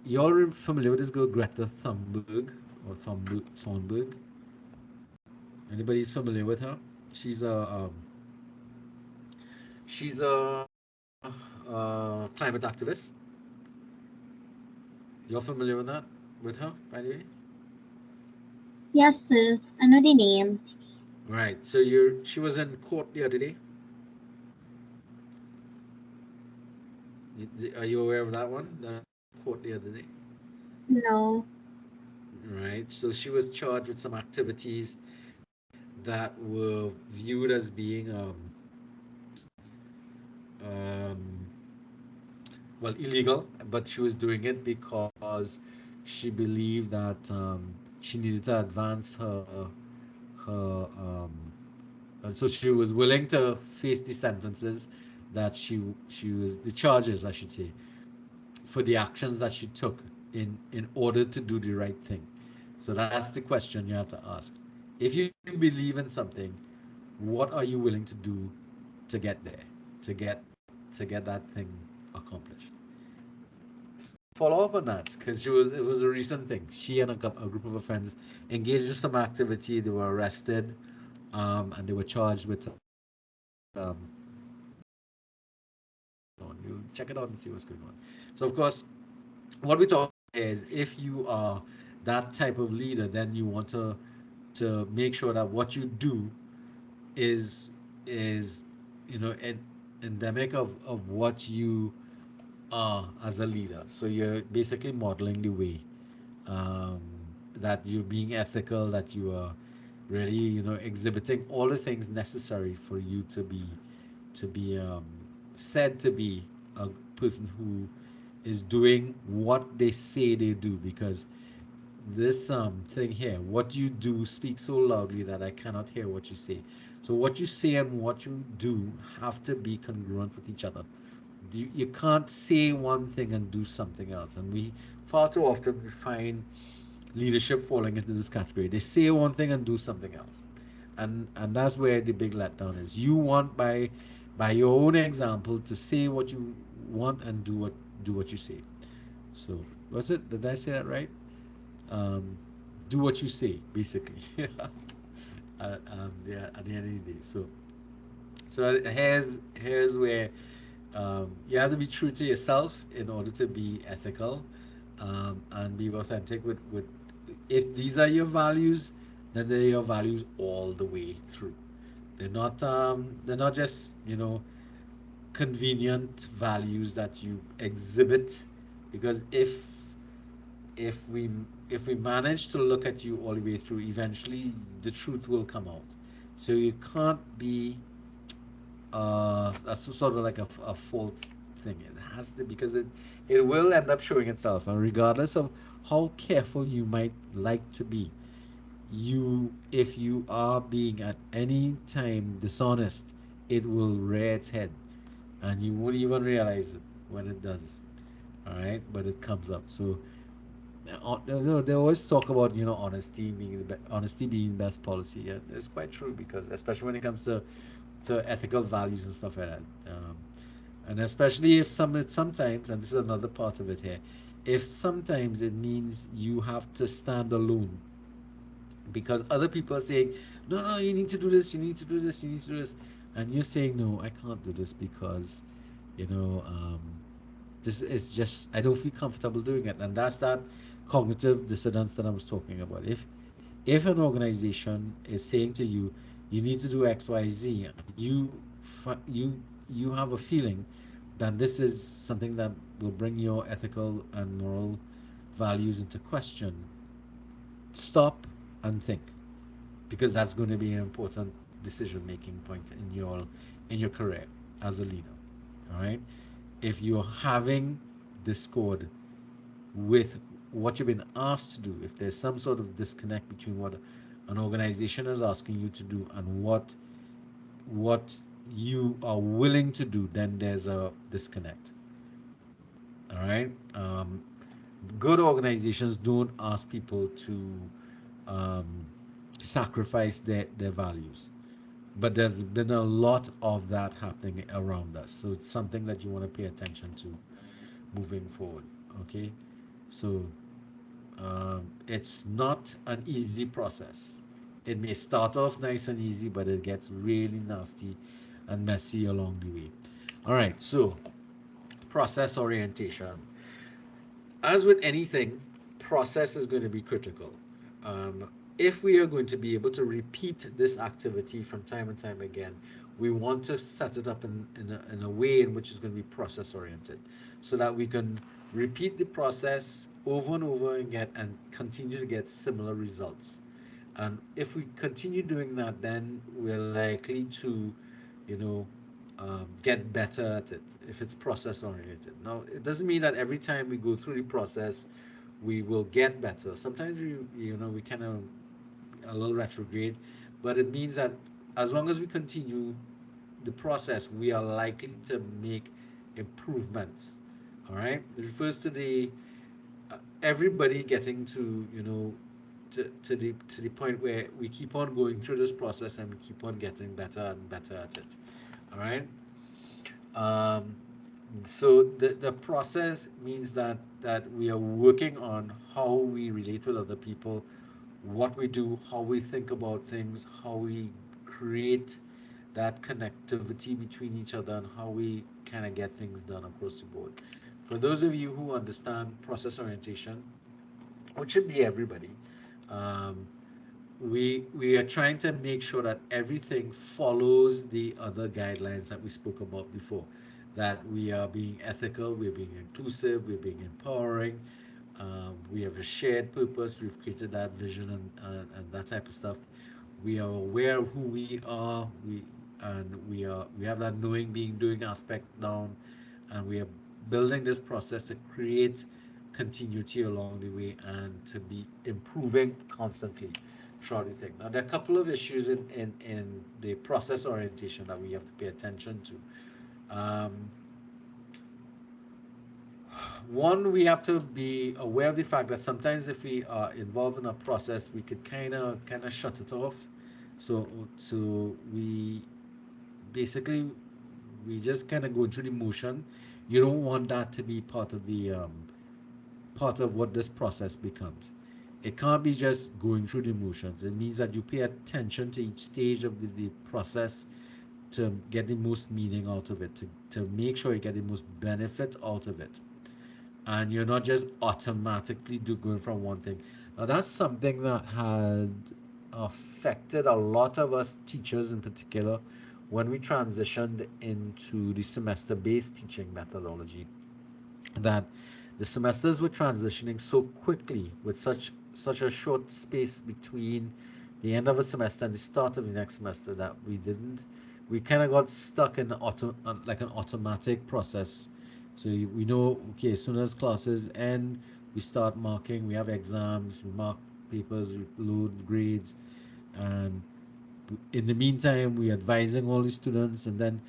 S1: you're familiar with this girl Greta Thunberg, or Thunberg? Anybody's familiar with her? She's a um, she's a climate activist. You're familiar with her, by the way?
S6: Yes, sir. I know the name.
S1: Right. So she was in court the other day. Are you aware of that one? The court court the other day?
S6: No.
S1: Right. So she was charged with some activities that were viewed as being um, well, illegal, but she was doing it because she believed that she needed to advance her and so she was willing to face the sentences that she was the charges, I should say, for the actions that she took in order to do the right thing. So that's the question you have to ask. If you believe in something, what are you willing to do to get there, to get to get that thing accomplished? Follow up on that because it was a recent thing. She and a group of her friends engaged in some activity. They were arrested, and they were charged with on. You check it out and see what's going on. So of course, what we're talking is if you are that type of leader, then you want to make sure that what you do is endemic of what you are as a leader. So you're basically modeling the way um, that you're being ethical, that you are really exhibiting all the things necessary for you to be said to be a person who is doing what they say they do, because this thing here, what you do speaks so loudly that I cannot hear what you say. So what you say and what you do have to be congruent with each other. You can't say one thing and do something else, and we far too often we find leadership falling into this category. They say one thing and do something else, and that's where the big letdown is. You want by your own example to say what you want and do what you say. So was it? Did I say that right? Um, do what you say, basically. Yeah, at the end of the day. So here's where you have to be true to yourself in order to be ethical, and be authentic with if these are your values, then they're your values all the way through. They're not just convenient values that you exhibit, because if we manage to look at you all the way through, eventually the truth will come out. So you can't be that's sort of like a false thing. It has to, because it will end up showing itself, and regardless of how careful you might like to be, if you are being at any time dishonest, it will rear its head, and you won't even realize it when it does. All right, but it comes up. So they always talk about honesty being best policy. Yeah, it's quite true, because especially when it comes to ethical values and stuff like that. And especially if sometimes, and this is another part of it here, if sometimes it means you have to stand alone because other people are saying, no, no, you need to do this, you need to do this, you need to do this, and you're saying, no, I can't do this because, you know, um, this is just, I don't feel comfortable doing it. And that's that cognitive dissonance that I was talking about. If an organization is saying to you, you need to do X, Y, Z, and you have a feeling that this is something that will bring your ethical and moral values into question, stop and think, because that's going to be an important decision making point in your career as a leader. All right, if you're having discord with what you've been asked to do, if there's some sort of disconnect between what an organization is asking you to do and what you are willing to do, then there's a disconnect. All right. Good organizations don't ask people to um, sacrifice their values, but there's been a lot of that happening around us. So it's something that you want to pay attention to moving forward. Okay. So it's not an easy process. It may start off nice and easy, but it gets really nasty and messy along the way. All right, so process orientation. As with anything, process is going to be critical. If we are going to be able to repeat this activity from time and time again, we want to set it up in a way in which is going to be process oriented, so that we can repeat the process over and over again and continue to get similar results. And if we continue doing that, then we're likely to, you know, get better at it if it's process oriented. Now, it doesn't mean that every time we go through the process, we will get better. Sometimes we kind of a little retrograde, but it means that as long as we continue the process, we are likely to make improvements. All right. It refers to the everybody getting to to the point where we keep on going through this process and we keep on getting better and better at it. All right. Um, so the process means that we are working on how we relate with other people, what we do, how we think about things, how we create that connectivity between each other, and how we kind of get things done across the board. For those of you who understand process orientation, which should be everybody, um, we are trying to make sure that everything follows the other guidelines that we spoke about before. That we are being ethical, we're being inclusive, we're being empowering. We have a shared purpose. We've created that vision and that type of stuff. We are aware of who we are. We have that knowing, being, doing aspect down, and we are building this process to create continuity along the way and to be improving constantly throughout the thing. Now, there are a couple of issues in the process orientation that we have to pay attention to. One, we have to be aware of the fact that sometimes if we are involved in a process, we could kind of shut it off. So we basically we just kind of go through the motion. You don't want that to be part of what this process becomes. It can't be just going through the motions. It means that you pay attention to each stage of the process to get the most meaning out of it, to make sure you get the most benefit out of it. And you're not just automatically going from one thing. Now, that's something that had affected a lot of us teachers in particular when we transitioned into the semester based teaching methodology, that the semesters were transitioning so quickly with such a short space between the end of a semester and the start of the next semester that we kind of got stuck in like an automatic process. So we know, okay, as soon as classes end, we start marking, we have exams, we mark papers, we load grades, and in the meantime we're advising all the students, and then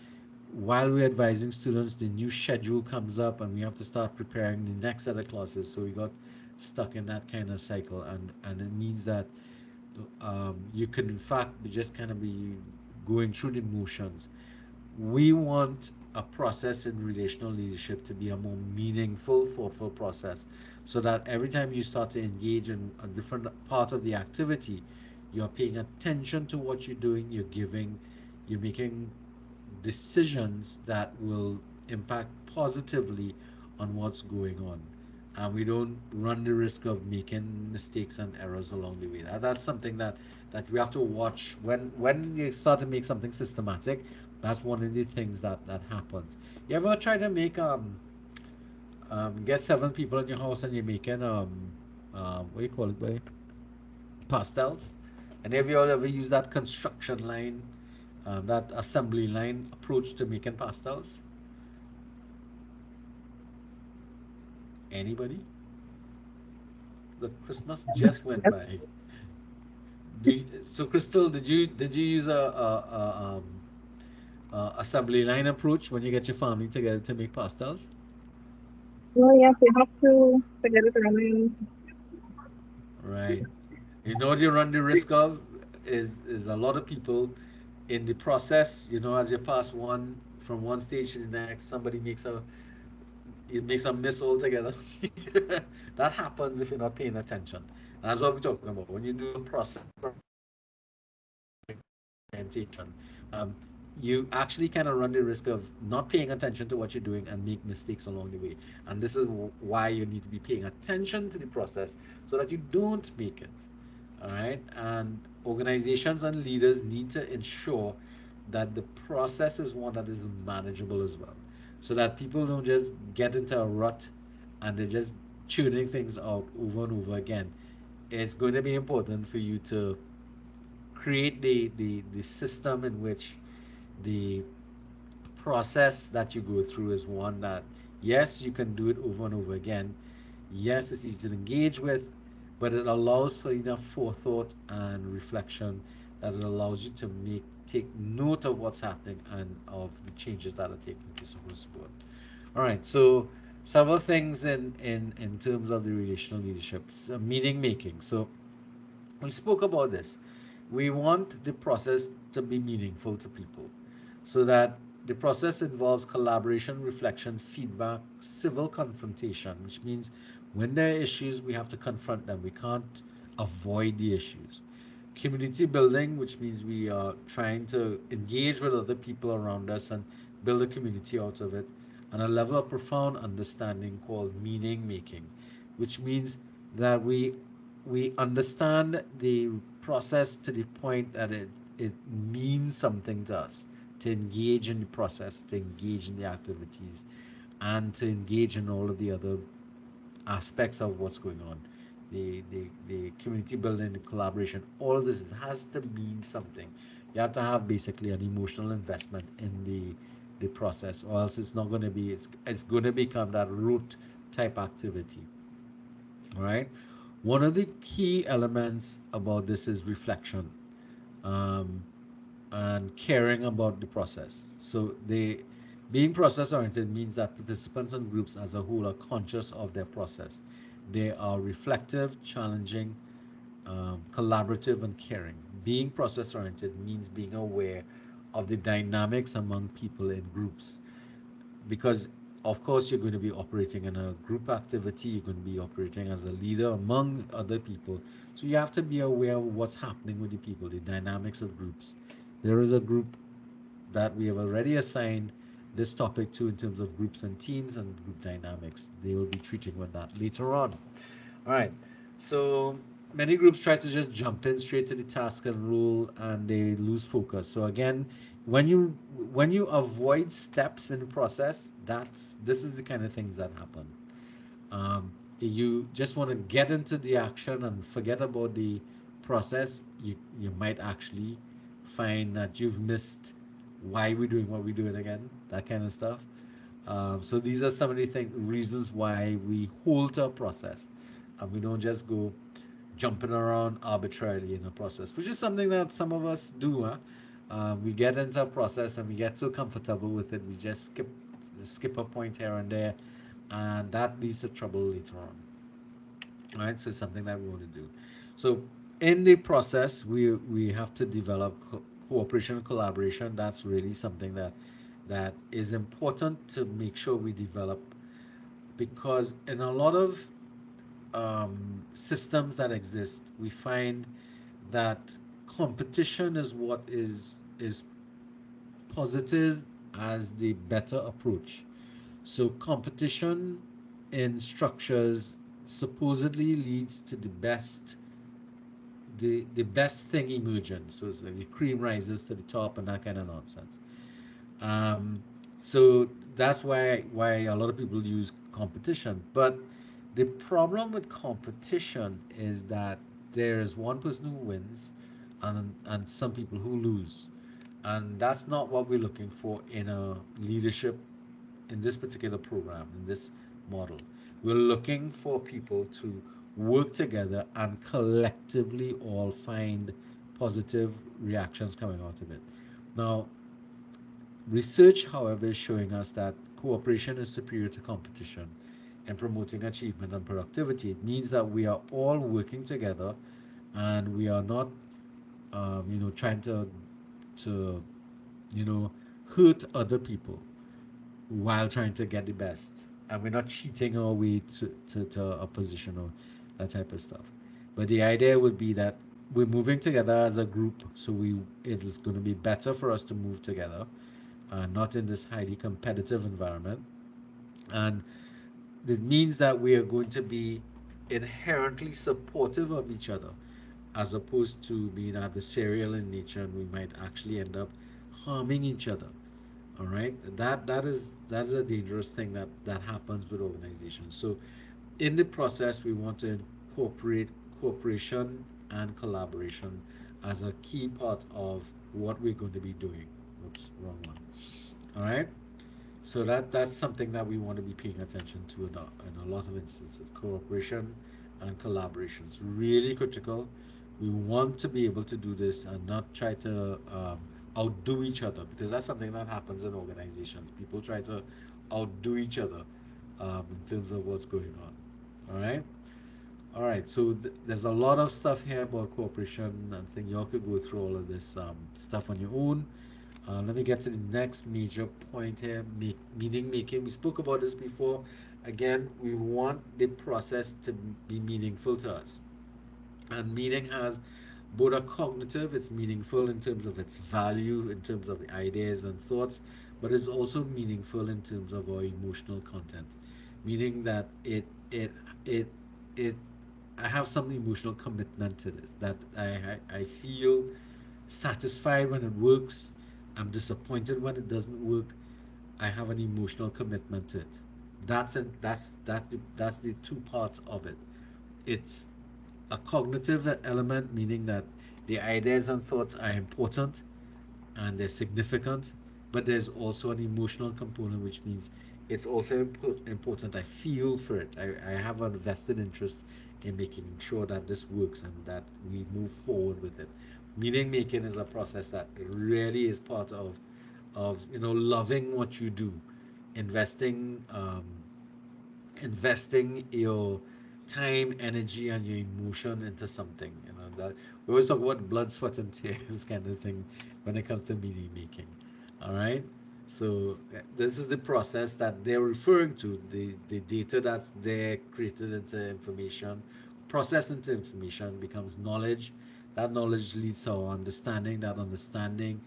S1: while we're advising students, the new schedule comes up and we have to start preparing the next set of classes. So we got stuck in that kind of cycle, and it means that you could in fact be just kind of be going through the motions. We want a process in relational leadership to be a more meaningful, thoughtful process, so that every time you start to engage in a different part of the activity, you're paying attention to what you're doing, you're making decisions that will impact positively on what's going on, and we don't run the risk of making mistakes and errors along the way. That's something that we have to watch when you start to make something systematic. That's one of the things that happens. You ever try to make get 7 people in your house and you're making what do you call it, boy? Pastels? And have you all ever used that construction line, that assembly line approach to making pastels? Anybody? The Christmas just went by. So Crystal, did you use a assembly line approach when you get your family together to make pastels?
S7: Well, yes, we have to get it running.
S1: Right. You know what you run the risk of is a lot of people in the process. As you pass one from one stage to the next, somebody makes a miss altogether. That happens if you're not paying attention. And that's what we're talking about. When you do a process orientation, you actually kind of run the risk of not paying attention to what you're doing and make mistakes along the way. And this is why you need to be paying attention to the process so that you don't make it. All right. And organizations and leaders need to ensure that the process is one that is manageable as well, so that people don't just get into a rut and they're just tuning things out over and over again, it's going to be important for you to create the system in which the process that you go through is one that, yes, you can do it over and over again. Yes, it's easy to engage with, but it allows for enough forethought and reflection that it allows you to take note of what's happening and of the changes that are taking place across the board. All right, so several things in terms of the relational leadership, meaning making. So we spoke about this. We want the process to be meaningful to people so that the process involves collaboration, reflection, feedback, civil confrontation, which means when there are issues, we have to confront them. We can't avoid the issues. Community building, which means we are trying to engage with other people around us and build a community out of it. And a level of profound understanding called meaning making, which means that we understand the process to the point that it means something to us to engage in the process, to engage in the activities, and to engage in all of the other aspects of what's going on. The community building, the collaboration, all of this has to mean something. You have to have basically an emotional investment in the process, or else it's not going to be, it's going to become that rote type activity. All right. One of the key elements about this is reflection, um, and caring about the process. So being process oriented means that participants and groups as a whole are conscious of their process. They are reflective, challenging, collaborative, and caring. Being process oriented means being aware of the dynamics among people in groups, because of course you're going to be operating in a group activity, you're going to be operating as a leader among other people, so you have to be aware of what's happening with the people, the dynamics of groups. There is a group that we have already assigned this topic to in terms of groups and teams and group dynamics. They will be treating with that later on. All right. So many groups try to just jump in straight to the task and rule, and they lose focus. So again, when you avoid steps in the process, this is the kind of things that happen. Um, you just want to get into the action and forget about the process. You might actually find that you've missed why we're doing what we're doing again, that kind of stuff. So these are some of the reasons why we hold to a process and we don't just go jumping around arbitrarily in a process, which is something that some of us do. Huh? We get into a process and we get so comfortable with it, we just skip a point here and there, and that leads to trouble later on. All right, so it's something that we want to do. So in the process, we have to develop cooperation and collaboration. That's really something that is important to make sure we develop, because in a lot of systems that exist, we find that competition is what is posited as the better approach. So competition in structures supposedly leads to the best thing emerging. So it's like the cream rises to the top and that kind of nonsense. Um, so that's why a lot of people use competition. But the problem with competition is that there is one person who wins and some people who lose. And that's not what we're looking for in a leadership in this particular program, in this model. We're looking for people to work together and collectively all find positive reactions coming out of it. Now, research, however, is showing us that cooperation is superior to competition in promoting achievement and productivity. It means that we are all working together and we are not, trying to, you know, hurt other people while trying to get the best. And we're not cheating our way to a position or that type of stuff. But the idea would be that we're moving together as a group, so it is going to be better for us to move together, not in this highly competitive environment. And it means that we are going to be inherently supportive of each other, as opposed to being adversarial in nature, and we might actually end up harming each other. All right, that is a dangerous thing that happens with organizations. So in the process, we want to incorporate cooperation and collaboration as a key part of what we're going to be doing. Oops, wrong one. All right. So that's something that we want to be paying attention to in a lot of instances. Cooperation and collaboration is really critical. We want to be able to do this and not try to outdo each other, because that's something that happens in organizations. People try to outdo each other in terms of what's going on. All right. All right. So there's a lot of stuff here about cooperation. I think y'all could go through all of this stuff on your own. Let me get to the next major point here, meaning making. We spoke about this before. Again, we want the process to be meaningful to us. And meaning has both a cognitive, it's meaningful in terms of its value, in terms of the ideas and thoughts, but it's also meaningful in terms of our emotional content. Meaning that it, it, I have some emotional commitment to this, that I feel satisfied when it works. I'm disappointed when it doesn't work. I have an emotional commitment to it. That's the two parts of it. It's a cognitive element, meaning that the ideas and thoughts are important and they're significant, but there's also an emotional component, which means it's also important. I feel for it. I have a vested interest in making sure that this works and that we move forward with it. Meaning making is a process that really is part of loving what you do, investing investing your time, energy, and your emotion into something. That we always talk about blood, sweat, and tears kind of thing when it comes to meaning making. All right. So this is the process that they're referring to. The data that's there created into information, processed into information becomes knowledge. That knowledge leads to our understanding. That understanding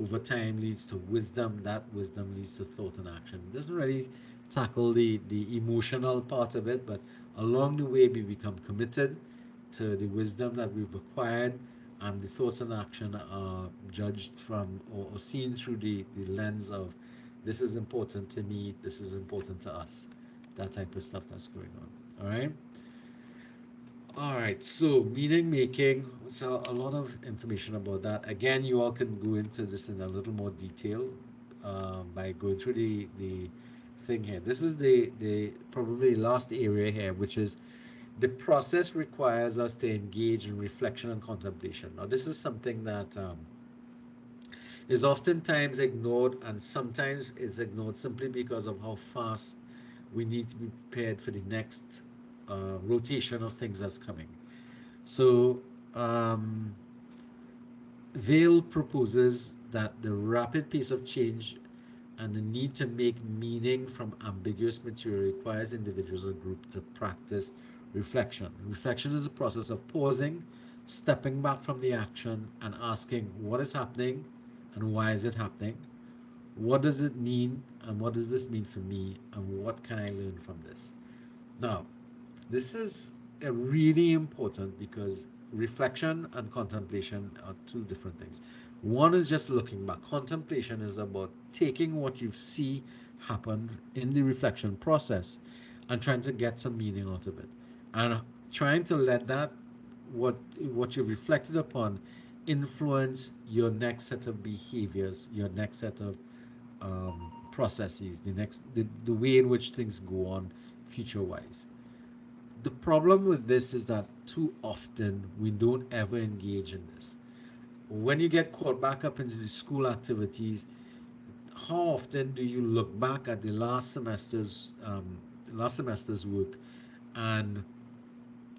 S1: over time leads to wisdom. That wisdom leads to thought and action. It doesn't really tackle the emotional part of it, but along the way we become committed to the wisdom that we've acquired, and the thoughts and action are judged from or seen through the lens of this is important to me, this is important to us, that type of stuff that's going on. All right. All right, so meaning making, so a lot of information about that. Again, you all can go into this in a little more detail by going through the thing here. This is the probably last area here, which is the process requires us to engage in reflection and contemplation. Now, this is something that is oftentimes ignored, and sometimes is ignored simply because of how fast we need to be prepared for the next rotation of things that's coming. So, um, Vail proposes that the rapid pace of change and the need to make meaning from ambiguous material requires individuals or groups to practice reflection. Reflection is a process of pausing, stepping back from the action, and asking what is happening and why is it happening? What does it mean, and what does this mean for me, and what can I learn from this? Now, this is really important because reflection and contemplation are two different things. One is just looking back. Contemplation is about taking what you see happen in the reflection process and trying to get some meaning out of it, and trying to let that what you've reflected upon influence your next set of behaviors, your next set of processes, the way in which things go on future wise. The problem with this is that too often we don't ever engage in this. When you get caught back up into the school activities, how often do you look back at the last semester's work and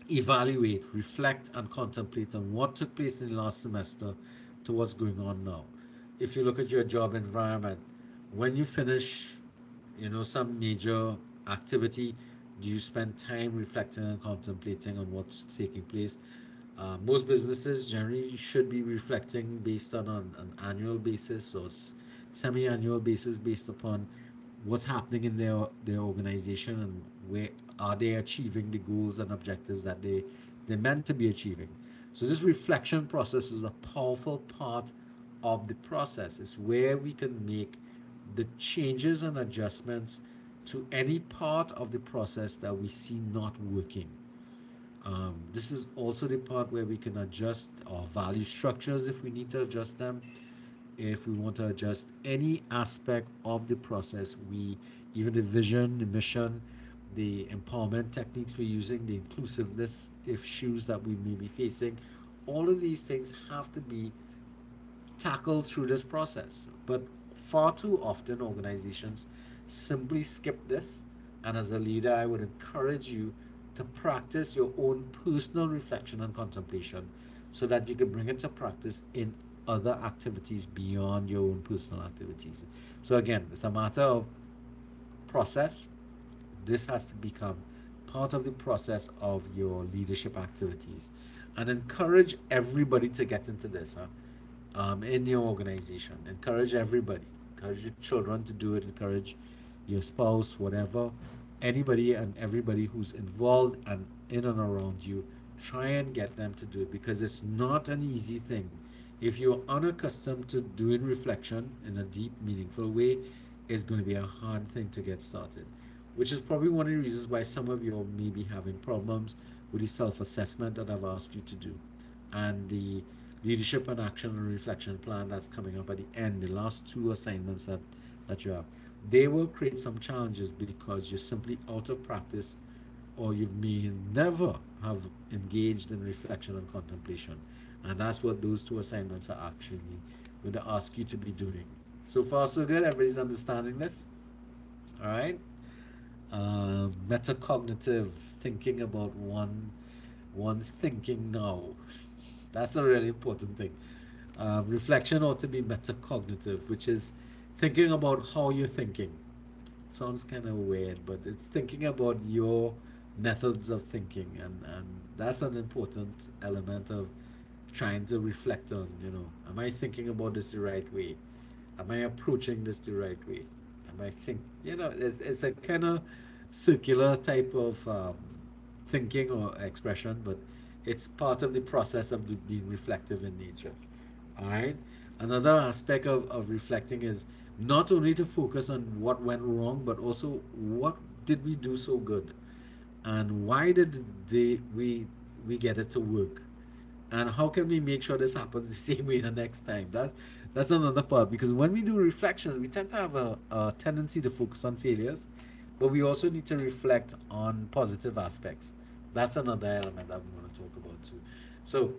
S1: evaluate, reflect, and contemplate on what took place in the last semester to what's going on now? If you look at your job environment, when you finish, some major activity, do you spend time reflecting and contemplating on what's taking place? Most businesses generally should be reflecting based on an annual basis or semi-annual basis based upon what's happening in their organization and where are they achieving the goals and objectives that they're meant to be achieving. So this reflection process is a powerful part of the process. It's where we can make the changes and adjustments to any part of the process that we see not working. This is also the part where we can adjust our value structures if we need to adjust them. If we want to adjust any aspect of the process, even the vision, the mission, the empowerment techniques we're using, the inclusiveness issues that we may be facing, all of these things have to be tackled through this process. But far too often, organizations simply skip this. And as a leader, I would encourage you to practice your own personal reflection and contemplation so that you can bring it to practice in other activities beyond your own personal activities. So, again, it's a matter of process. This has to become part of the process of your leadership activities, and encourage everybody to get into this. In your organization. Encourage everybody. Encourage your children to do it. Encourage your spouse, whatever, anybody and everybody who's involved and in and around you. Try and get them to do it because it's not an easy thing. If you're unaccustomed to doing reflection in a deep, meaningful way, it's going to be a hard thing to get started. Which is probably one of the reasons why some of you may be having problems with the self assessment that I've asked you to do and the leadership and action and reflection plan that's coming up at the end, the last two assignments that you have. They will create some challenges because you're simply out of practice or you may never have engaged in reflection and contemplation. And that's what those two assignments are actually going to ask you to be doing. So far, so good. Everybody's understanding this? All right. Metacognitive, thinking about one's thinking now. That's a really important thing. Reflection ought to be metacognitive, which is thinking about how you're thinking. Sounds kind of weird, but it's thinking about your methods of thinking, and that's an important element of trying to reflect on. Am I thinking about this the right way? Am I approaching this the right way? Am I think? It's a kind of circular type of thinking or expression, but it's part of the process of being reflective in nature. All right. Another aspect of reflecting is not only to focus on what went wrong, but also what did we do so good, and why did we get it to work, and how can we make sure this happens the same way the next time. That's another part because when we do reflections, we tend to have a tendency to focus on failures, but we also need to reflect on positive aspects. That's another element that we want to talk about too. So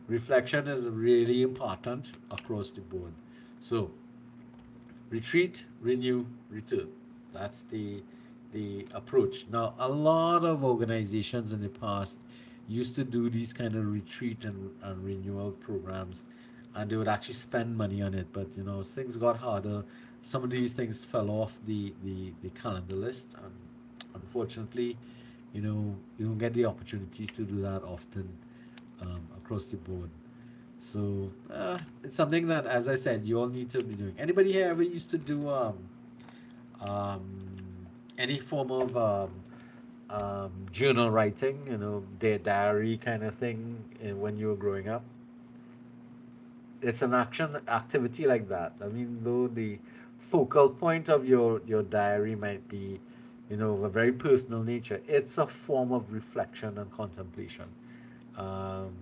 S1: reflection is really important across the board. So retreat, renew, return. That's the approach. Now, a lot of organizations in the past used to do these kind of retreat and renewal programs, and they would actually spend money on it. But as things got harder, some of these things fell off the calendar list, and unfortunately, you don't get the opportunities to do that often across the board. So it's something that, as I said, you all need to be doing. Anybody here ever used to do um, any form of journal writing, their diary kind of thing when you were growing up? It's an action activity like that. I mean, though the focal point of your diary might be, of a very personal nature, it's a form of reflection and contemplation. Um,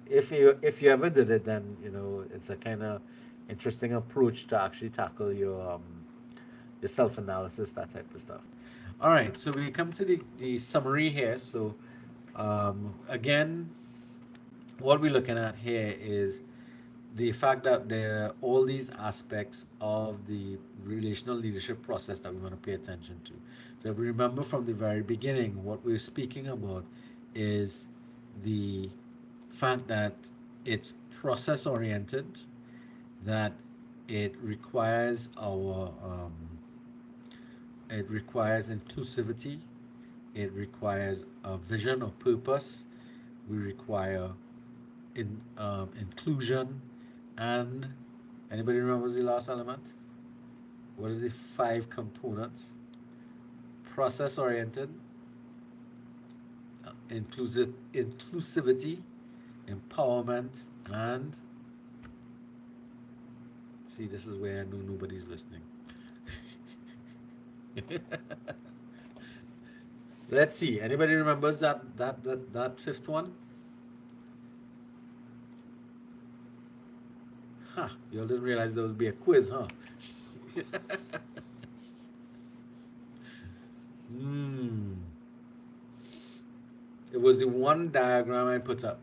S1: if you ever did it, then it's a kind of interesting approach to actually tackle your self analysis, that type of stuff. All right, so we come to the summary here. So again, what we're looking at here is the fact that there are all these aspects of the relational leadership process that we want to pay attention to. So if we remember from the very beginning, what we're speaking about is the fact that it's process oriented, that it requires it requires inclusivity, it requires a vision or purpose, we require inclusion, and anybody remembers the last element? What are the five components? Process oriented, inclusivity, empowerment, and See, this is where I know nobody's listening. Let's see. Anybody remembers that fifth one? Huh. You all didn't realize there would be a quiz, huh? Hmm. It was the one diagram I put up.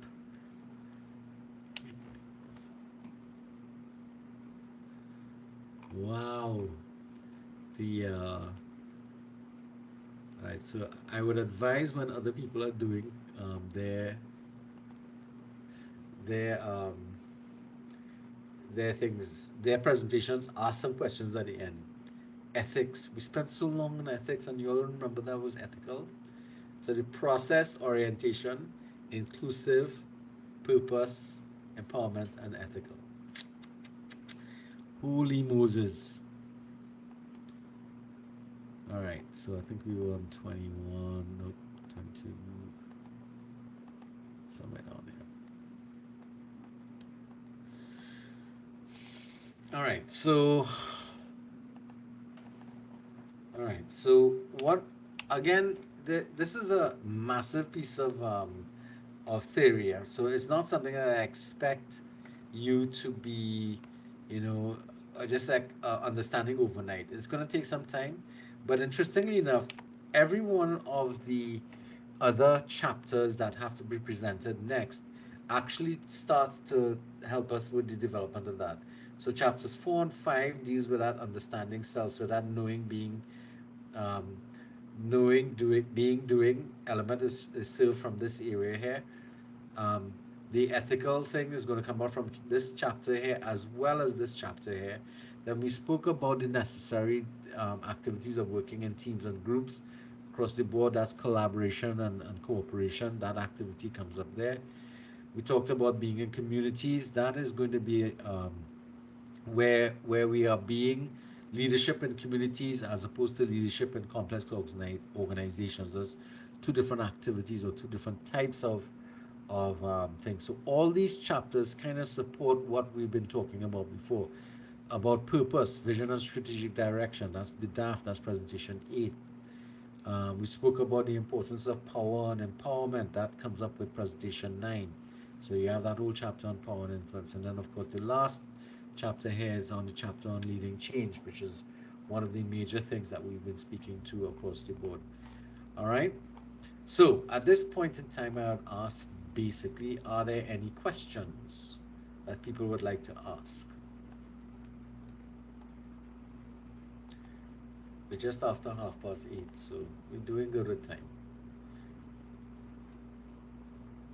S1: Wow. The right. So I would advise when other people are doing their their um, their things, their presentations, ask some questions at the end. Ethics. We spent so long on ethics, and you all remember that was ethical. So the process orientation, inclusive, purpose, empowerment, and ethical. Holy Moses. All right, so I think we were on 21, nope, 22, somewhere down there. All right, so what, again, this is a massive piece of theory. Yeah? So it's not something that I expect you to be, you know, just like understanding overnight. It's going to take some time. But interestingly enough, every one of the other chapters that have to be presented next actually starts to help us with the development of that. So chapters 4 and 5 deals with that understanding self, so that knowing, being, um, knowing, doing, being, doing element is still from this area here. Um, the ethical thing is going to come out from this chapter here as well as this chapter here. Then we spoke about the necessary activities of working in teams and groups across the board. That's collaboration and cooperation. That activity comes up there. We talked about being in communities. That is going to be where we are being leadership in communities as opposed to leadership in complex organizations. There's two different activities or two different types of things. So all these chapters kind of support what we've been talking about before, about purpose, vision, and strategic direction. That's the DAF. That's presentation 8. We spoke about the importance of power and empowerment. That comes up with presentation 9. So you have that whole chapter on power and influence. And then, of course, the last chapter here is on the chapter on leading change, which is one of the major things that we've been speaking to across the board. All right. So at this point in time, I would ask basically, are there any questions that people would like to ask? We're just after 8:30, so we're doing good with time.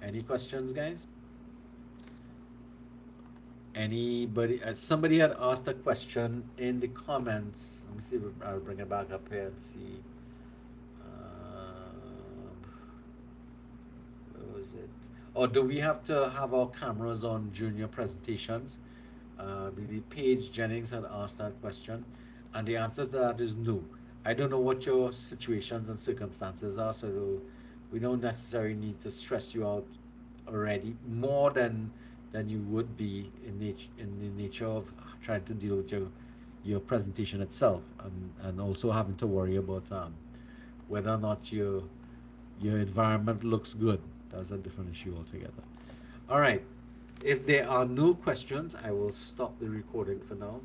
S1: Any questions, guys? Anybody? Somebody had asked a question in the comments. Let me see if I'll bring it back up here and see. Where was it? Or do we have to have our cameras on during your presentations? Maybe Paige Jennings had asked that question, and the answer to that is no. I don't know what your situations and circumstances are, so we don't necessarily need to stress you out already more than you would be in the nature of trying to deal with your presentation itself, and also having to worry about whether or not your environment looks good. That's a different issue altogether. All right. If there are no questions, I will stop the recording for now.